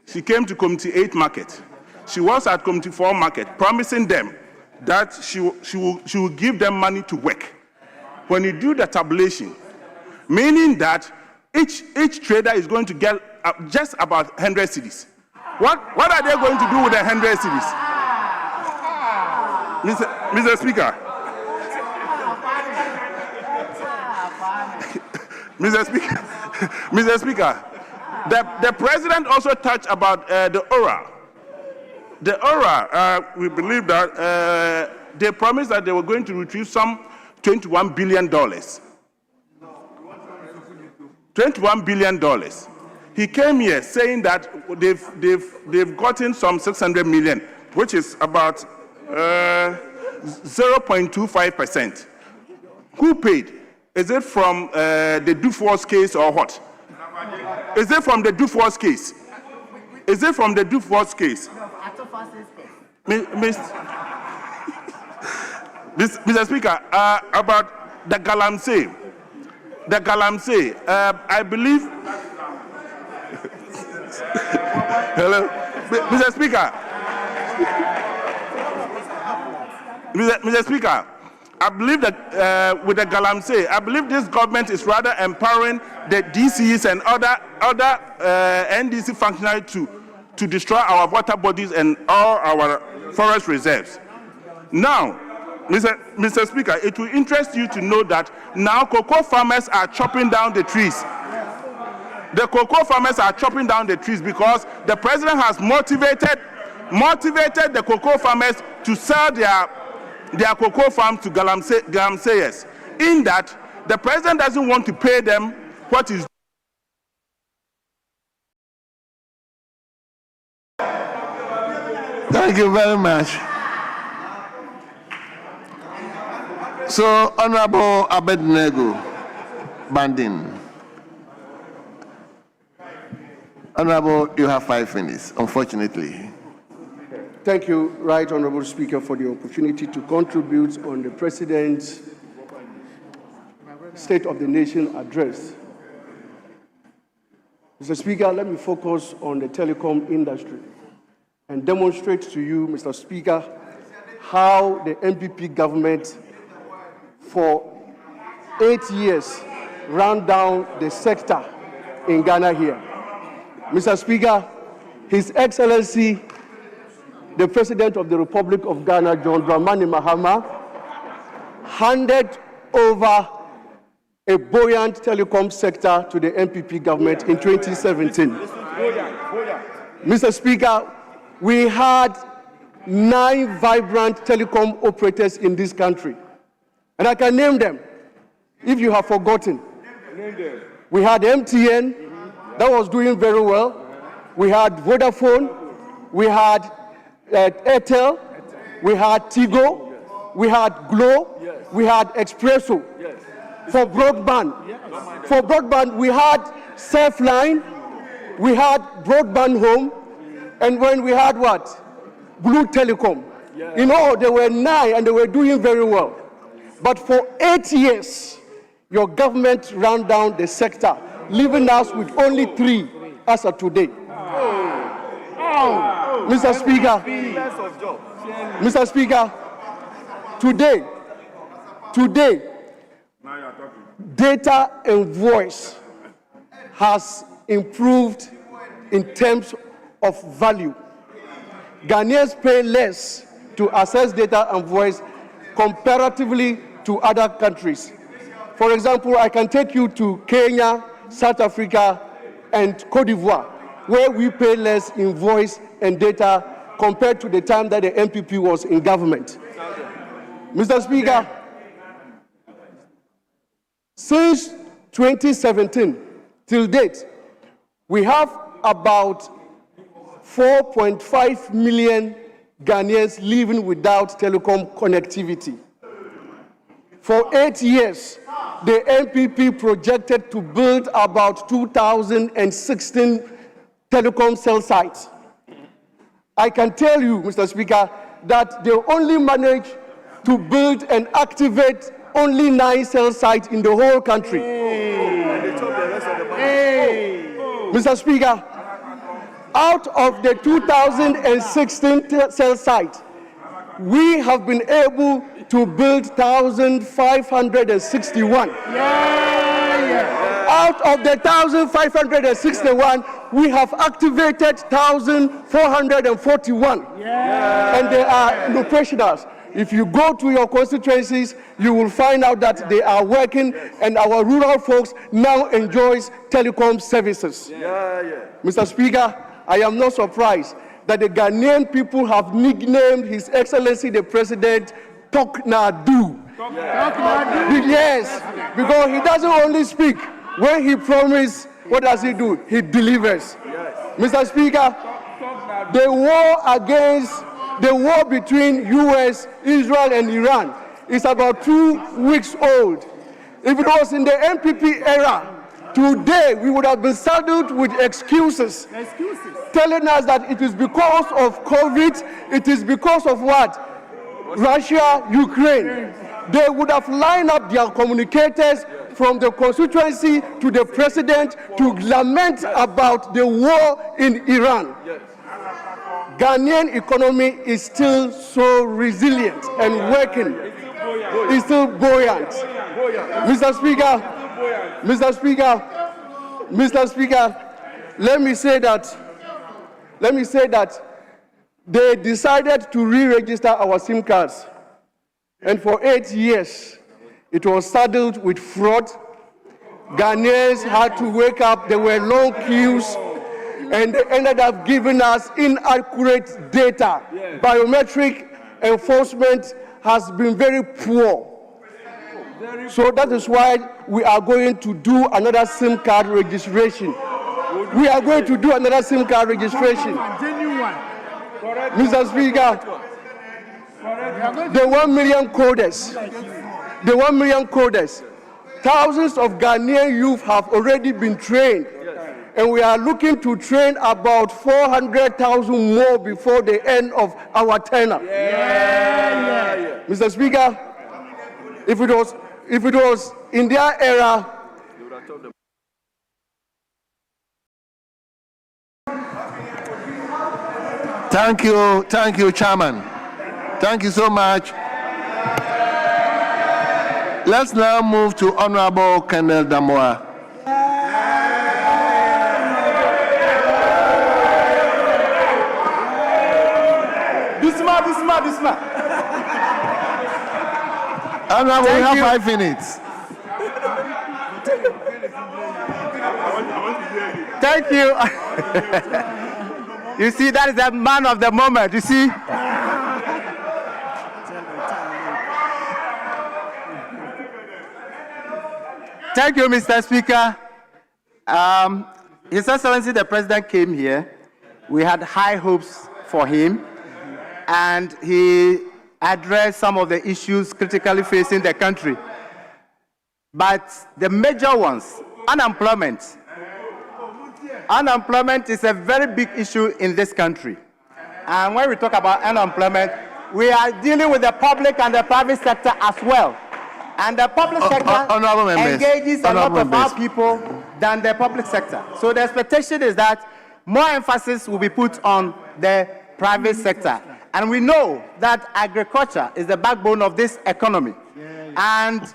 She came to Committee 8 market. She was at Committee 4 market, promising them that she will give them money to work. When you do the tabulation, meaning that each trader is going to get just about 100 cedis. What are they going to do with the 100 cedis? Mr. Speaker. Mr. Speaker, the president also touched about the ORA. The ORA, we believe that they promised that they were going to retrieve some $21 billion. $21 billion. He came here saying that they've gotten some 600 million, which is about 0.25%. Who paid? Is it from the Dufour's case or what? Is it from the Dufour's case? Is it from the Dufour's case? Mr. Speaker, about the Galamsey. The Galamsey, I believe. Hello, Mr. Speaker. Mr. Speaker, I believe that with the Galamsey, I believe this government is rather empowering the DCs and other NDC functionaries to destroy our water bodies and all our forest reserves. Now, Mr. Speaker, it will interest you to know that now cocoa farmers are chopping down the trees. The cocoa farmers are chopping down the trees because the president has motivated the cocoa farmers to sell their cocoa farm to Galamseyers. In that, the president doesn't want to pay them what is. Thank you very much. So, Honorable Abednego Bandin. Honorable, you have 5 minutes, unfortunately. Thank you, Right Honorable Speaker, for the opportunity to contribute on the President's State of the Nation address. Mr. Speaker, let me focus on the telecom industry and demonstrate to you, Mr. Speaker, how the MPP government for 8 years ran down the sector in Ghana here. Mr. Speaker, His Excellency, the President of the Republic of Ghana, John Dramani Mahama, handed over a buoyant telecom sector to the MPP government in 2017. Mr. Speaker, we had 9 vibrant telecom operators in this country. And I can name them, if you have forgotten. We had MTN, that was doing very well. We had Vodafone, we had Airtel, we had Tigo, we had Glo, we had Expresso. For broadband, we had Surfline, we had Broadband Home, and when we had what? Blue Telecom. In all, there were 9 and they were doing very well. But for 8 years, your government ran down the sector, leaving us with only 3 as of today. Mr. Speaker, today, data and voice has improved in terms of value. Ghanaians pay less to access data and voice comparatively to other countries. For example, I can take you to Kenya, South Africa, and Cote d'Ivoire, where we pay less in voice and data compared to the time that the MPP was in government. Mr. Speaker, since 2017 till date, we have about 4.5 million Ghanaians living without telecom connectivity. For 8 years, the MPP projected to build about 2,016 telecom cell sites. I can tell you, Mr. Speaker, that they only managed to build and activate only 9 cell sites in the whole country. Mr. Speaker, out of the 2,016 cell sites, we have been able to build 1,561. Out of the 1,561, we have activated 1,441. And they are operational. If you go to your constituencies, you will find out that they are working, and our rural folks now enjoys telecom services. Mr. Speaker, I am not surprised that the Ghanaian people have nicknamed His Excellency the President Tok Na Do. Yes, because he doesn't only speak. When he promises, what does he do? He delivers. Mr. Speaker, the war between US, Israel, and Iran is about 2 weeks old. If it was in the MPP era, today we would have been saddled with excuses, telling us that it is because of COVID, it is because of what? Russia, Ukraine. They would have lined up their communicators from the constituency to the president to lament about the war in Iran. Ghanaian economy is still so resilient and working. It's still buoyant. Mr. Speaker, let me say that they decided to re-register our SIM cards. And for 8 years, it was saddled with fraud. Ghanaians had to wake up, there were long queues, and they ended up giving us inaccurate data. Biometric enforcement has been very poor. So that is why we are going to do another SIM card registration. Mr. Speaker, the 1 million coders, thousands of Ghanaian youth have already been trained, and we are looking to train about 400,000 more before the end of our tenure. Mr. Speaker, if it was in their era, Thank you, Chairman. Thank you so much. Let's now move to Honorable Colonel Damoa. This man. Honorable, you have 5 minutes. Thank you. You see, that is the man of the moment, you see. Thank you, Mr. Speaker. His Excellency the President came here. We had high hopes for him, and he addressed some of the issues critically facing the country. But the major ones, unemployment. Unemployment is a very big issue in this country. And when we talk about unemployment, we are dealing with the public and the private sector as well. And the public sector engages a lot of our people than the public sector. So the expectation is that more emphasis will be put on the private sector. And we know that agriculture is the backbone of this economy. And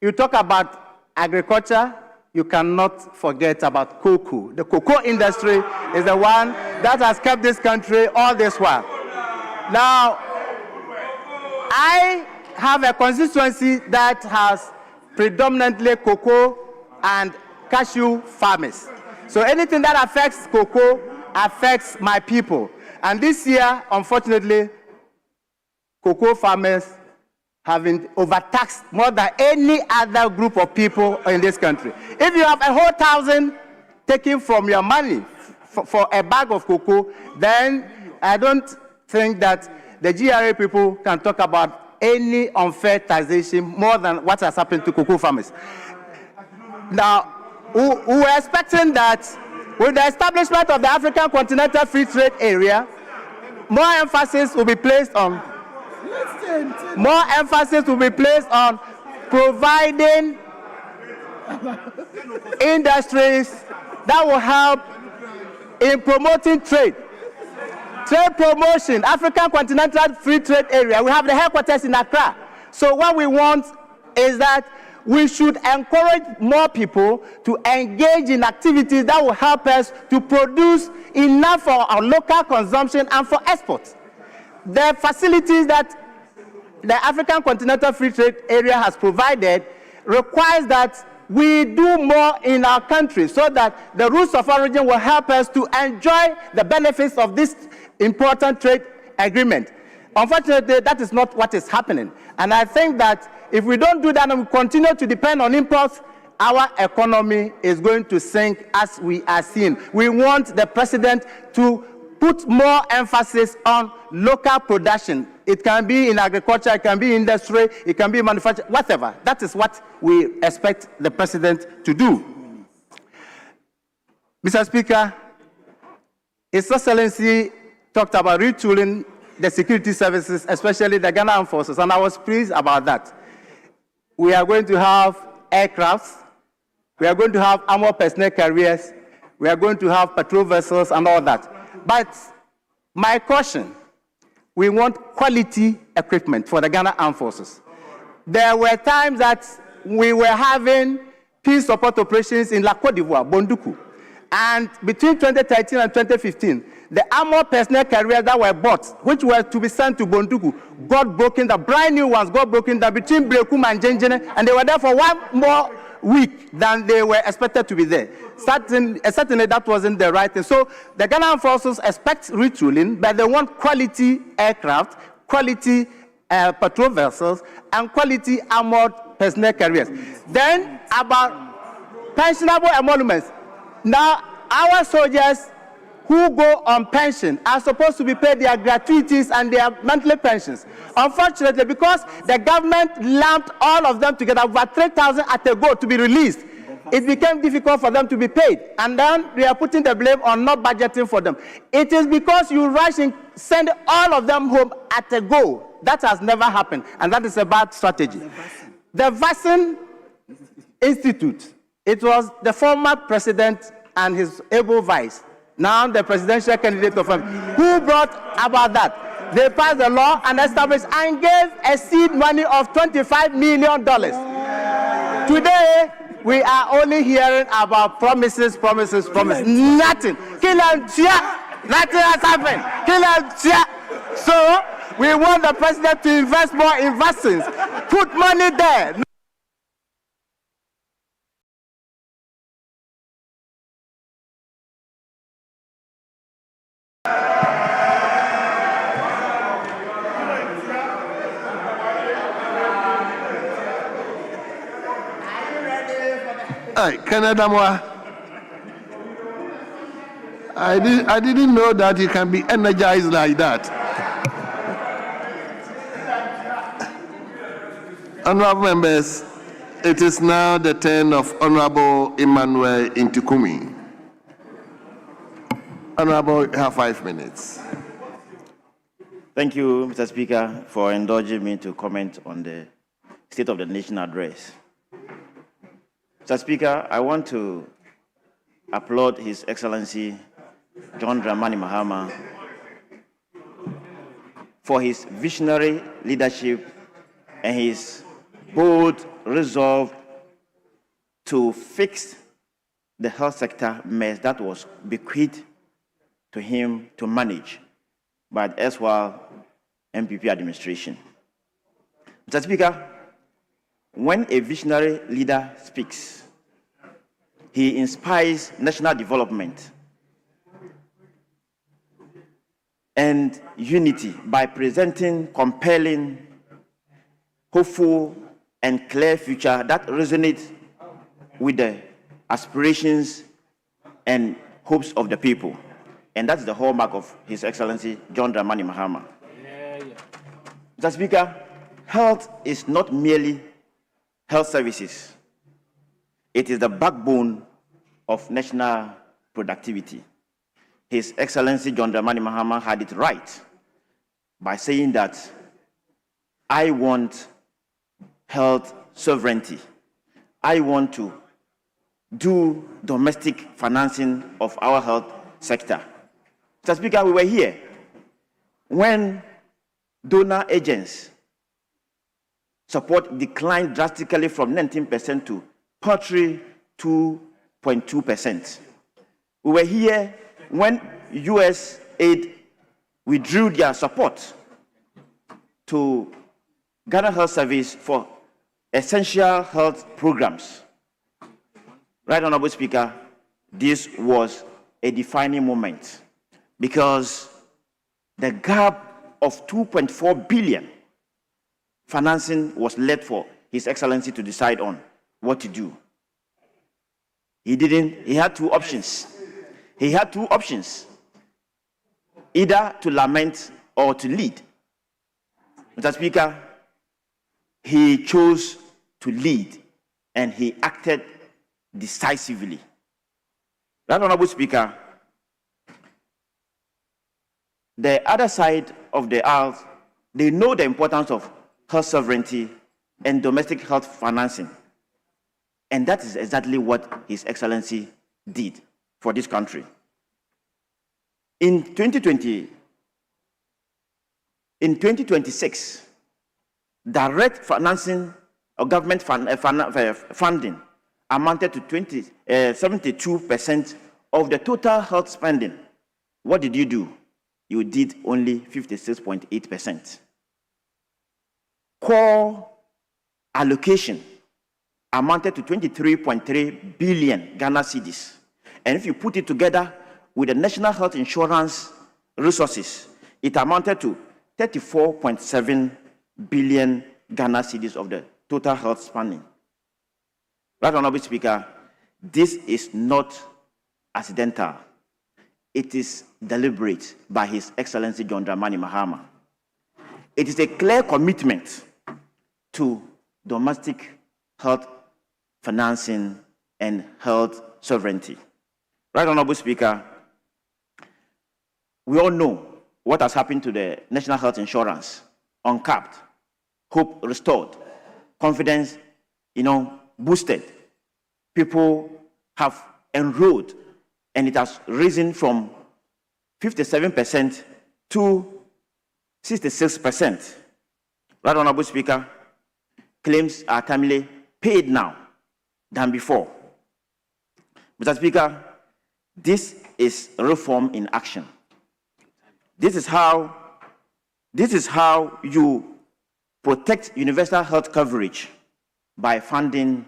you talk about agriculture, you cannot forget about cocoa. The cocoa industry is the one that has kept this country all this while. Now, I have a constituency that has predominantly cocoa and cashew farmers. So anything that affects cocoa affects my people. And this year, unfortunately, cocoa farmers have been overtaxed more than any other group of people in this country. If you have a whole 1,000 taken from your money for a bag of cocoa, then I don't think that the GRA people can talk about any unfair taxation more than what has happened to cocoa farmers. Now, we were expecting that with the establishment of the African Continental Free Trade Area, more emphasis will be placed on providing industries that will help in promoting trade. Trade promotion, African Continental Free Trade Area, we have the headquarters in Accra. So what we want is that we should encourage more people to engage in activities that will help us to produce enough for our local consumption and for export. The facilities that the African Continental Free Trade Area has provided requires that we do more in our country so that the rules of origin will help us to enjoy the benefits of this important trade agreement. Unfortunately, that is not what is happening. And I think that if we don't do that and we continue to depend on imports, our economy is going to sink as we are seeing. We want the president to put more emphasis on local production. It can be in agriculture, it can be industry, it can be manufacturing, whatever. That is what we expect the president to do. Mr. Speaker, His Excellency talked about retooling the security services, especially the Ghana Armed Forces, and I was pleased about that. We are going to have aircrafts, we are going to have armored personnel carriers, we are going to have patrol vessels and all that. But my caution, we want quality equipment for the Ghana Armed Forces. There were times that we were having peace support operations in La Côte d'Ivoire, Bonduku. And between 2013 and 2015, the armored personnel carriers that were bought, which were to be sent to Bonduku, got broken. The brand new ones got broken down between Brekum and Genjene, and they were there for one more week than they were expected to be there. Certainly that wasn't the right thing. So the Ghana Armed Forces expect retooling, but they want quality aircraft, quality patrol vessels, and quality armored personnel carriers. Then about pensionable emoluments. Now, our soldiers who go on pension are supposed to be paid their gratuities and their monthly pensions. Unfortunately, because the government lumped all of them together, over 3,000 at a go to be released, it became difficult for them to be paid. And then we are putting the blame on not budgeting for them. It is because you rush and send all of them home at a go. That has never happened, and that is a bad strategy. The Vaccine Institute, it was the former president and his able vice, now the presidential candidate of him, who brought about that. They passed the law and established and gave a seed money of $25 million. Today, we are only hearing about promises. Nothing. Nothing has happened. So, we want the president to invest more in vaccines. Put money there. Canada Moa. I didn't know that you can be energized like that. Honorable members, it is now the turn of Honorable Emmanuel Intikumi. Honorable, you have 5 minutes. Thank you, Mr. Speaker, for indulging me to comment on the State of the Nation address. Mr. Speaker, I want to applaud His Excellency John Dramani Mahama for his visionary leadership and his bold resolve to fix the health sector mess that was bequeathed to him to manage by the erstwhile MPP administration. Mr. Speaker, when a visionary leader speaks, he inspires national development and unity by presenting compelling, hopeful, and clear future that resonates with the aspirations and hopes of the people. And that's the hallmark of His Excellency John Dramani Mahama. Mr. Speaker, health is not merely health services. It is the backbone of national productivity. His Excellency John Dramani Mahama had it right by saying that I want health sovereignty. I want to do domestic financing of our health sector. Mr. Speaker, we were here when donor agents' support declined drastically from 19% to paltry 2.2%. We were here when US aid withdrew their support to Ghana Health Service for essential health programs. Right, Honorable Speaker, this was a defining moment because the gap of 2.4 billion financing was left for His Excellency to decide on what to do. He had two options. He had two options, either to lament or to lead. Mr. Speaker, he chose to lead and he acted decisively. Right, Honorable Speaker, the other side of the aisle, they know the importance of health sovereignty and domestic health financing. And that is exactly what His Excellency did for this country. In 2026, direct financing or government funding amounted to 72% of the total health spending. What did you do? You did only 56.8%. Core allocation amounted to 23.3 billion Ghana cedis. And if you put it together with the national health insurance resources, it amounted to 34.7 billion Ghana cedis of the total health spending. Right, Honorable Speaker, this is not accidental. It is deliberate by His Excellency John Dramani Mahama. It is a clear commitment to domestic health financing and health sovereignty. Right, Honorable Speaker, we all know what has happened to the national health insurance. Uncapped, hope restored, confidence, boosted. People have enrolled, and it has risen from 57% to 66%. Right, Honorable Speaker, claims are timely paid now than before. Mr. Speaker, this is reform in action. This is how you protect universal health coverage by funding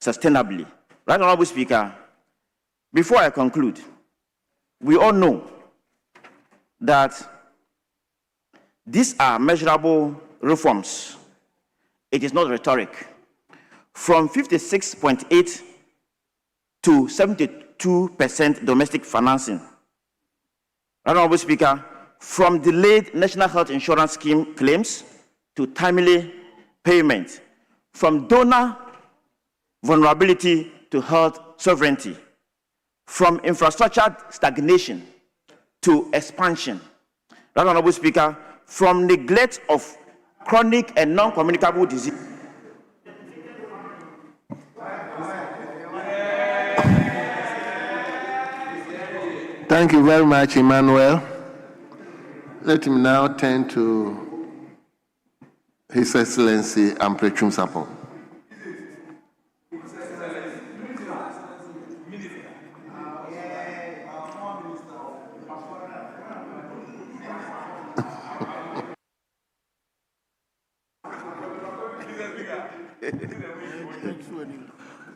sustainably. Right, Honorable Speaker, before I conclude, we all know that these are measurable reforms. It is not rhetoric. From 56.8 to 72% domestic financing. Honorable Speaker, from delayed national health insurance scheme claims to timely payment, from donor vulnerability to health sovereignty, from infrastructure stagnation to expansion. Honorable Speaker, from neglect of chronic and non-communicable disease. Thank you very much, Emmanuel. Let me now turn to His Excellency Amprechum Sapon.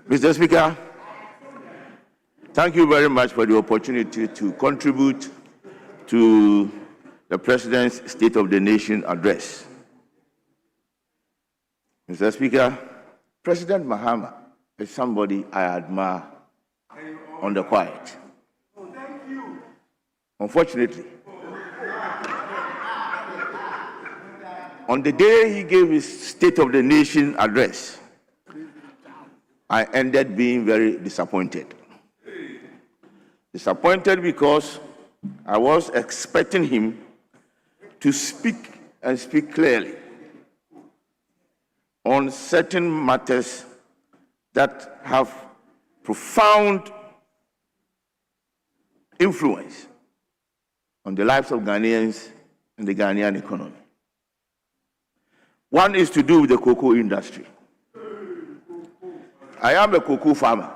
Mr. Speaker, thank you very much for the opportunity to contribute to the President's State of the Nation address. Mr. Speaker, President Mahama is somebody I admire on the quiet. Unfortunately, on the day he gave his State of the Nation address, I ended being very disappointed. Disappointed because I was expecting him to speak and speak clearly on certain matters that have profound influence on the lives of Ghanaians and the Ghanaian economy. One is to do with the cocoa industry. I am a cocoa farmer.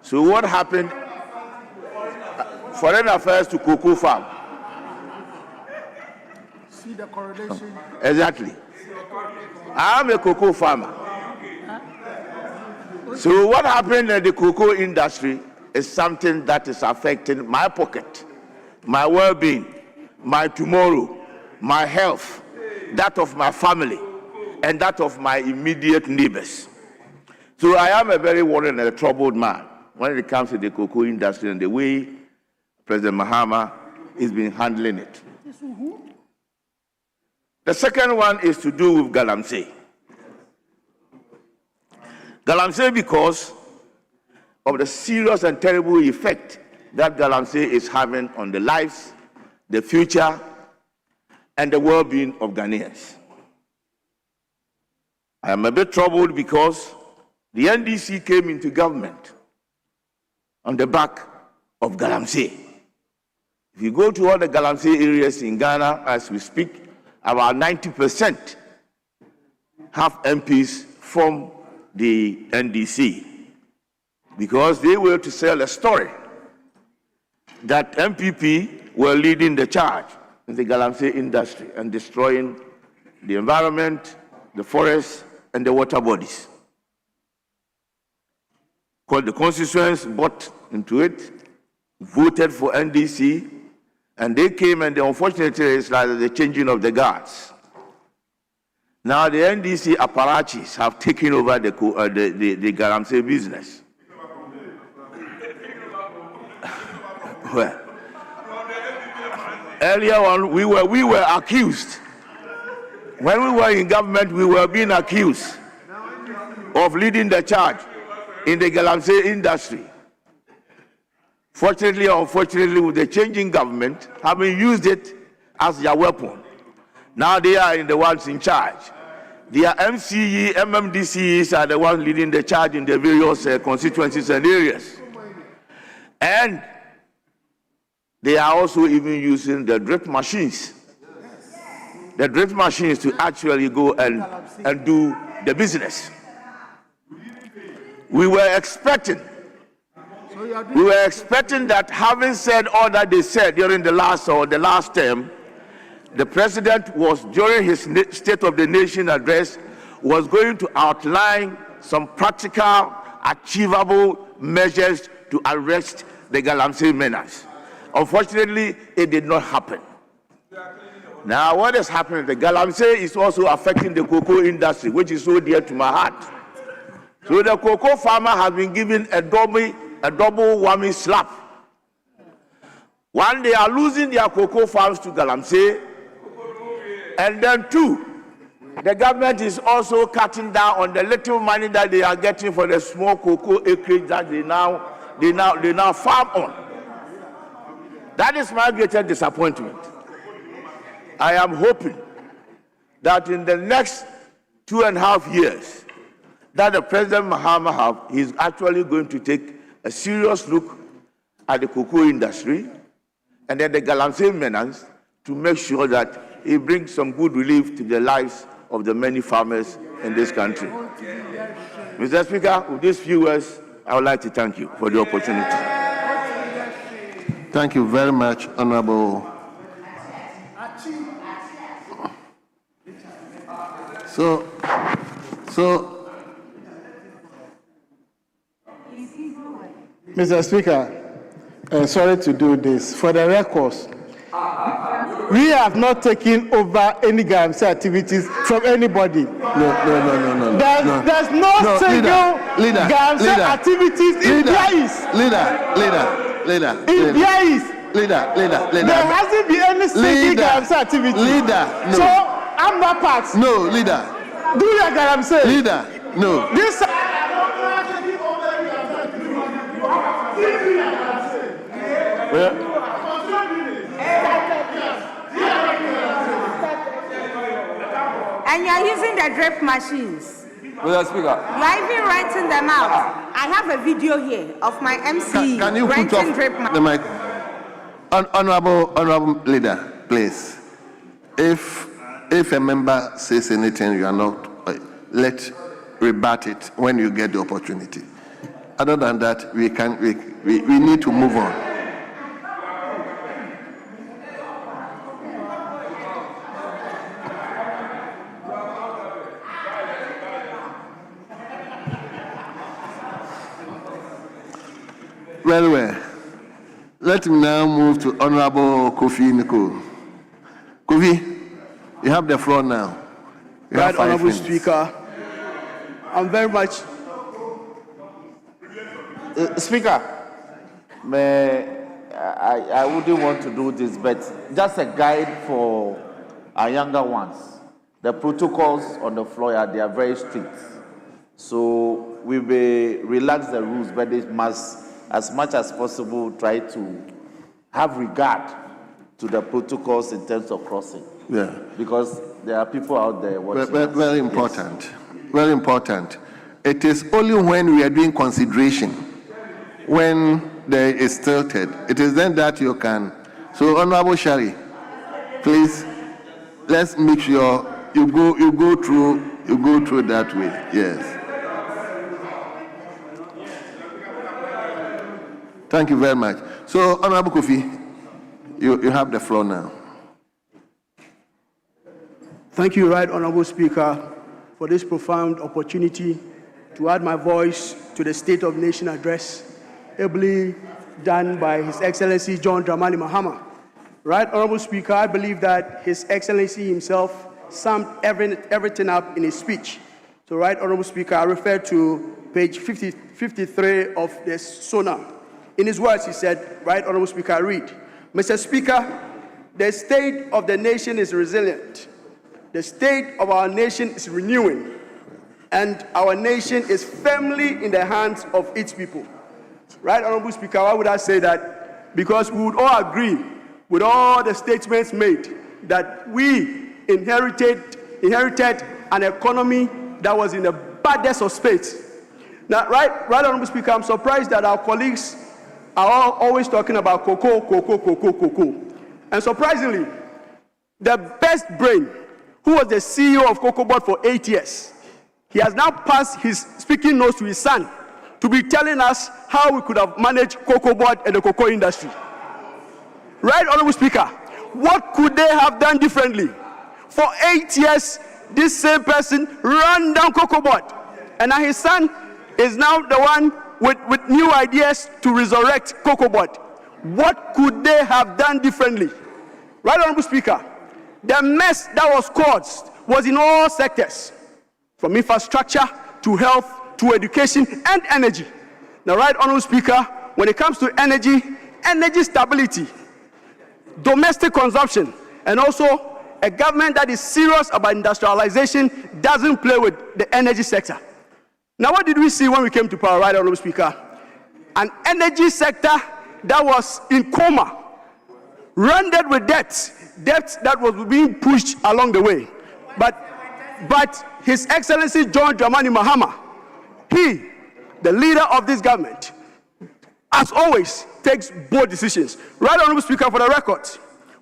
So what happened? Foreign affairs to cocoa farm. See the correlation. Exactly. I am a cocoa farmer. So what happened in the cocoa industry is something that is affecting my pocket, my well-being, my tomorrow, my health, that of my family, and that of my immediate neighbors. So I am a very worried and a troubled man when it comes to the cocoa industry and the way President Mahama has been handling it. The second one is to do with Galamsey. Galamsey because of the serious and terrible effect that Galamsey is having on the lives, the future, and the well-being of Ghanaians. I am a bit troubled because the NDC came into government on the back of Galamsey. If you go to all the Galamsey areas in Ghana as we speak, about 90% have MPs from the NDC because they were to sell a story that MPP were leading the charge in the Galamsey industry and destroying the environment, the forests, and the water bodies. Called the constituents, bought into it, voted for NDC, and they came, and unfortunately it's like the changing of the guards. Now the NDC apparatchiks have taken over the Galamsey business. Well, earlier on, we were accused. When we were in government, we were being accused of leading the charge in the Galamsey industry. Fortunately or unfortunately, with the changing government, having used it as their weapon, now they are the ones in charge. Their MCE, MMDCEs are the ones leading the charge in the various constituencies and areas. And they are also even using the drip machines. The drip machines to actually go and do the business. We were expecting that, having said all that they said during the last term, the president was, during his State of the Nation address, was going to outline some practical, achievable measures to arrest the Galamsey menace. Unfortunately, it did not happen. Now, what is happening? The Galamsey is also affecting the cocoa industry, which is so dear to my heart. So the cocoa farmer has been given a double whammy slap. One, they are losing their cocoa farms to Galamsey, and then two, the government is also cutting down on the little money that they are getting for the small cocoa acreage that they now farm on. That is my greatest disappointment. I am hoping that in the next 2.5 years, that the President Mahama is actually going to take a serious look at the cocoa industry and then the Galamsey menace to make sure that he brings some good relief to the lives of the many farmers in this country. Mr. Speaker, with these few words, I would like to thank you for the opportunity. Thank you very much, Honorable. So, Mr. Speaker, sorry to do this. For the records, we have not taken over any Galamsey activities from anybody. No. There's no single Galamsey activities in Biais. Leader. In Biais. Leader. There hasn't been any single Galamsey activity. Leader, no. So, Amber Parks. No, leader. Do your Galamsey. Leader, no. This. And you are using the drip machines. Mr. Speaker. You are even renting them out. I have a video here of my MC Can you put renting off drip the mic? Honorable leader, please. If a member says anything you are not, rebut it when you get the opportunity. Other than that, we need to move on. Very well. Let me now move to Honorable Kofi Nko. Kofi, you have the floor now. Right, Honorable Speaker, I'm very much. Speaker, I wouldn't want to do this, but just a guide for our younger ones. The protocols on the floor, they are very strict. So we may relax the rules, but they must, as much as possible, try to have regard to the protocols in terms of crossing. Yeah. Because there are people out there watching. Very important. Yes. Very important. It is only when we are doing consideration, when there is tilted, it is then that you can. So, Honorable Shari, please, let's make sure you go through that way. Yes. Thank you very much. So, Honorable Kofi, you have the floor now. Thank you, Right Honorable Speaker, for this profound opportunity to add my voice to the State of the Nation address, ably done by His Excellency John Dramani Mahama. Right Honorable Speaker, I believe that His Excellency himself summed everything up in his speech. So, Right Honorable Speaker, I refer to page 53 of the SONA. In his words, he said, Right Honorable Speaker, I read, Mr. Speaker, the state of the nation is resilient. The state of our nation is renewing. And our nation is firmly in the hands of its people. Right Honorable Speaker, why would I say that? Because we would all agree with all the statements made that we inherited an economy that was in the baddest of states. Now, right Honorable Speaker, I'm surprised that our colleagues are always talking about cocoa. And surprisingly, the best brain, who was the CEO of CocoaBoard for 8 years, he has now passed his speaking notes to his son to be telling us how we could have managed CocoaBoard and the cocoa industry. Right, Honorable Speaker, what could they have done differently? For 8 years, this same person ran down CocoaBoard, and now his son is now the one with new ideas to resurrect CocoaBoard. What could they have done differently? Right, Honorable Speaker, the mess that was caused was in all sectors, from infrastructure to health to education and energy. Now, Right Honorable Speaker, when it comes to energy stability, domestic consumption, and also a government that is serious about industrialization doesn't play with the energy sector. Now, what did we see when we came to power, Right Honorable Speaker? An energy sector that was in coma, rendered with debt that was being pushed along the way. But His Excellency John Dramani Mahama, he, the leader of this government, as always, takes bold decisions. Right Honorable Speaker, for the record,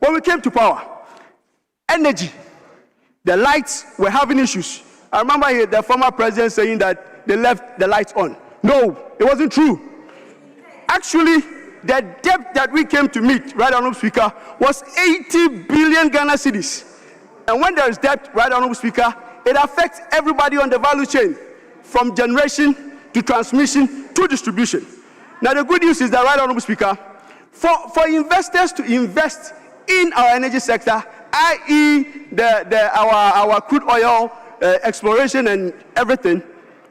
when we came to power, energy, the lights were having issues. I remember the former president saying that they left the lights on. No, it wasn't true. Actually, the debt that we came to meet, Right Honorable Speaker, was 80 billion Ghana cedis. And when there is debt, Right Honorable Speaker, it affects everybody on the value chain, from generation to transmission to distribution. Now, the good news is that, right, Honorable Speaker, for investors to invest in our energy sector, i.e. our crude oil exploration and everything,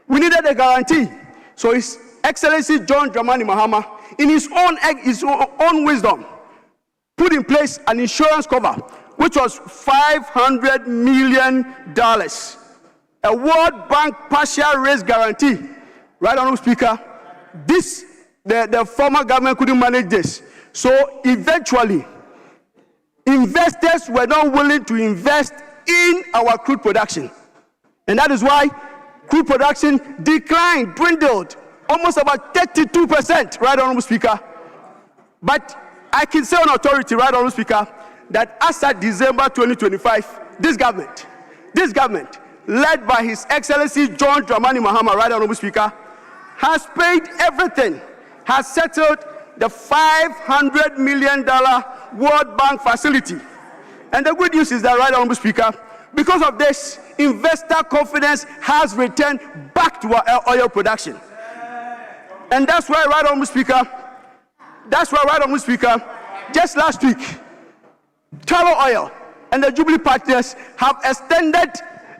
we needed a guarantee. So His Excellency John Dramani Mahama, in his own wisdom, put in place an insurance cover, which was $500 million, a World Bank partial risk guarantee. Right, Honorable Speaker, the former government couldn't manage this. So eventually, investors were not willing to invest in our crude production. And that is why crude production declined, dwindled, almost about 32%, right, Honorable Speaker. But I can say on authority, right, Honorable Speaker, that as at December 2025, this government, led by His Excellency John Dramani Mahama, right, Honorable Speaker, has paid everything, has settled the $500 million World Bank facility. And the good news is that, right, Honorable Speaker, because of this, investor confidence has returned back to our oil production. And that's why, right, Honorable Speaker, just last week, Taro Oil and the Jubilee partners have extended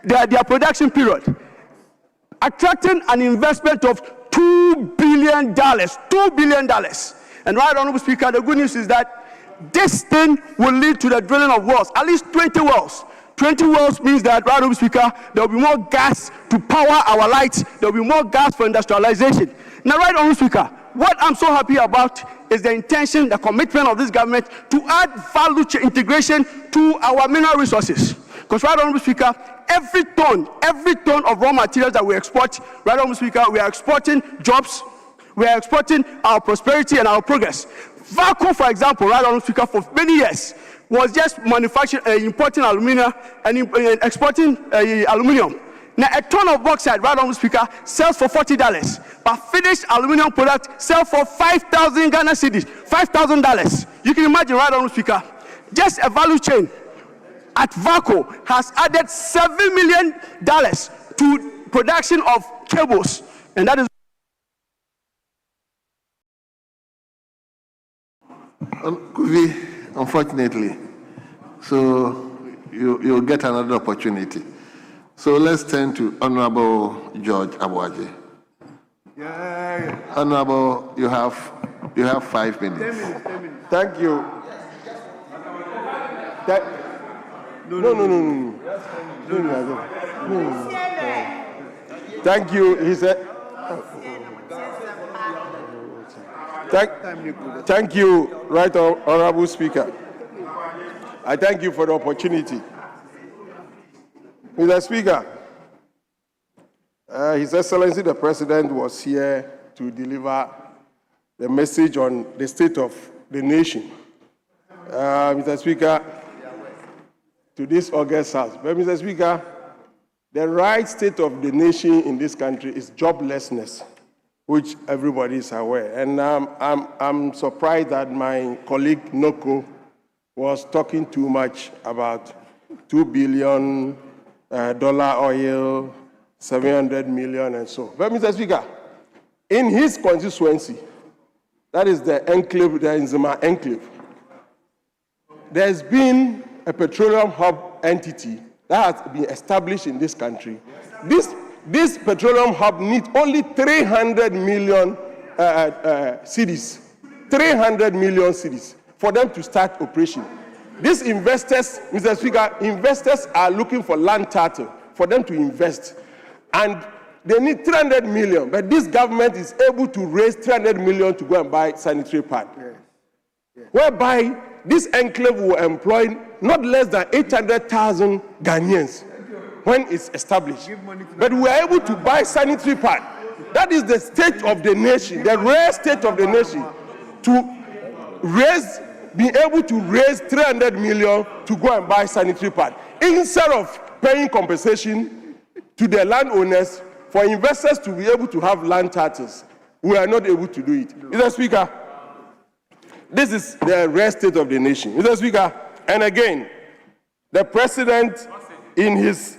their production period, attracting an investment of $2 billion. $2 billion. And right, Honorable Speaker, the good news is that this thing will lead to the drilling of wells, at least 20 wells. 20 wells means that, right, Honorable Speaker, there will be more gas to power our lights. There will be more gas for industrialization. Now, right, Honorable Speaker, what I'm so happy about is the intention, the commitment of this government to add value chain integration to our mineral resources. Because, right, Honorable Speaker, every ton of raw materials that we export, right, Honorable Speaker, we are exporting jobs, we are exporting our prosperity and our progress. VACO, for example, right, Honorable Speaker, for many years was just manufacturing, importing alumina and exporting aluminium. Now, a ton of bauxite, right, Honorable Speaker, sells for $40, but finished aluminium product sells for 5,000 Ghana cedis, $5,000. You can imagine, right, Honorable Speaker, just a value chain at VACO has added $7 million to production of cables, and that is. Unfortunately, so you'll get another opportunity. So let's turn to Honorable George Abuaje. Honorable, you have 5 minutes. 10 minutes. Thank you. No. Thank you. He said. Thank you, Right Honorable Speaker. I thank you for the opportunity. Mr. Speaker, His Excellency the President was here to deliver the message on the state of the nation. Mr. Speaker, to this august house. But Mr. Speaker, the right state of the nation in this country is joblessness, which everybody is aware. And I'm surprised that my colleague Noko was talking too much about $2 billion oil, 700 million and so. But Mr. Speaker, in his constituency, that is the enclave, the Nzema enclave, there's been a petroleum hub entity that has been established in this country. This petroleum hub needs only 300 million cedis, 300 million cedis for them to start operation. These investors, Mr. Speaker, investors are looking for land title for them to invest. And they need 300 million, but this government is able to raise 300 million to go and buy sanitary pad. Whereby this enclave will employ not less than 800,000 Ghanaians when it's established. But we are able to buy sanitary pad. That is the state of the nation, the rare state of the nation, to be able to raise 300 million to go and buy sanitary pad. Instead of paying compensation to the landowners for investors to be able to have land titles, we are not able to do it. Mr. Speaker, this is the rare state of the nation. Mr. Speaker, and again, the President in his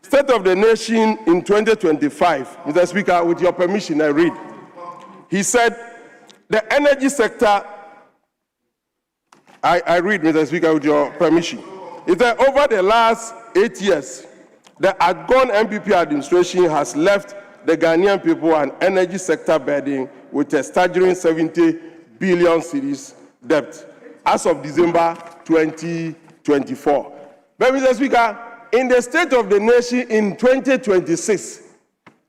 State of the Nation in 2025, Mr. Speaker, with your permission, I read. He said, the energy sector, I read, Mr. Speaker, with your permission. He said, over the last 8 years, the outgone MPP administration has left the Ghanaian people and energy sector burden with a staggering 70 billion cedis debt as of December 2024. But, Mr. Speaker, in the State of the Nation in 2026,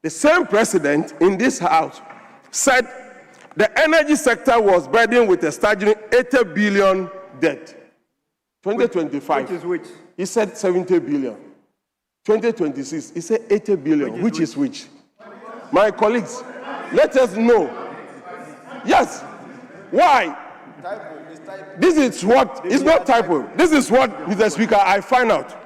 the same president in this House said the energy sector was burdened with a staggering 80 billion debt. 2025. Which is which? He said 70 billion. 2026, he said 80 billion. Which is which? My colleagues, let us know. Yes. Why? This is what, it's not typo. This is what, Mr. Speaker, I find out.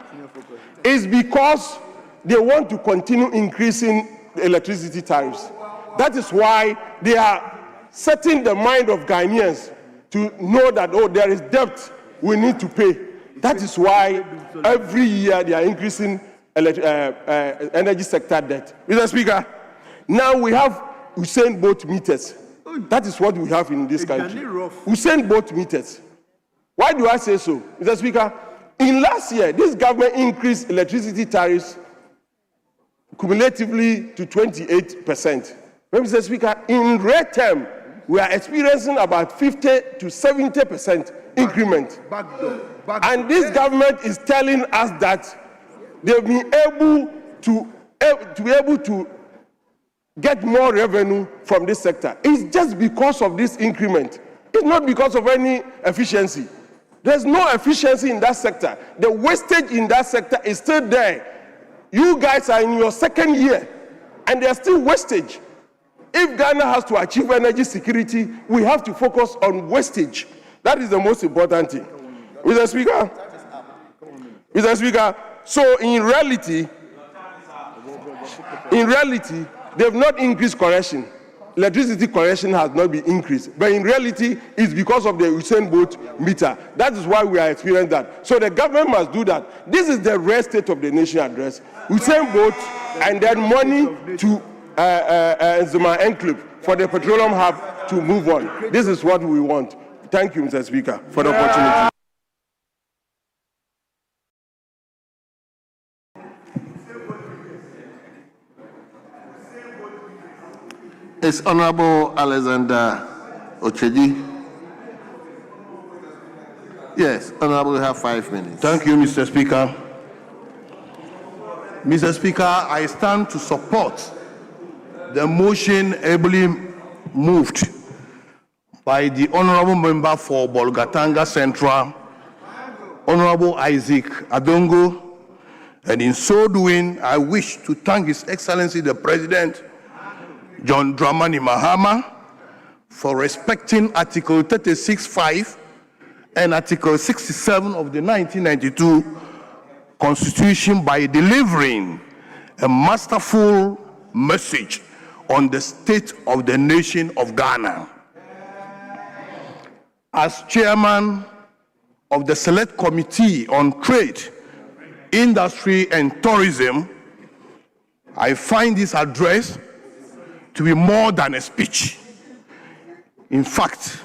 It's because they want to continue increasing electricity tariffs. That is why they are setting the mind of Ghanaians to know that, oh, there is debt we need to pay. That is why every year they are increasing energy sector debt. Mr. Speaker, now we have Usain Bolt meters. That is what we have in this country. Usain Bolt meters. Why do I say so? Mr. Speaker, in last year, this government increased electricity tariffs cumulatively to 28%. But, Mr. Speaker, in real term, we are experiencing about 50 to 70% increment. And this government is telling us that they'll be able to get more revenue from this sector. It's just because of this increment. It's not because of any efficiency. There's no efficiency in that sector. The wastage in that sector is still there. You guys are in your second year, and there's still wastage. If Ghana has to achieve energy security, we have to focus on wastage. That is the most important thing. Mr. Speaker, so in reality, they've not increased correction. Electricity correction has not been increased. But in reality, it's because of the Usain Bolt meter. That is why we are experiencing that. So the government must do that. This is the real State of the Nation address. Usain Bolt, and then money to Zuma Enclave for the petroleum hub to move on. This is what we want. Thank you, Mr. Speaker, for the opportunity. It's Honorable Alexander Ocheji. Yes, Honorable, you have 5 minutes. Thank you, Mr. Speaker. Mr. Speaker, I stand to support the motion ably moved by the Honorable Member for Bolgatanga Central, Honorable Isaac Adongo, and in so doing, I wish to thank His Excellency the President, John Dramani Mahama, for respecting Article 36(5) and Article 67 of the 1992 Constitution by delivering a masterful message on the state of the nation of Ghana. As chairman of the Select Committee on Trade, Industry and Tourism, I find this address to be more than a speech. In fact,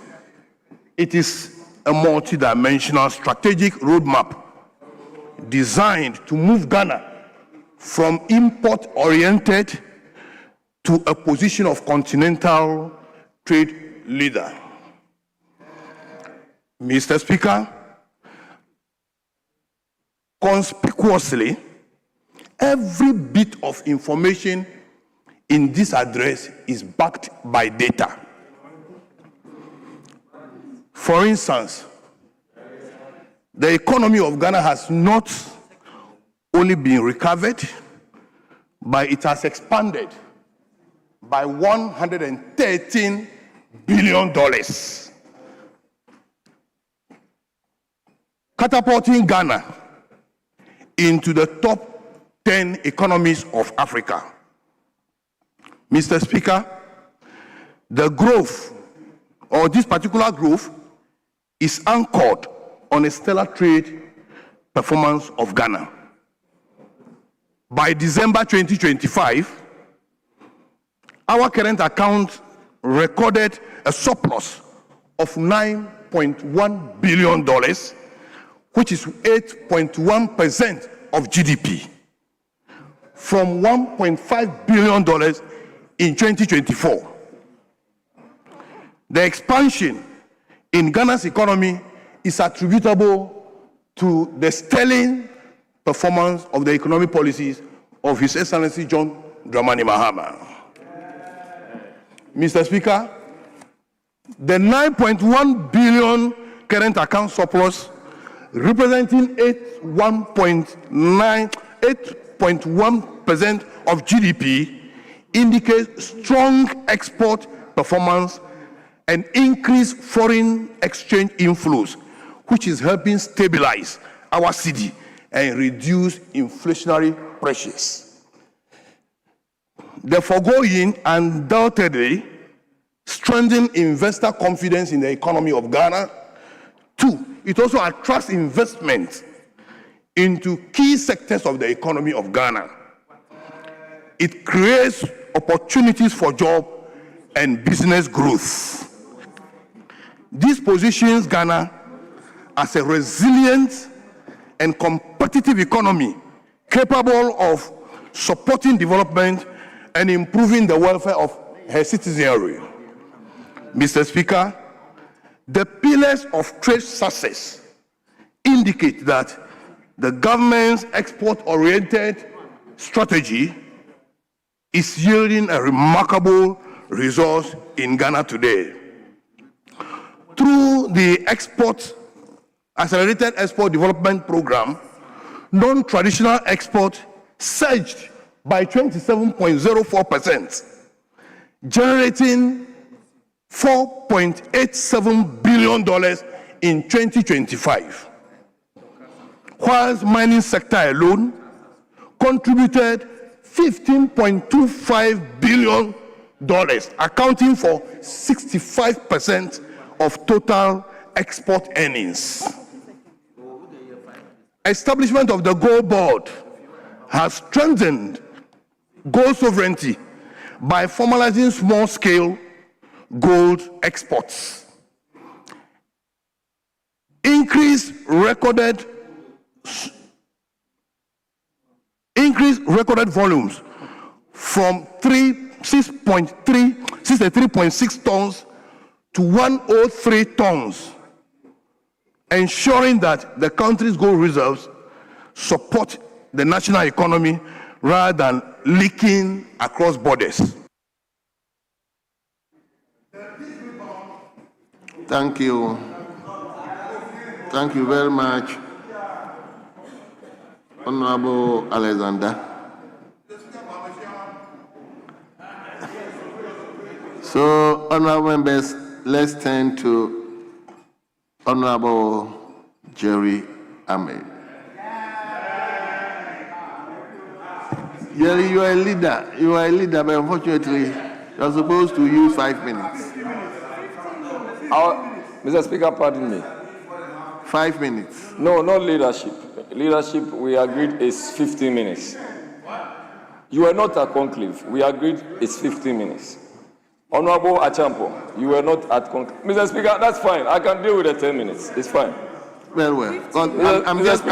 it is a multidimensional strategic roadmap designed to move Ghana from import-oriented to a position of continental trade leader. Mr. Speaker, conspicuously, every bit of information in this address is backed by data. For instance, the economy of Ghana has not only been recovered, but it has expanded by $113 billion, catapulting Ghana into the top 10 economies of Africa. Mr. Speaker, the growth, or this particular growth, is anchored on a stellar trade performance of Ghana. by December 2025, our current account recorded a surplus of $9.1 billion, which is 8.1% of GDP, from $1.5 billion in 2024. The expansion in Ghana's economy is attributable to the sterling performance of the economic policies of His Excellency John Dramani Mahama. Mr. Speaker, the 9.1 billion current account surplus, representing 8.1% of GDP, indicates strong export performance and increased foreign exchange inflows, which is helping stabilize our city and reduce inflationary pressures. The foregoing undoubtedly strengthens investor confidence in the economy of Ghana. Two, it also attracts investment into key sectors of the economy of Ghana. It creates opportunities for job and business growth. This positions Ghana as a resilient and competitive economy capable of supporting development and improving the welfare of her citizenry. Mr. Speaker, the pillars of trade success indicate that the government's export-oriented strategy is yielding a remarkable result in Ghana today. Through the Accelerated Export Development Program, non-traditional export surged by 27.04%, generating $4.87 billion in 2025, whilst mining sector alone contributed $15.25 billion, accounting for 65% of total export earnings. Establishment of the Gold Board has strengthened gold sovereignty by formalizing small-scale gold exports. Increased recorded volumes from 63.6 tons to 103 tons, ensuring that the country's gold reserves support the national economy rather than leaking across borders. Thank you. Thank you very much, Honorable Alexander. So, honorable members, let's turn to Honorable Jerry Ahmed. Jerry, you are a leader. But unfortunately, you are supposed to use 5 minutes. Mr. Speaker, pardon me. 5 minutes. No, not leadership. Leadership, we agreed, is 15 minutes. You were not at conclave. We agreed it's 15 minutes. Honorable Achampo, you were not at conclave. Mr. Speaker, that's fine. I can deal with the 10 minutes. It's fine. Well. I'm just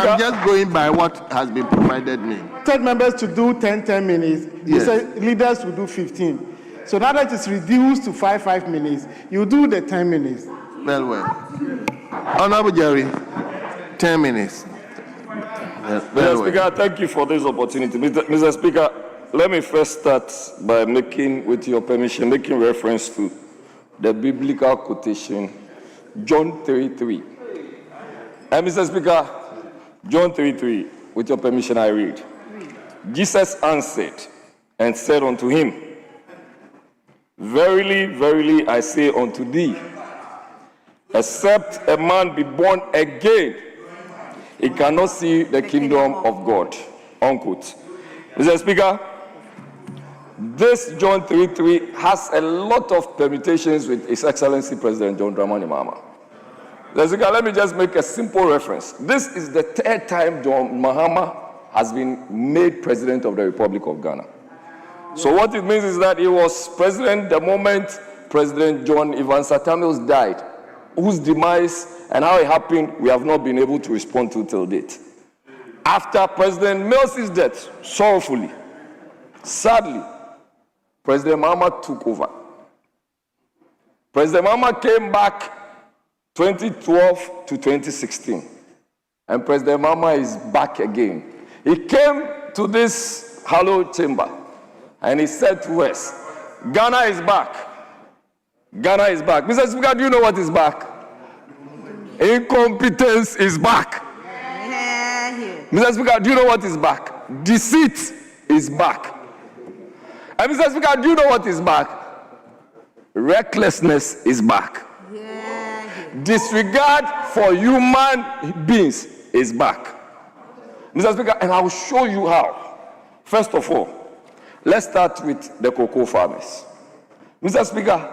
going by what has been provided me. Third members to do 10 minutes. Yes. You say leaders will do 15. So now that it's reduced to 5 minutes, you do the 10 minutes. Well. Honorable Jerry, 10 minutes. Mr. Speaker, thank you for this opportunity. Mr. Speaker, let me first start by with your permission, making reference to the biblical quotation, John 3:3. And Mr. Speaker, John 3:3, with your permission, I read. Jesus answered and said unto him, Verily, verily, I say unto thee, except a man be born again, he cannot see the kingdom of God. Unquote. Mr. Speaker, this John 3:3 has a lot of permutations with His Excellency President John Dramani Mahama. Mr. Speaker, let me just make a simple reference. This is the third time John Mahama has been made President of the Republic of Ghana. So what it means is that he was president the moment President John Evans Atta-Mills died, whose demise and how it happened, we have not been able to respond to till date. After President Mills' death, sorrowfully, sadly, President Mahama took over. President Mahama came back 2012 to 2016, and President Mahama is back again. He came to this hallowed chamber, and he said to us, Ghana is back. Ghana is back. Mr. Speaker, do you know what is back? Incompetence is back. Mr. Speaker, do you know what is back? Deceit is back. And Mr. Speaker, do you know what is back? Recklessness is back. Disregard for human beings is back. Mr. Speaker, and I will show you how. First of all, let's start with the cocoa farmers. Mr. Speaker,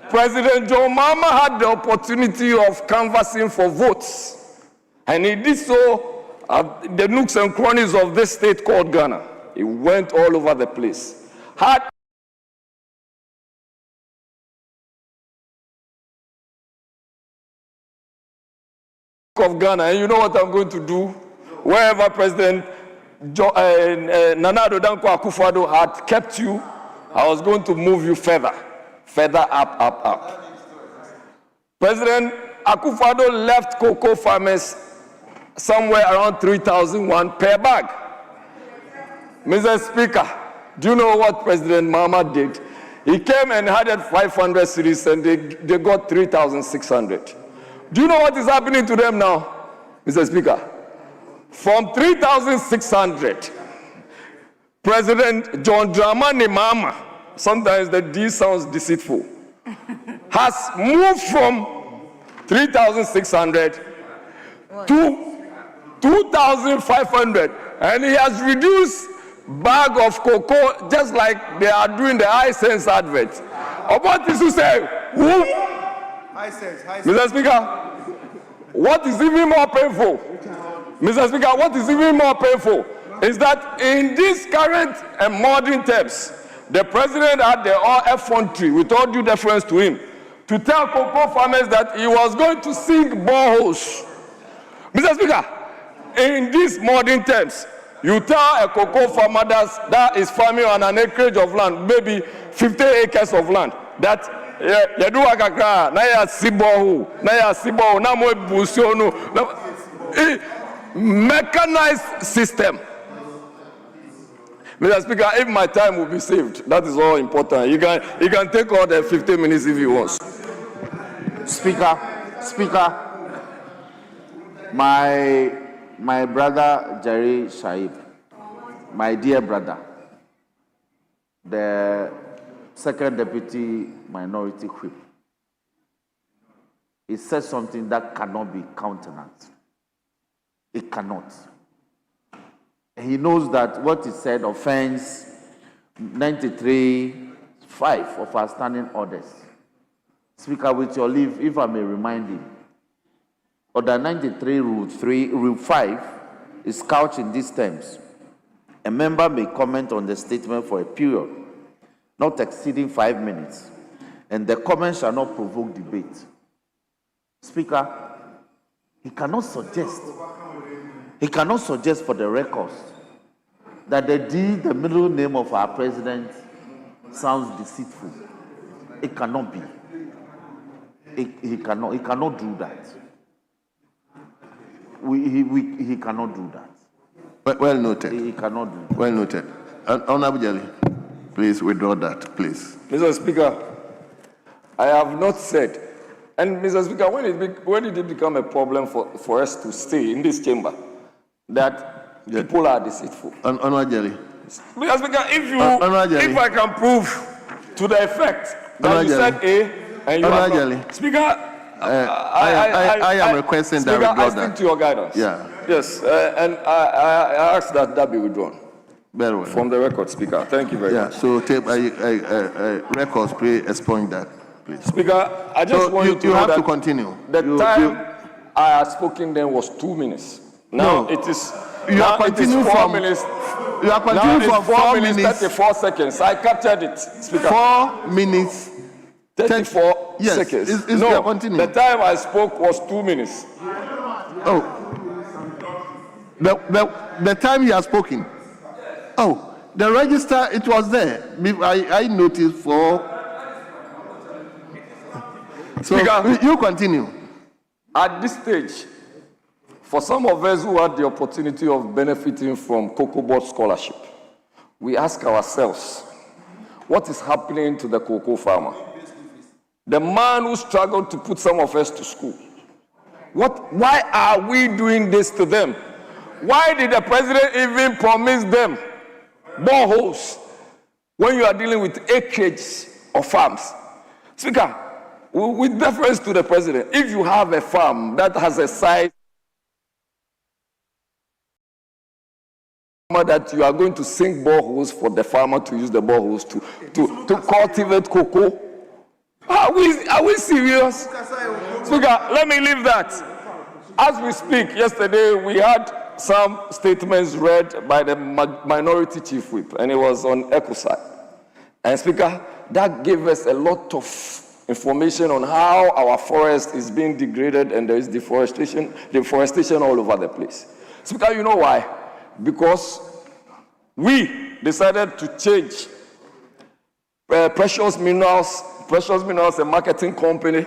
President John Mahama had the opportunity of canvassing for votes, and he did so at the nooks and crannies of this state called Ghana. He went all over the place. Had of Ghana, and you know what I'm going to do? Wherever President Nana Addo Dankwa Akufo-Addo had kept you, I was going to move you further up. President Akufo-Addo left cocoa farmers somewhere around 3,001 per bag. Mr. Speaker, do you know what President Mahama did? He came and added 500 cities, and they got 3,600. Do you know what is happening to them now, Mr. Speaker? From 3,600, President John Dramani Mahama, sometimes the D sounds deceitful, has moved from 3,600 to 2,500, and he has reduced bag of cocoa just like they are doing the Hisense advert. About this to say, who? Mr. Speaker, what is even more painful? Mr. Speaker, what is even more painful is that in these current and modern times, the president had the effrontery, with all due deference to him, to tell cocoa farmers that he was going to sink boreholes. Mr. Speaker, in these modern times, you tell a cocoa farmer that is farming on an acreage of land, maybe 50 acres of land, that you do akakra, na ya sibohu, na mo busiono, mechanized system. Mr. Speaker, if my time will be saved, that is all important. He can take all the 15 minutes if he wants. Speaker, my brother Jerry Shaib, my dear brother, the second deputy minority whip, he said something that cannot be countenanced. It cannot. He knows that what he said offends 93(5) of our standing orders. Speaker, with your leave, if I may remind him, Order 93, Rule 5 is couched in these terms. A member may comment on the statement for a period not exceeding 5 minutes, and the comment shall not provoke debate. Speaker, he cannot suggest for the records that the middle name of our president sounds deceitful. It cannot be. He cannot do that. He cannot do that. Well noted. He cannot do that. Well noted. Honorable Jelly, please withdraw that, please. Mr. Speaker, I have not said, and Mr. Speaker, when did it become a problem for us to stay in this chamber that people are deceitful? Honorable Jelly. Mr. Speaker, if I can prove to the effect that you said A and you have not. Speaker, I am requesting that Speaker, withdraw I stick to your guidance. Yeah. Yes, and I ask that be withdrawn. Very well. From the record, Speaker. Thank you very much. So tape records, please explain that, please. Speaker, I just want you to know have that to continue. The time I had spoken then was 2 minutes. Now it is You are continuing from. You are continuing from 4 minutes 34 seconds. I captured it, Speaker. 4 minutes 34 yes, seconds. The time I spoke was 2 minutes. Oh, the time he has spoken. Oh, the register, it was there. I noticed for. So Speaker, you continue. At this stage, for some of us who had the opportunity of benefiting from Cocoa Board scholarship, we ask ourselves, what is happening to the cocoa farmer? The man who struggled to put some of us to school. Why are we doing this to them? Why did the president even promise them boreholes when you are dealing with acreage of farms? Speaker, with deference to the president, if you have a farm that has a size that you are going to sink boreholes for the farmer to use the boreholes to cultivate cocoa, are we serious? Speaker, let me leave that. As we speak, yesterday we had some statements read by the minority chief whip, and it was on ECOSAT. And Speaker, that gave us a lot of information on how our forest is being degraded and there is deforestation all over the place. Speaker, you know why? Because we decided to change Precious Minerals, a marketing company,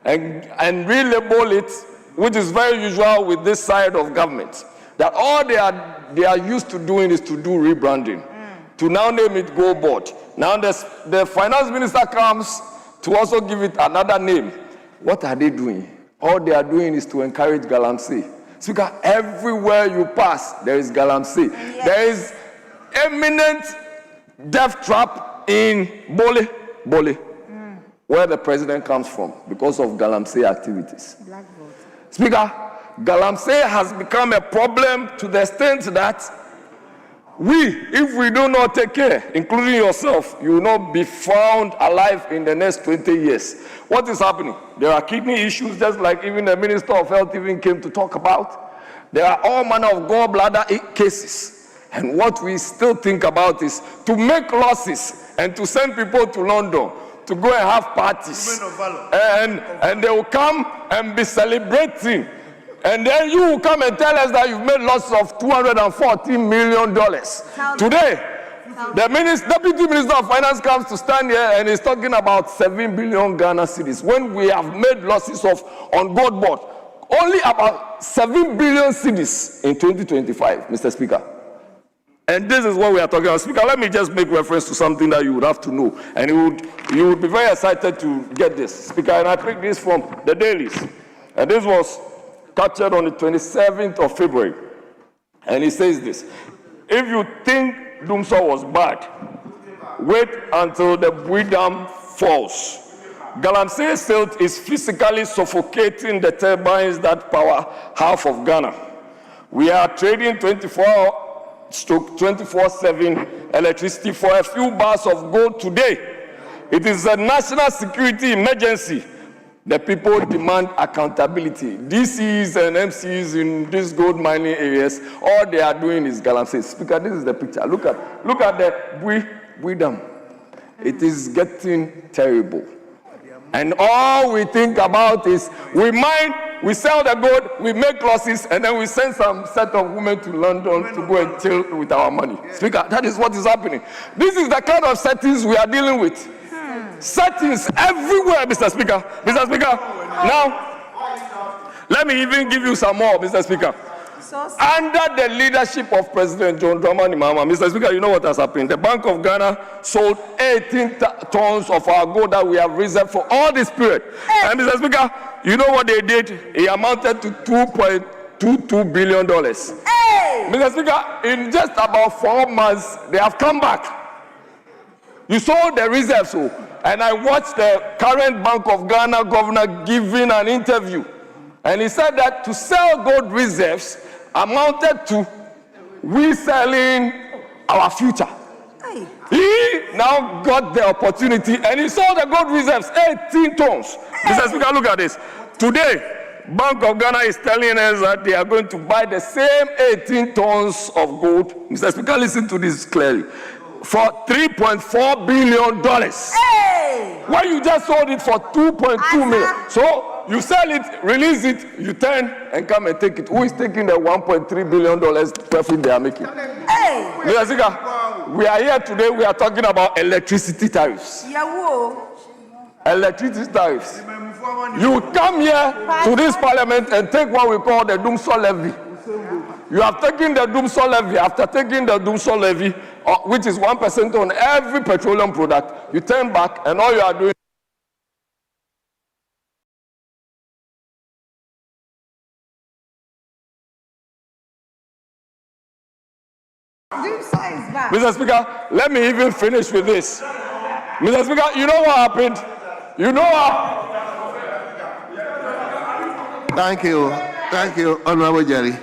and relabel it, which is very usual with this side of government, that all they are used to doing is to do rebranding, to now name it Go Board. Now the finance minister comes to also give it another name. What are they doing? All they are doing is to encourage galamsey. Speaker, everywhere you pass, there is galamsey. Yes. There is eminent death trap in Bole, where the president comes from because of galamsey activities. Speaker, galamsey has become a problem to the extent that if we do not take care, including yourself, you will not be found alive in the next 20 years. What is happening? There are kidney issues, just like even the Minister of Health even came to talk about. There are all manner of gallbladder cases. And what we still think about is to make losses and to send people to London to go and have parties. And they will come and be celebrating. And then you will come and tell us that you've made loss of $214 million. Today, the Deputy Minister of Finance comes to stand here and is talking about 7 billion Ghana cedis when we have made losses on Gold Board only about 7 billion cedis in 2025, Mr. Speaker. And this is what we are talking about. Speaker, let me just make reference to something that you would have to know. And you would be very excited to get this. Speaker, and I picked this from the dailies. And this was captured on the 27th of February. And he says this: if you think Dumsor was bad, wait until the Buidam falls. Galamsey silt is physically suffocating the turbines that power half of Ghana. We are trading 24/7 electricity for a few bars of gold today. It is a national security emergency. The people demand accountability. DCs and MCs in these gold mining areas, all they are doing is galamsey. Speaker, this is the picture. Look at the Buidam. It is getting terrible. And all we think about is we mine, we sell the gold, we make losses, and then we send some set of women to London to go and chill with our money. Speaker, that is what is happening. This is the kind of settings we are dealing with. Settings everywhere, Mr. Speaker. Mr. Speaker, now, let me even give you some more, Mr. Speaker. Under the leadership of President John Dramani Mahama, Mr. Speaker, you know what has happened? The Bank of Ghana sold 18 tons of our gold that we have reserved for all this period. And Mr. Speaker, you know what they did? It amounted to $2.22 billion. Mr. Speaker, in just about 4 months, they have come back. You saw the reserves, and I watched the current Bank of Ghana governor giving an interview. And he said that to sell gold reserves amounted to we selling our future. He now got the opportunity and he sold the gold reserves, 18 tons. Mr. Speaker, look at this. Today, Bank of Ghana is telling us that they are going to buy the same 18 tons of gold. Mr. Speaker, listen to this clearly. For $3.4 billion. Hey! When you just sold it for $2.2 million. So you sell it, release it, you turn and come and take it. Who is taking the $1.3 billion profit they are making? Hey! Mr. Speaker, we are here today, we are talking about electricity tariffs. Electricity tariffs. You come here to this parliament and take what we call the Doomsday levy. You have taken the Doomsday levy. After taking the Doomsday levy, which is 1% on every petroleum product, you turn back and all you are doing. Mr. Speaker, let me even finish with this. Mr. Speaker, you know what happened? You know what? Thank you, Honorable Jerry.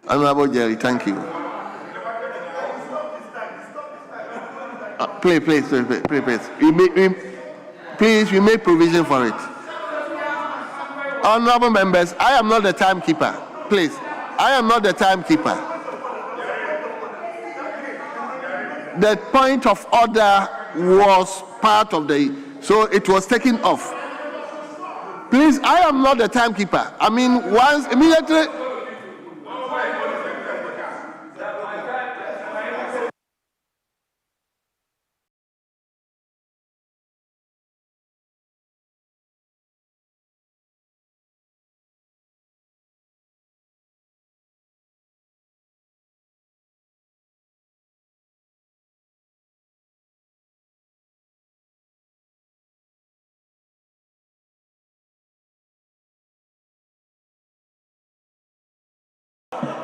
Honorable Jerry, thank you. Please. We make provision for it. Honorable members, I am not the timekeeper. Please, I am not the timekeeper. The point of order was part of so it was taken off. Please, I am not the timekeeper. I mean, once immediately.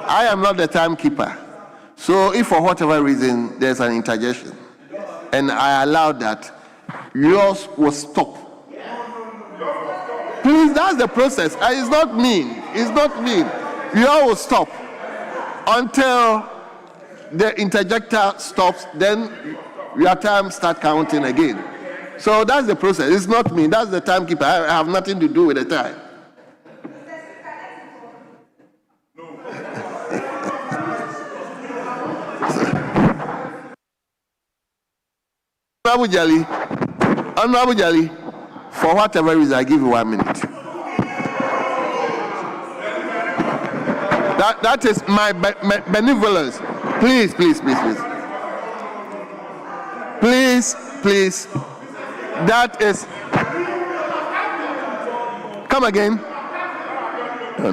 I am not the timekeeper. So if for whatever reason there's an interjection and I allow that, yours will stop. Please, that's the process. It's not mean. It's not mean. Yours will stop until the interjector stops, then your time start counting again. So that's the process. It's not me. That's the timekeeper. I have nothing to do with the time. Honorable Jali, for whatever reason, I give you 1 minute. That is my benevolence. Please. That is. Come again. No.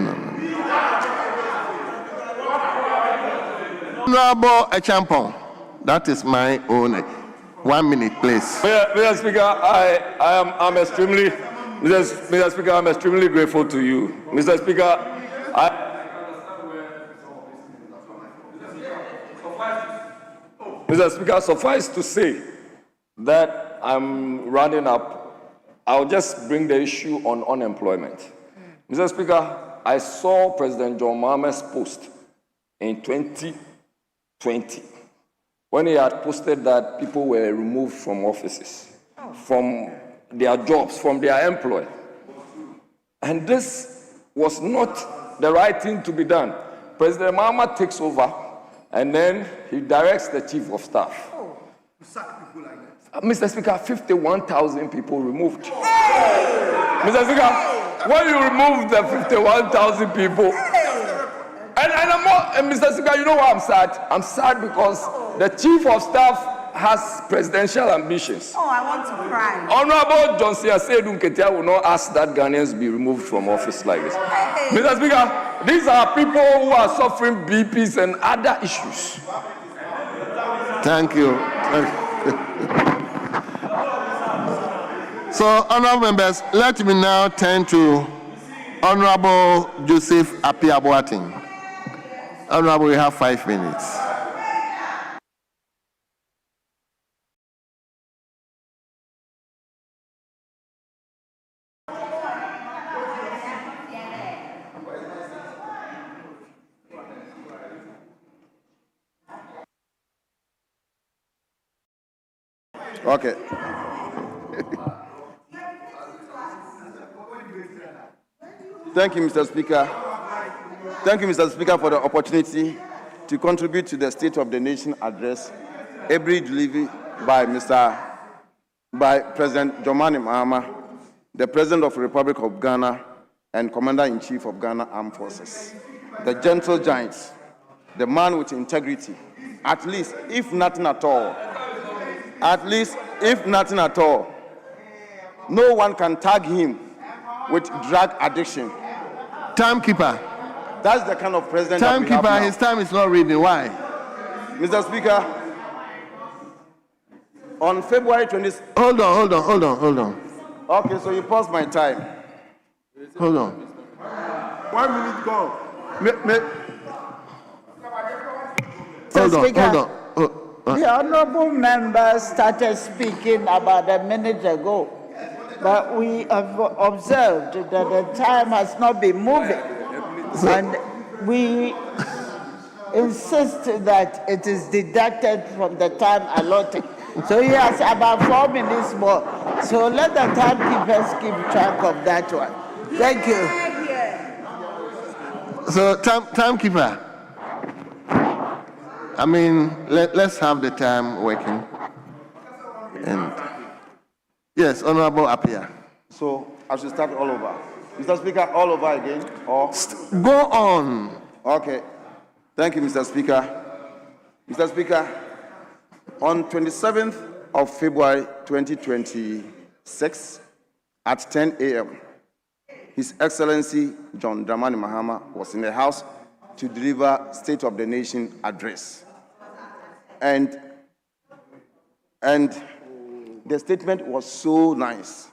Honorable Echampong, that is my own. 1 minute, please. Mr. Speaker, I'm extremely, Mr. Speaker, I'm extremely grateful to you. Mr. Speaker, Mr. Speaker, suffice to say that I'm running up. I'll just bring the issue on unemployment. Mr. Speaker, I saw President John Mahama's post in 2020. When he had posted that people were removed from offices, from their jobs, from their employ. And this was not the right thing to be done. President Mahama takes over, and then he directs the chief of staff. Mr. Speaker, 51,000 people removed. Mr. Speaker, when you remove the 51,000 people, and Mr. Speaker, you know why I'm sad? I'm sad because the chief of staff has presidential ambitions. Oh, I want to cry. Honorable Johnson Asedu Nketia will not ask that Ghanaians be removed from office like this. Hey. Mr. Speaker, these are people who are suffering BPs and other issues. Thank you. So, honorable members, let me now turn to Honorable Joseph Appiah-Boateng. Honorable, you have 5 minutes. Okay. Thank you, Mr. Speaker. Thank you, Mr. Speaker, for the opportunity to contribute to the State of the Nation address, ably delivered by President Dramani Mahama, the President of the Republic of Ghana and Commander-in-Chief of Ghana Armed Forces, the gentle giant, the man with integrity, at least, if nothing at all, no one can tag him with drug addiction. Timekeeper. That's the kind of president that we have Timekeeper, now. his time is not reading. Why? Mr. Speaker, on February 20th... Hold on. Okay, so you paused my time. Hold on. 1 minute gone. Hold on. The honorable member started speaking about a minute ago, but we have observed that the time has not been moving, and we insist that it is deducted from the time allotted. So he has about 4 minutes more. So let the timekeepers keep track of that one. Thank you. So, timekeeper. I mean, let's have the time working. And yes, Honorable Appiah. So I should start all over. Mr. Speaker, all over again? Or go on. Okay. Thank you, Mr. Speaker. Mr. Speaker, on 27th of February 2026 at 10 a.m., His Excellency John Dramani Mahama was in the House to deliver State of the Nation address. And the statement was so nice.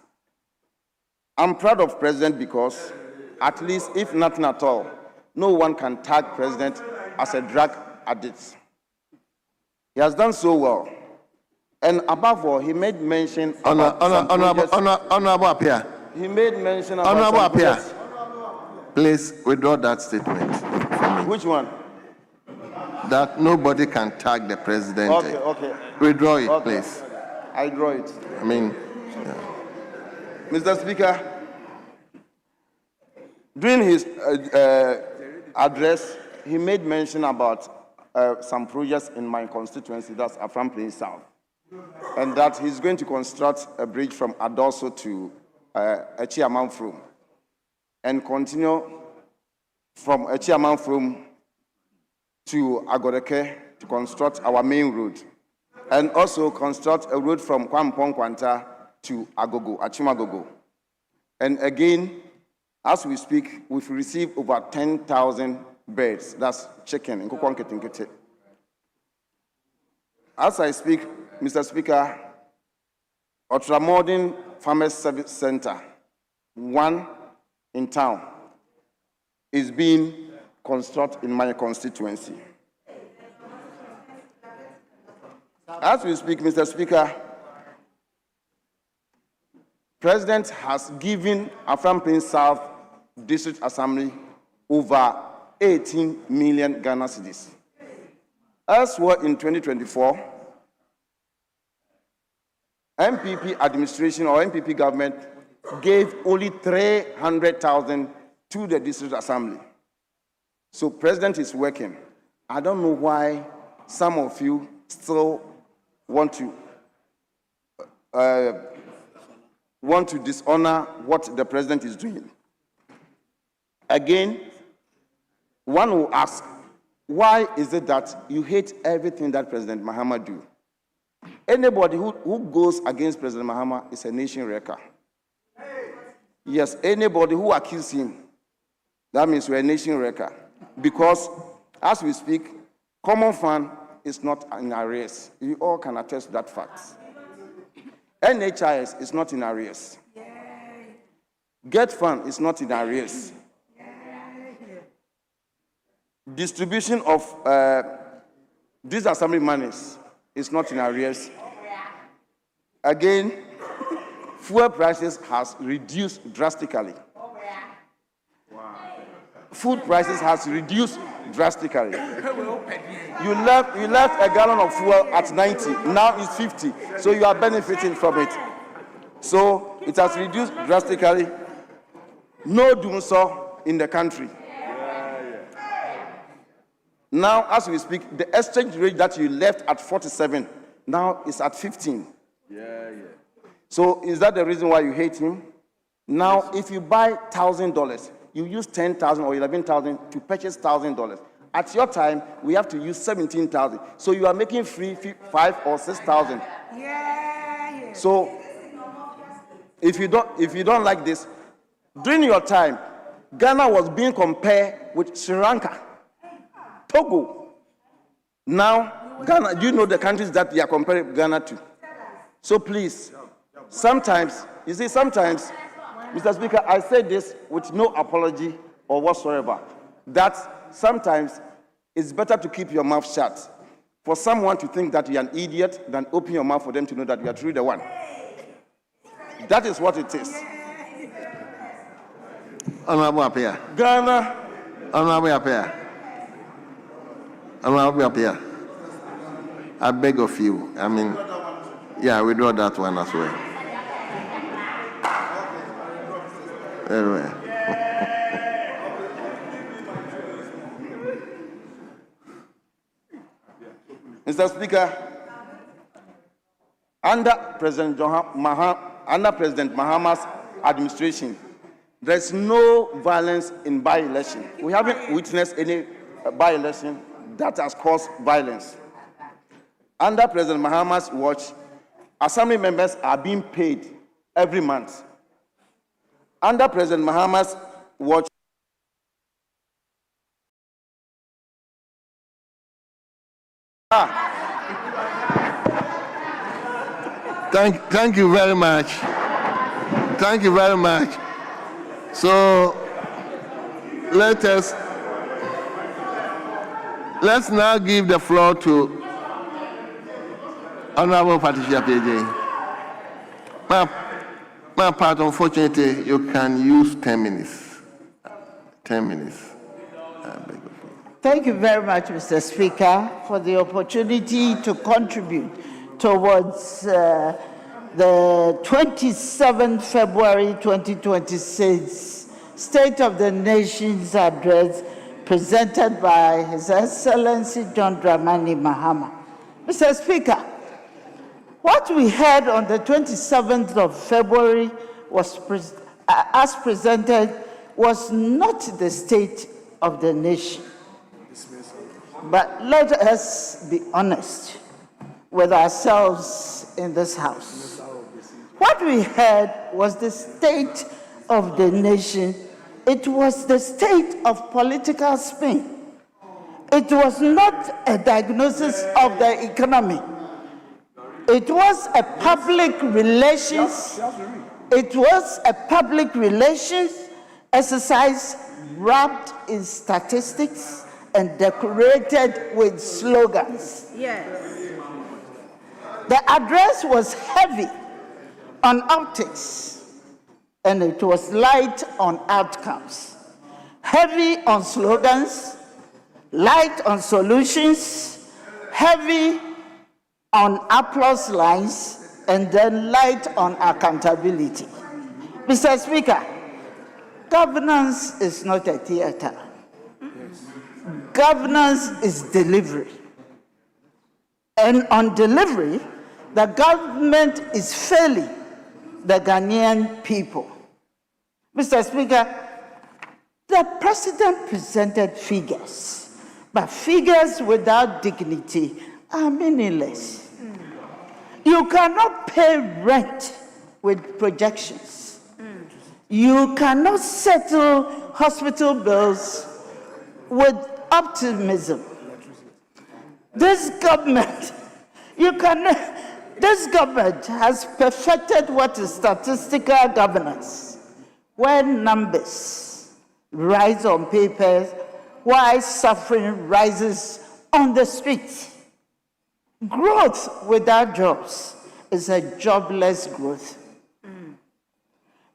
I'm proud of President because, at least if nothing at all, no one can tag President as a drug addict. He has done so well. And above all, he made mention about Honorable Appiah. He made mention about Honorable Appiah. Please withdraw that statement. Which one? That nobody can tag the president. Okay. Withdraw it, please. I draw it. I mean, Mr. Speaker, during his address, he made mention about some projects in my constituency, that's Afenyo-Markin South, and that he's going to construct a bridge from Adoso to Echiamanfrum and continue from Echiamanfrum to Agodeke to construct our main road, and also construct a road from Kwampong Kwanta to Agogo, Achimagogo. And again, as we speak, we've received over 10,000 birds, that's chicken, in Kokwanketingkete. As I speak, Mr. Speaker, Ultramodern Farmers Service Center, one in town, is being constructed in my constituency. As we speak, Mr. Speaker, President has given Afenyo-Markin South District Assembly over 18 million Ghana cedis. Elsewhere in 2024, MPP administration or MPP government gave only 300,000 to the District Assembly. So President is working. I don't know why some of you still want to dishonor what the President is doing. Again, one will ask, why is it that you hate everything that President Mahama do? Anybody who goes against President Mahama is a nation wrecker. Yes, anybody who accuses him, that means we're a nation wrecker. Because, as we speak, common fund is not in arrears. You all can attest to that fact. NHIS is not in arrears. Get fund is not in arrears. Distribution of these assembly monies is not in arrears. Again, fuel prices has reduced drastically. Food prices has reduced drastically. You left a gallon of fuel at 90, now it's 50, so you are benefiting from it. So it has reduced drastically. No doing so, in the country. Now, as we speak, the exchange rate that you left at 47 now is at 15. So is that the reason why you hate him? Now, if you buy $1,000, you use 10,000 or 11,000 to purchase $1,000. At your time, we have to use 17,000. So you are making free 5 or 6,000. So if you don't like this, during your time, Ghana was being compared with Sri Lanka, Togo. Now, Ghana, you know the countries that they are comparing Ghana to. So please, sometimes, Mr. Speaker, I say this with no apology or whatsoever, that sometimes it's better to keep your mouth shut. For someone to think that you're an idiot than open your mouth for them to know that you are truly the one. That is what it is. Honorable Apia. Ghana. Honorable Apia. Honorable Apia. I beg of you. I mean, yeah, we draw that one as well. Anyway. Mr. Speaker, under President Mahama's administration, there's no violence in by-election. We haven't witnessed any by-election that has caused violence. Under President Mahama's watch, assembly members are being paid every month. Under President Mahama's watch, Thank you very much. Thank you very much. So let's now give the floor to Honorable Patricia PJ. My part, unfortunately, you can use 10 minutes. 10 minutes. Thank you very much, Mr. Speaker, for the opportunity to contribute towards the 27th February 2026 State of the Nation's address presented by His Excellency John Dramani Mahama. Mr. Speaker, what we heard on the 27th of February was as presented was not the State of the Nation. But let us be honest with ourselves in this house. What we heard was the State of the Nation. It was the state of political spin. It was not a diagnosis of the economy. It was a public relations. It was a public relations exercise wrapped in statistics and decorated with slogans. Yes. The address was heavy on optics, and it was light on outcomes. Heavy on slogans, light on solutions, heavy on applause lines, and then light on accountability. Mr. Speaker, governance is not a theater. Governance is delivery. And on delivery, the government is failing the Ghanaian people. Mr. Speaker, the president presented figures, but figures without dignity are meaningless. You cannot pay rent with projections. You cannot settle hospital bills with optimism. This government has perfected what is statistical governance, where numbers rise on papers while suffering rises on the streets. Growth without jobs is a jobless growth.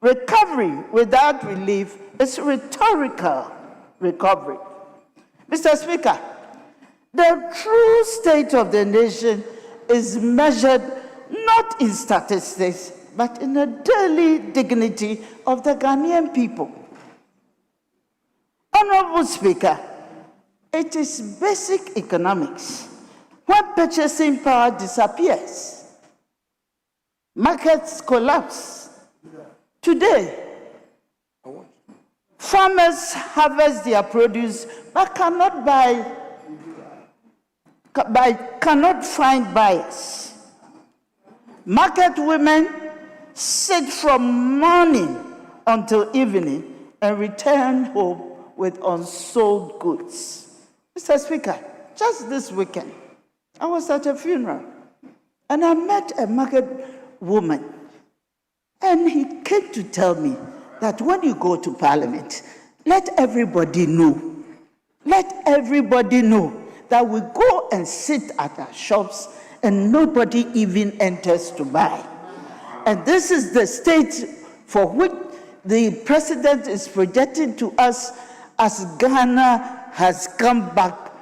Recovery without relief is rhetorical recovery. Mr. Speaker, the true state of the nation is measured not in statistics, but in the daily dignity of the Ghanaian people. Honorable Speaker, it is basic economics. When purchasing power disappears, markets collapse. Today, farmers harvest their produce but cannot find buyers. Market women sit from morning until evening and return home with unsold goods. Mr. Speaker, just this weekend, I was at a funeral and I met a market woman, and he came to tell me that when you go to Parliament, let everybody know that we go and sit at our shops and nobody even enters to buy. And this is the state for which the president is projecting to us as Ghana has come back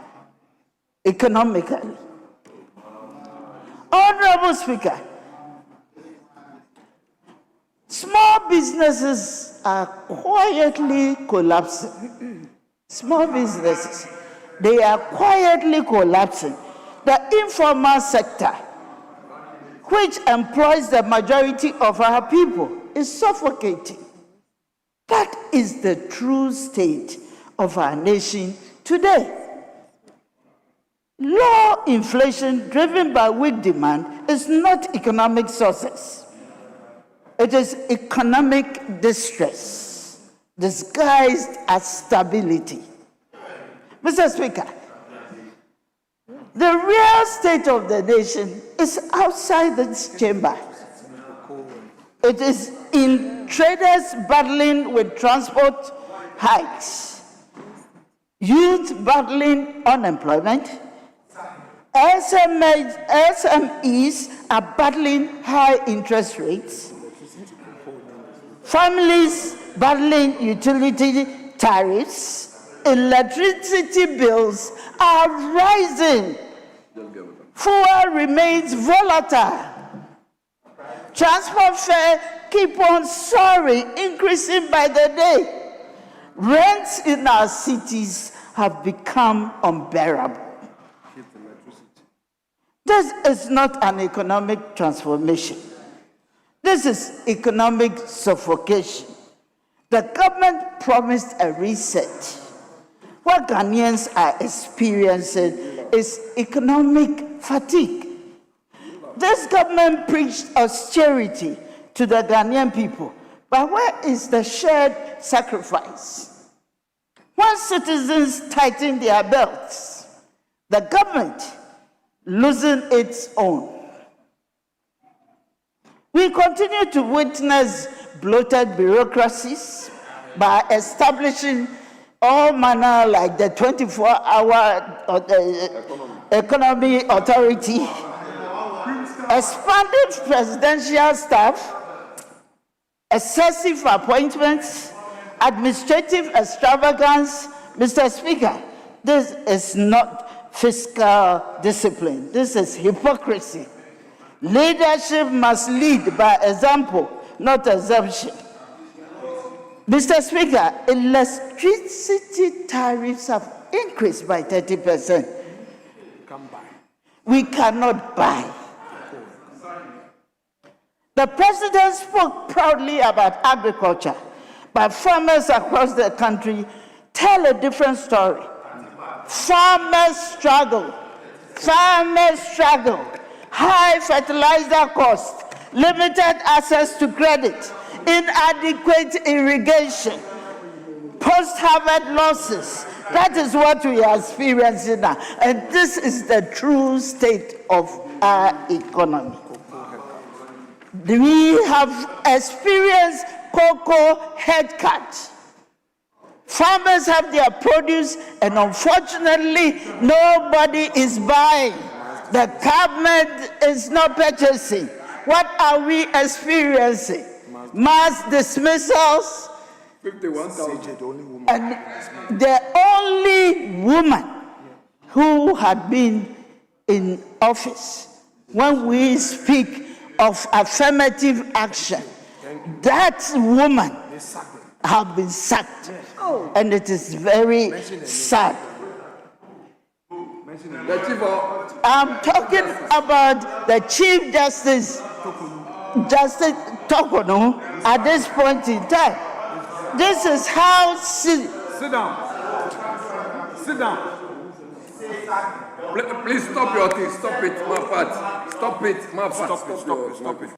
economically. Honorable Speaker, small businesses are quietly collapsing. Small businesses, they are quietly collapsing. The informal sector, which employs the majority of our people, is suffocating. That is the true state of our nation today. Low inflation driven by weak demand is not economic success. It is economic distress disguised as stability. Mr. Speaker, the real state of the nation is outside this chamber. It is in traders battling with transport hikes, youth battling unemployment, SMEs are battling high interest rates, families battling utility tariffs, electricity bills are rising, fuel remains volatile, transport fare keep on soaring, increasing by the day. Rents in our cities have become unbearable. This is not an economic transformation. This is economic suffocation. The government promised a reset. What Ghanaians are experiencing is economic fatigue. This government preached austerity to the Ghanaian people, but where is the shared sacrifice? When citizens tighten their belts, the government losing its own. We continue to witness bloated bureaucracies by establishing all manner like the 24-hour economy authority, expanded presidential staff, excessive appointments, administrative extravagance. Mr. Speaker, this is not fiscal discipline. This is hypocrisy. Leadership must lead by example, not assumption. Mr. Speaker, electricity tariffs have increased by 30%. We cannot buy. The president spoke proudly about agriculture, but farmers across the country tell a different story. Farmers struggle. High fertilizer costs, limited access to credit, inadequate irrigation, post-harvest losses. That is what we are experiencing now. And this is the true state of our economy. We have experienced cocoa head cut. Farmers have their produce, and unfortunately, nobody is buying. The government is not purchasing. What are we experiencing? Mass dismissals. 51,000. And the only woman who had been in office when we speak of affirmative action, that woman have been sacked. And it is very sad. I'm talking about the Chief Justice, Justice Tokono, at this point in time. This is how... Sit down. Sit down. Please stop your thing. Stop it, my part. Stop it, my part. Stop it.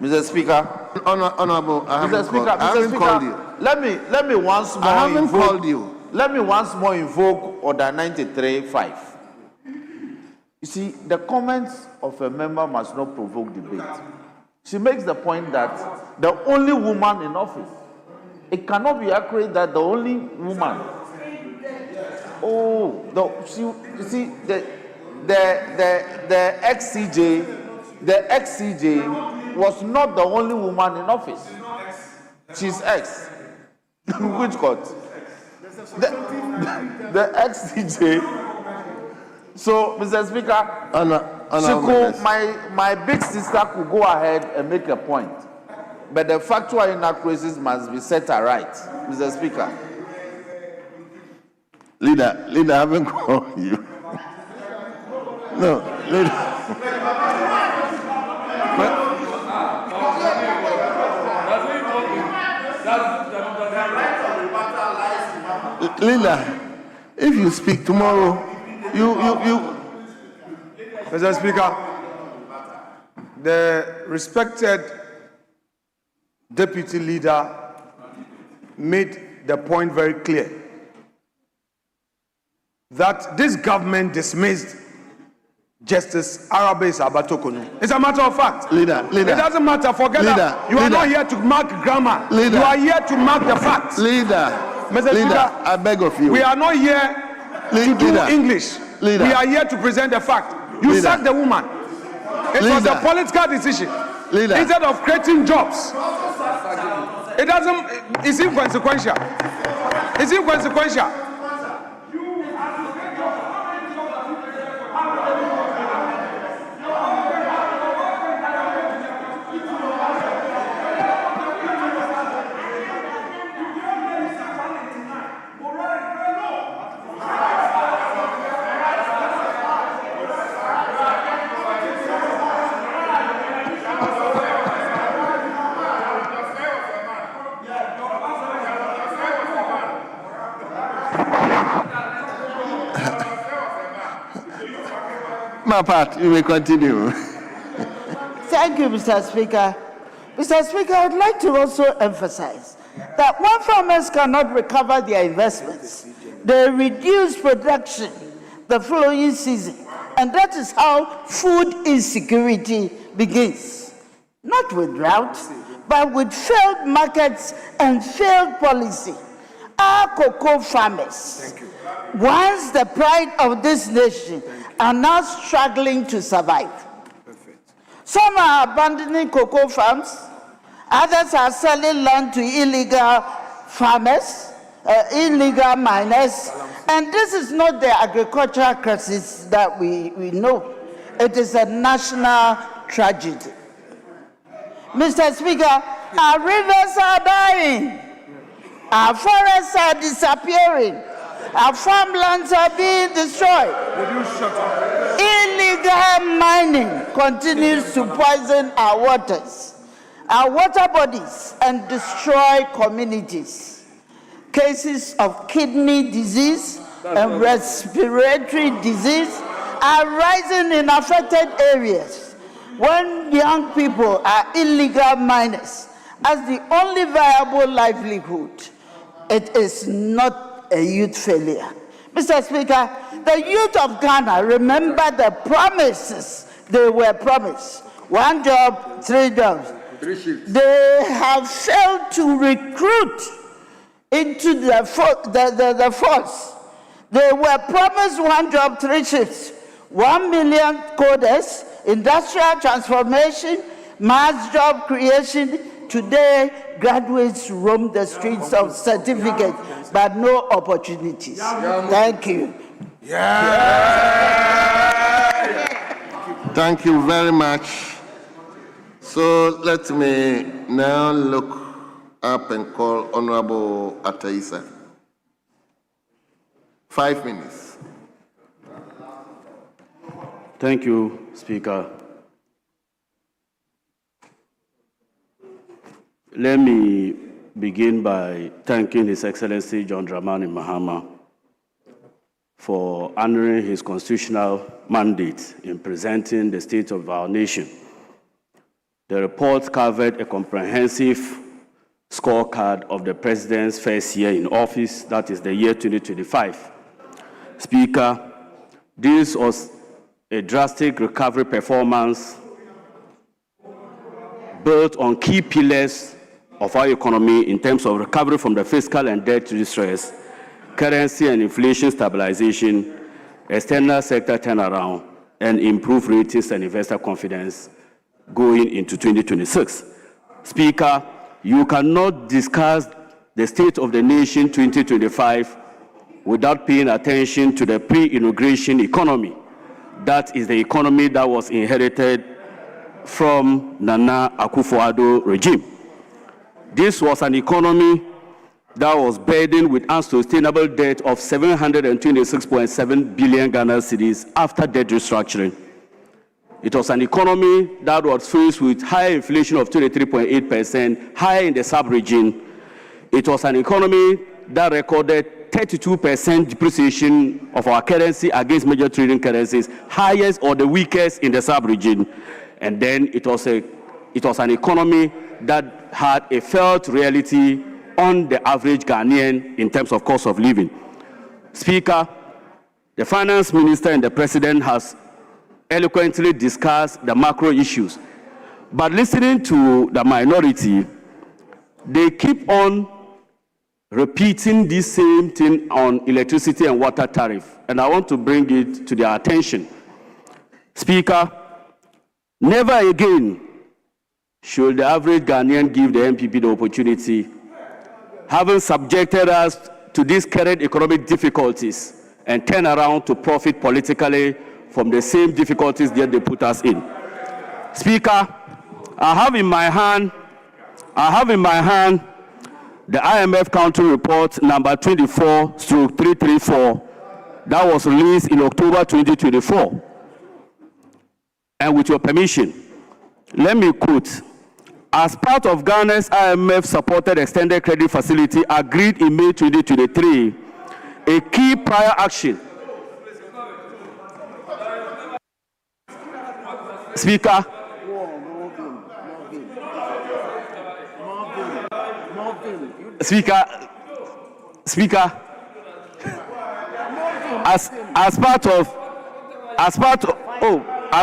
Mr. Speaker, Honorable, Mr. Speaker, let me once more. I haven't called you. Let me once more invoke Order 93.5. You see, the comments of a member must not provoke debate. She makes the point that the only woman in office. It cannot be accurate that the only woman. Oh, you see, the ex-CJ, was not the only woman in office. She's ex. Which court? The ex-CJ. So, Mr. Speaker, my big sister could go ahead and make a point. But the factual inaccuracies must be set aright, Mr. Speaker. Leader, I haven't called you. No, leader. Leader, if you speak tomorrow, you. Mr. Speaker, the respected deputy leader made the point very clear that this government dismissed Justice Arabes Abatokonu. It's a matter of fact. Leader. It doesn't matter. Forget that. You are not here to mark grammar. Leader. You are here to mark the facts. Leader. Mr. Speaker, I beg of you. We are not here to do English. We are here to present the fact. You sacked the woman. It was a political decision. Instead of creating jobs. It's inconsequential. It's inconsequential. My part, you may continue. Thank you, Mr. Speaker. Mr. Speaker, I'd like to also emphasize that when farmers cannot recover their investments, they reduce production the following season. And that is how food insecurity begins. Not with drought, but with failed markets and failed policy. Our cocoa farmers, once the pride of this nation, are now struggling to survive. Some are abandoning cocoa farms, others are selling land to illegal farmers, illegal miners, and this is not the agricultural crisis that we know. It is a national tragedy. Mr. Speaker, our rivers are dying, our forests are disappearing, our farmlands are being destroyed. Illegal mining continues to poison our waters, our water bodies, and destroy communities. Cases of kidney disease and respiratory disease are rising in affected areas when young people are illegal miners as the only viable livelihood. It is not a youth failure. Mr. Speaker, the youth of Ghana remember the promises they were promised. 1 job, 3 jobs. 3 shifts. They have failed to recruit into the force. They were promised 1 job, 3 shifts. 1 million coders, industrial transformation, mass job creation. Today, graduates roam the streets of certificates, but no opportunities. Thank you. Thank you very much. So let me now look up and call Honorable Ataisa. 5 minutes. Thank you, Speaker. Let me begin by thanking His Excellency John Dramani Mahama for honoring his constitutional mandate in presenting the state of our nation. The report covered a comprehensive scorecard of the President's first year in office, that is the year 2025. Speaker, this was a drastic recovery performance built on key pillars of our economy in terms of recovery from the fiscal and debt distress, currency and inflation stabilization, external sector turnaround, and improved ratings and investor confidence going into 2026. Speaker, you cannot discuss the state of the nation 2025 without paying attention to the pre-inauguration economy. That is the economy that was inherited from Nana Akufo-Addo regime. This was an economy that was burdened with unsustainable debt of 726.7 billion Ghana cedis after debt restructuring. It was an economy that was faced with high inflation of 23.8%, high in the sub-region. It was an economy that recorded 32% depreciation of our currency against major trading currencies, highest or the weakest in the sub-region. And then it was an economy that had a felt reality on the average Ghanaian in terms of cost of living. Speaker, the finance minister and the president has eloquently discussed the macro issues, but listening to the minority, they keep on repeating this same thing on electricity and water tariff, and I want to bring it to their attention. Speaker, never again should the average Ghanaian give the MPP the opportunity, having subjected us to these current economic difficulties, and turn around to profit politically from the same difficulties that they put us in. Speaker, I have in my hand the IMF Country Report number 24/334 that was released in October 2024. And with your permission, let me quote: as part of Ghana's IMF-supported extended credit facility agreed in May 2023, a key prior action. Speaker, as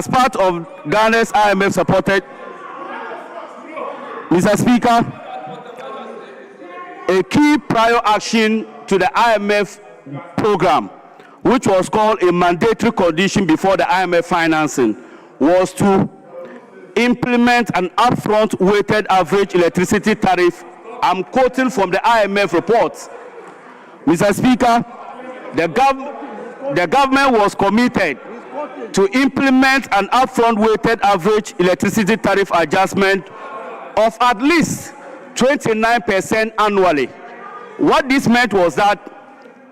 part of Ghana's IMF-supported, Mr. Speaker, a key prior action to the IMF program, which was called a mandatory condition before the IMF financing, was to implement an upfront weighted average electricity tariff. I'm quoting from the IMF report. Mr. Speaker, the government was committed to implement an upfront weighted average electricity tariff adjustment of at least 29% annually. What this meant was that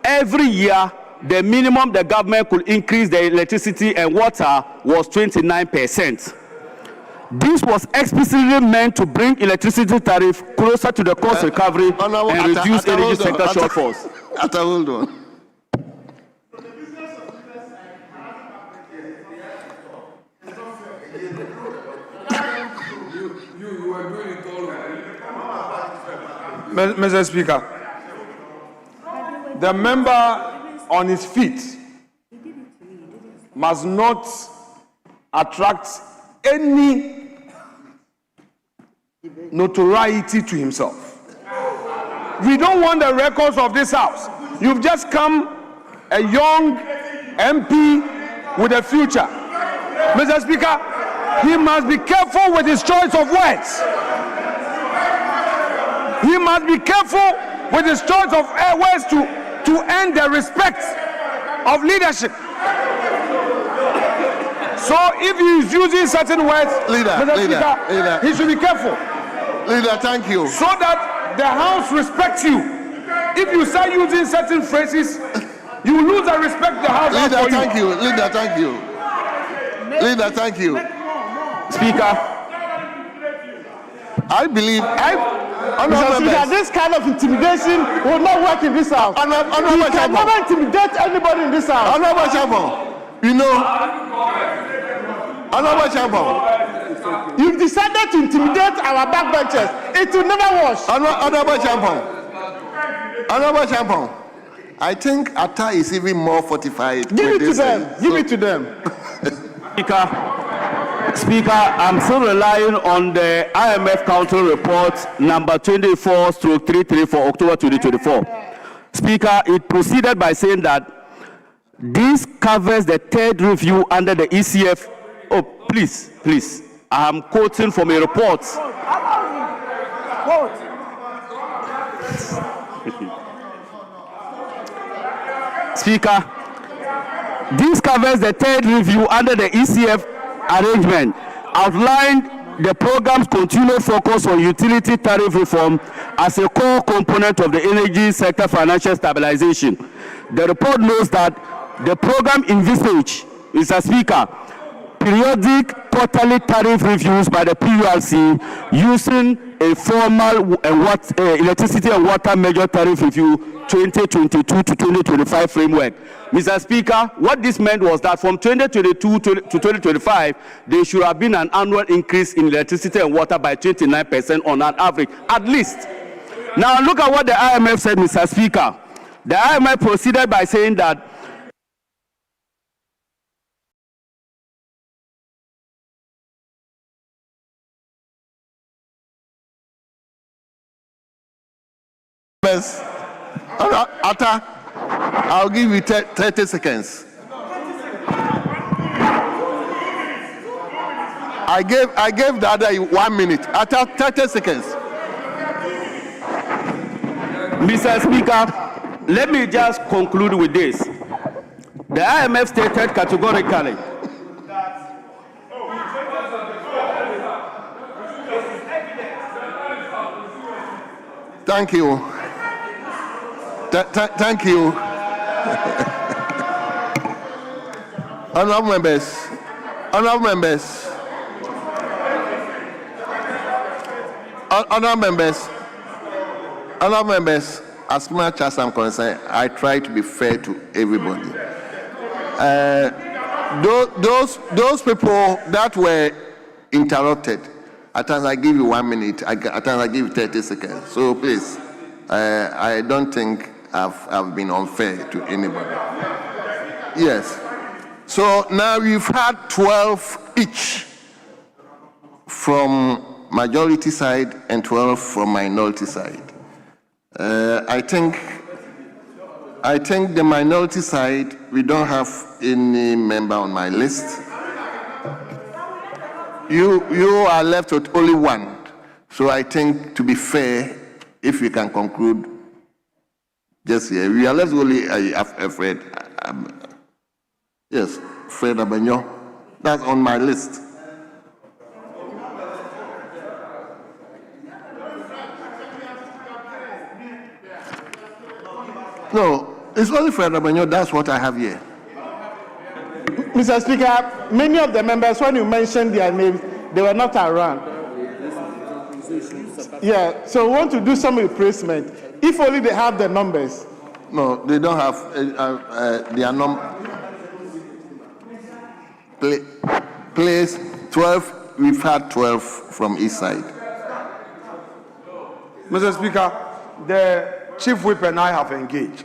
every year, the minimum the government could increase the electricity and water was 29%. This was explicitly meant to bring electricity tariff closer to the cost recovery and reduce energy sector shortfalls. Hold on. Mr. Speaker, the member on his feet must not attract any notoriety to himself. We don't want the records of this house. You've just come a young MP with a future. Mr. Speaker, he must be careful with his choice of words. He must be careful with his choice of words to earn the respect of leadership. So if he is using certain words, Mr. Speaker, he should be careful. Leader, thank you. So that the House respects you. If you start using certain phrases, you lose the respect the House has for you. Thank you. Leader, thank you. Leader, thank you. Speaker, I believe Mr. Speaker, this kind of intimidation will not work in this house. You can never intimidate anybody in this house. Honorable Champion, you know, Honorable Champion, you've decided to intimidate our backbenchers. It will never wash. Honorable Champion, I think Atta is even more fortified. Give it to them. Give it to them. Speaker, I'm still relying on the IMF Council report number 24/33 for October 2024. Speaker, it proceeded by saying that this covers the third review under the ECF. Oh, please, I'm quoting from a report. Speaker, this covers the third review under the ECF arrangement, outlined the program's continued focus on utility tariff reform as a core component of the energy sector financial stabilization. The report notes that the program envisaged, Mr. Speaker, periodic quarterly tariff reviews by the PULC using a formal electricity and water major tariff review 2022 to 2025 framework. Mr. Speaker, what this meant was that from 2022 to 2025, there should have been an annual increase in electricity and water by 29% on an average, at least. Now look at what the IMF said, Mr. Speaker. The IMF proceeded by saying that Atta, I'll give you 30 seconds. I gave the other 1 minute. Atta, 30 seconds. Mr. Speaker, let me just conclude with this. The IMF stated categorically Thank you. Thank you. Honorable members, as much as I'm concerned, I try to be fair to everybody. Those people that were interrupted, at times I give you 1 minute, at times I give you 30 seconds. So please, I don't think I've been unfair to anybody. Yes. So now we've had 12 each from majority side and 12 from minority side. I think the minority side, we don't have any member on my list. You are left with only one. So I think, to be fair, if we can conclude just here, we are left only Fred. Yes, Fred Afenyo. That's on my list. No, it's only Fred Afenyo. That's what I have here. Mr. Speaker, many of the members, when you mentioned their names, they were not around. Yeah, so we want to do some replacement. If only they have the numbers. No, they don't have their place 12. We've had 12 from each side. Mr. Speaker, the Chief Whip and I have engaged.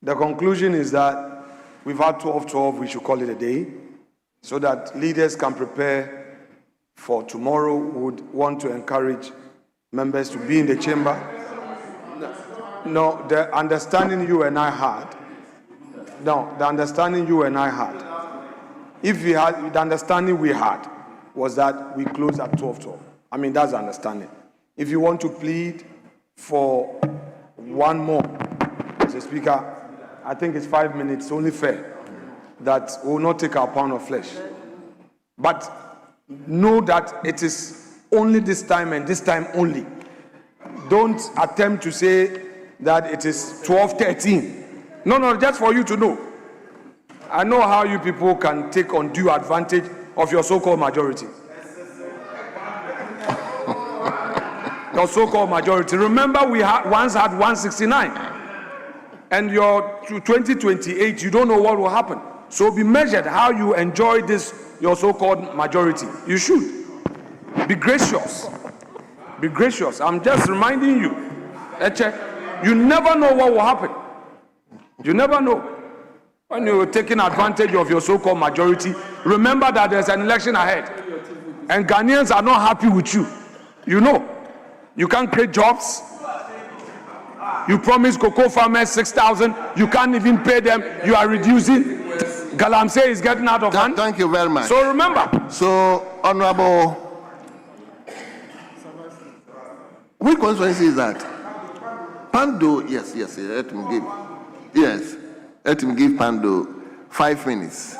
The conclusion is that we've had 12-12, we should call it a day, so that leaders can prepare for tomorrow. We would want to encourage members to be in the chamber. No, the understanding you and I had, if we had, the understanding we had was that we close at 12-12. I mean, that's the understanding. If you want to plead for one more, Mr. Speaker, I think it's 5 minutes, only fair, that we will not take our pound of flesh. But know that it is only this time and this time only. Don't attempt to say that it is 12:13. No, just for you to know. I know how you people can take undue advantage of your so-called majority. Your so-called majority. Remember, we once had 169. And your 2028, you don't know what will happen. So be measured how you enjoy this, your so-called majority. You should. Be gracious. Be gracious. I'm just reminding you. Eche, you never know what will happen. You never know. When you're taking advantage of your so-called majority, remember that there's an election ahead. And Ghanaians are not happy with you. You know. You can't create jobs. You promised cocoa farmers 6,000. You can't even pay them. You are reducing. Galamsey is getting out of hand. Thank you very much. So remember. So, Honorable, which constituency is that? Pando, yes, let him give. Yes, let him give Pando 5 minutes.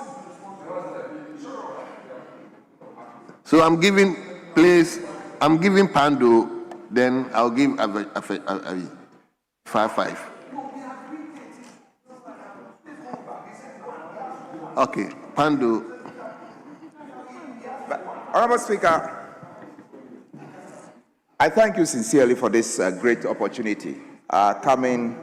So I'm giving Pando, then I'll give Avi 5. Okay, Pando. Honorable Speaker, I thank you sincerely for this great opportunity coming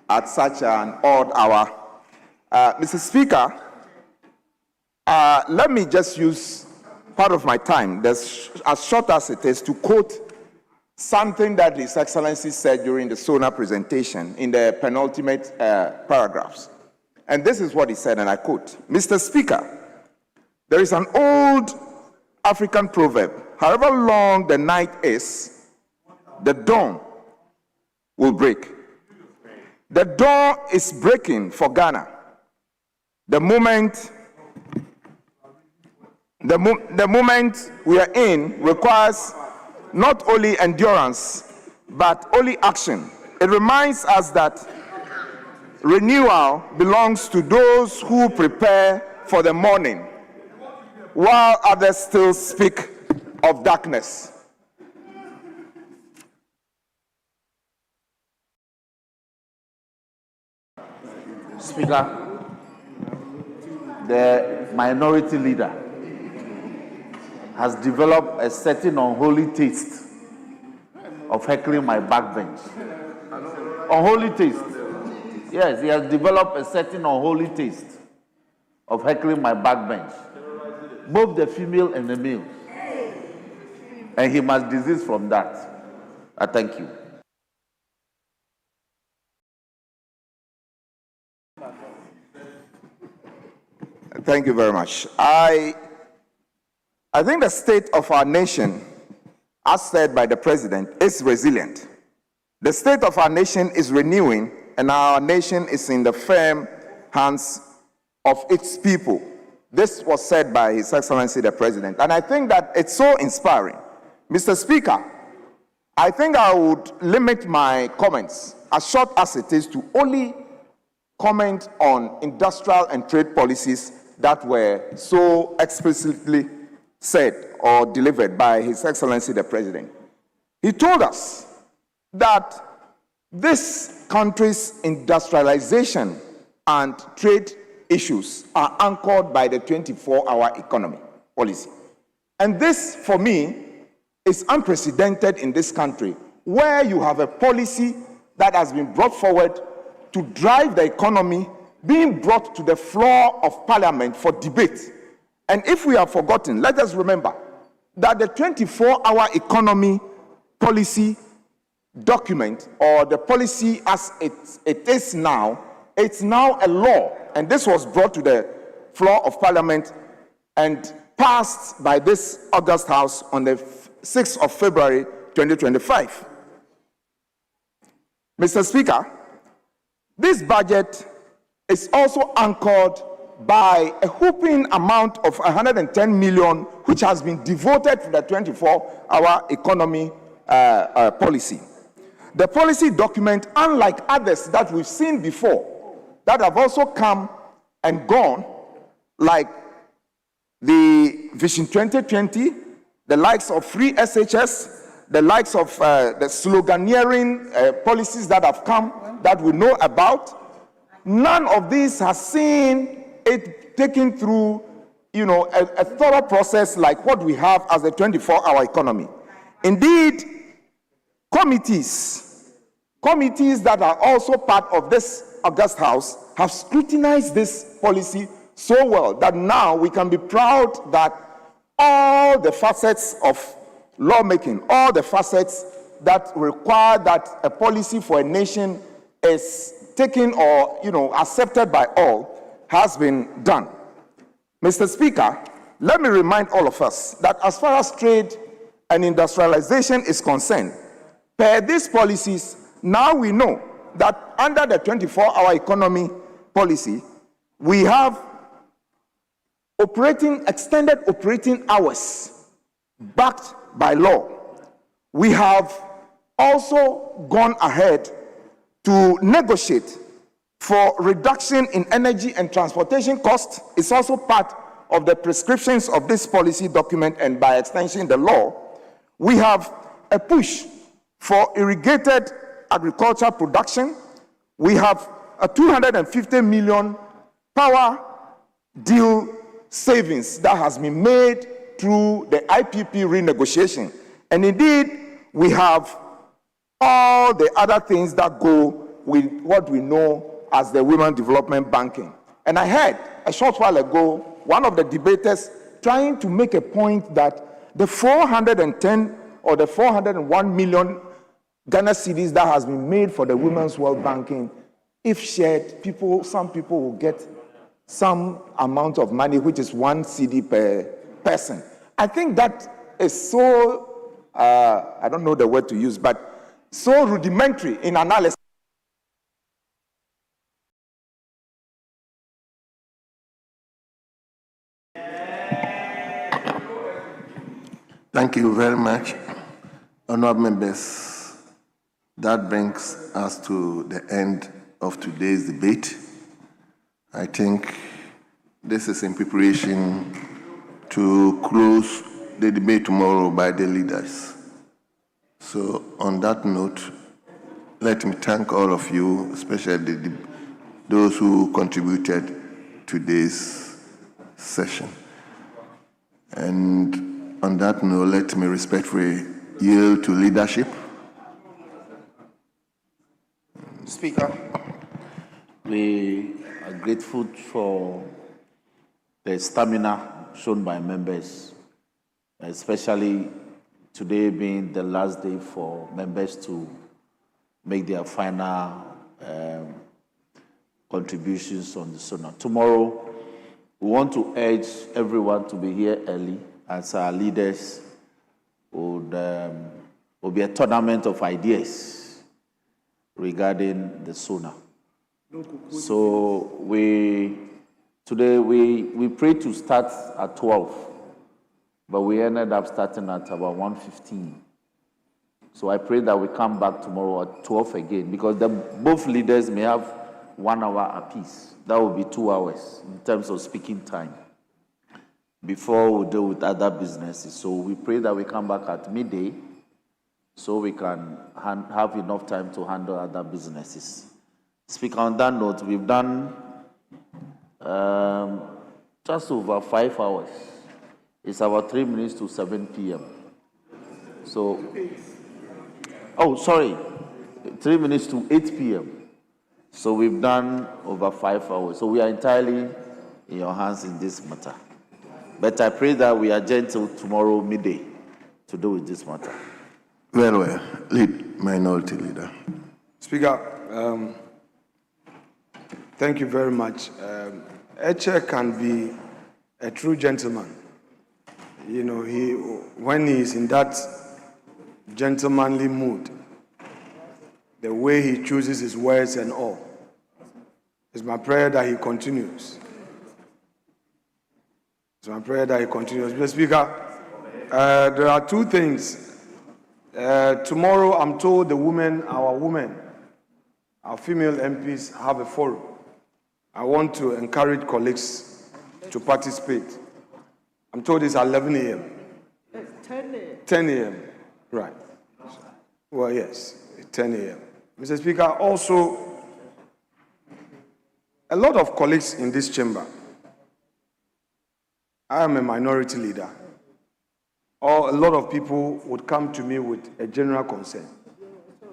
at such an odd hour. Mr. Speaker, let me just use part of my time, as short as it is, to quote something that His Excellency said during the SONA presentation in the penultimate paragraphs. And this is what he said, and I quote, Mr. Speaker, there is an old African proverb, however long the night is, the dawn will break. The dawn is breaking for Ghana. The moment we are in requires not only endurance, but only action. It reminds us that renewal belongs to those who prepare for the morning, while others still speak of darkness. Speaker, the minority leader has developed a certain unholy taste of heckling my backbench. Unholy taste. Yes, he has developed a certain unholy taste of heckling my backbench. Both the female and the male. And he must desist from that. I thank you. Thank you very much. I think the state of our nation, as said by the President, is resilient. The state of our nation is renewing, and our nation is in the firm hands of its people. This was said by His Excellency the President, and I think that it's so inspiring. Mr. Speaker, I think I would limit my comments, as short as it is, to only comment on industrial and trade policies that were so explicitly said or delivered by His Excellency the President. He told us that this country's industrialization and trade issues are anchored by the 24-hour economy policy. And this, for me, is unprecedented in this country, where you have a policy that has been brought forward to drive the economy being brought to the floor of Parliament for debate. And if we have forgotten, let us remember that the 24-hour economy policy document, or the policy as it is now, it's now a law. And this was brought to the floor of Parliament and passed by this August House on the 6th of February 2025. Mr. Speaker, this budget is also anchored by a whopping amount of 110 million, which has been devoted to the 24-hour economy policy. the policy document, unlike others that we've seen before, that have also come and gone, like the Vision 2020, the likes of Free SHS, the likes of the sloganeering policies that have come that we know about, none of these has seen it taken through, a thorough process like what we have as a 24-hour economy. Indeed, committees that are also part of this august house have scrutinized this policy so well that now we can be proud that all the facets of lawmaking, all the facets that require that a policy for a nation is taken or, accepted by all has been done. Mr. Speaker, let me remind all of us that as far as trade and industrialization is concerned, per these policies, now we know that under the 24-hour economy policy, we have extended operating hours backed by law. We have also gone ahead to negotiate for reduction in energy and transportation costs. It's also part of the prescriptions of this policy document and by extension the law. We have a push for irrigated agriculture production. We have a 250 million power deal savings that has been made through the IPP renegotiation. And indeed, we have all the other things that go with what we know as the women development banking. And I heard a short while ago one of the debaters trying to make a point that the 410 or the 401 million Ghana cedis that has been made for the women's world banking, if shared, some people will get some amount of money, which is 1 cedi per person. I think that is so, I don't know the word to use, but so rudimentary in analysis. Thank you very much, honorable members. That brings us to the end of today's debate. I think this is in preparation to close the debate tomorrow by the leaders. So on that note, let me thank all of you, especially those who contributed to this session. And on that note, let me respectfully yield to leadership. Speaker, we are grateful for the stamina shown by members, especially today being the last day for members to make their final contributions on the SONA. Tomorrow, we want to urge everyone to be here early, as our leaders will be a tournament of ideas regarding the SONA. So today we prayed to start at 12, but we ended up starting at about 1:15. So I pray that we come back tomorrow at 12 again, because both leaders may have 1 hour apiece. That will be 2 hours in terms of speaking time before we deal with other businesses. So we pray that we come back at midday so we can have enough time to handle other businesses. Speaker, on that note, we've done just over 5 hours. It's about 3 minutes to 7 p.m. So, 3 minutes to 8 p.m. So we've done over 5 hours. So we are entirely in your hands in this matter. But I pray that we are gentle tomorrow midday to do with this matter. Very well. Minority Leader. Speaker, thank you very much. Eche can be a true gentleman. You know, when he is in that gentlemanly mood, the way he chooses his words and all, it's my prayer that he continues. It's my prayer that he continues. Mr. Speaker, there are two things Tomorrow, I'm told our female MPs have a forum. I want to encourage colleagues to participate. I'm told it's 11 a.m. It's 10 a.m. 10 a.m. Right. Well, yes, 10 a.m. Mr. Speaker, also, a lot of colleagues in this chamber, I am a minority leader, or a lot of people would come to me with a general concern,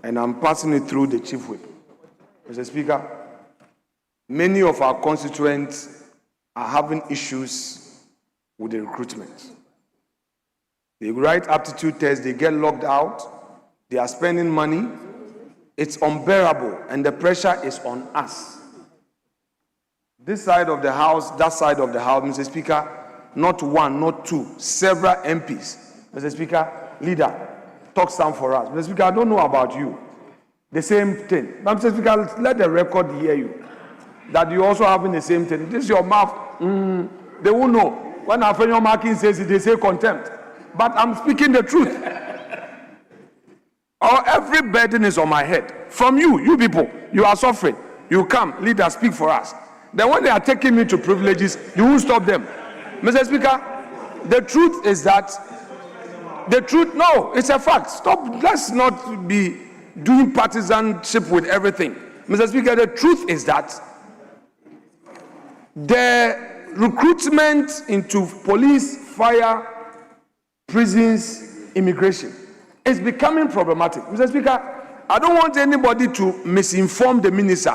and I'm passing it through the Chief Whip. Mr. Speaker, many of our constituents are having issues with the recruitment. They write aptitude tests, they get locked out, they are spending money. It's unbearable, and the pressure is on us. This side of the House, that side of the House, Mr. Speaker, not one, not two, several MPs. Mr. Speaker, leader, talk some for us. Mr. Speaker, I don't know about you. The same thing. But Mr. Speaker, let the record hear you. That you also having the same thing. This is your mouth. They won't know. When Afenyo-Markin says it, they say contempt. But I'm speaking the truth. Every burden is on my head. From you people, you are suffering. You come, leader, speak for us. Then when they are taking me to privileges, you won't stop them. Mr. Speaker, the truth is that, no, it's a fact. Stop, let's not be doing partisanship with everything. Mr. Speaker, the truth is that the recruitment into police, fire, prisons, immigration is becoming problematic. Mr. Speaker, I don't want anybody to misinform the minister.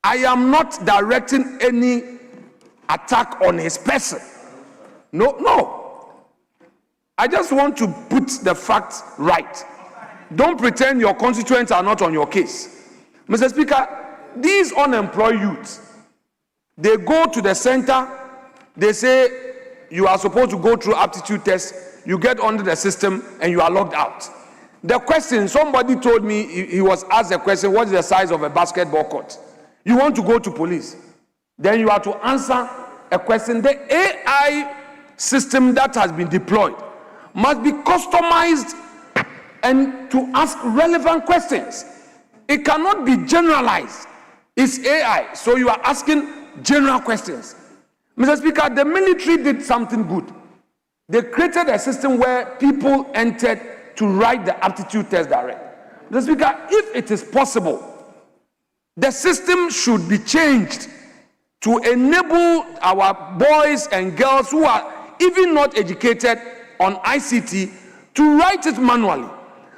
I am not directing any attack on his person. No. I just want to put the facts right. Don't pretend your constituents are not on your case. Mr. Speaker, these unemployed youths, they go to the center, they say you are supposed to go through aptitude tests, you get under the system and you are locked out. The question, somebody told me, he was asked a question, what is the size of a basketball court? You want to go to police, then you have to answer a question. The AI system that has been deployed must be customized and to ask relevant questions. It cannot be generalized. It's AI, so you are asking general questions. Mr. Speaker, the military did something good. They created a system where people entered to write the aptitude test direct. Mr. Speaker, if it is possible, the system should be changed to enable our boys and girls who are even not educated on ICT to write it manually,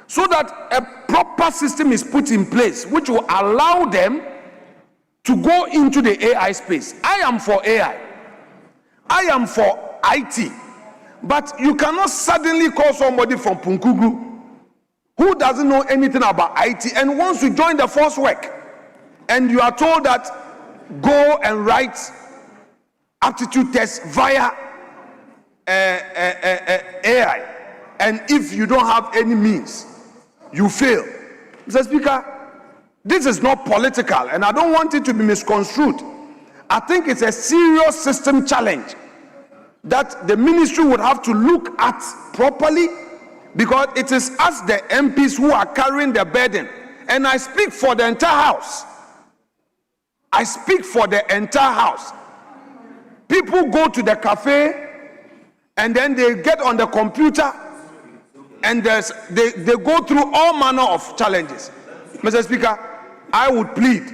so that a proper system is put in place which will allow them to go into the AI space. I am for AI. I am for IT. But you cannot suddenly call somebody from Punkugu who doesn't know anything about IT and wants to join the force work, and you are told that go and write aptitude tests via AI, and if you don't have any means, you fail. Mr. Speaker, this is not political, and I don't want it to be misconstrued. I think it's a serious system challenge that the ministry would have to look at properly, because it is us, the MPs, who are carrying the burden. And I speak for the entire House. I speak for the entire House. People go to the cafe and then they get on the computer and they go through all manner of challenges. Mr. Speaker, I would plead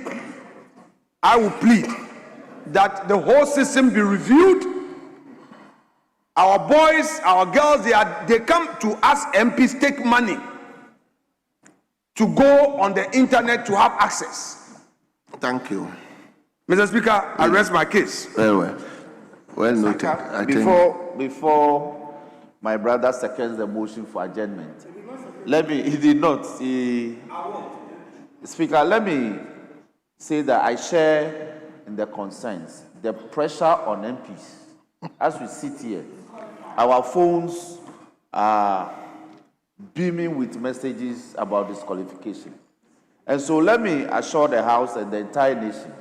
that the whole system be reviewed. Our boys, our girls, they come to us MPs, take money to go on the internet to have access. Thank you. Mr. Speaker, I rest my case. Very well. Well noted. Before my brother seconds the motion for adjournment, he did not. Speaker, let me say that I share in the concerns, the pressure on MPs. As we sit here, our phones are beaming with messages about disqualification. And so let me assure the House and the entire nation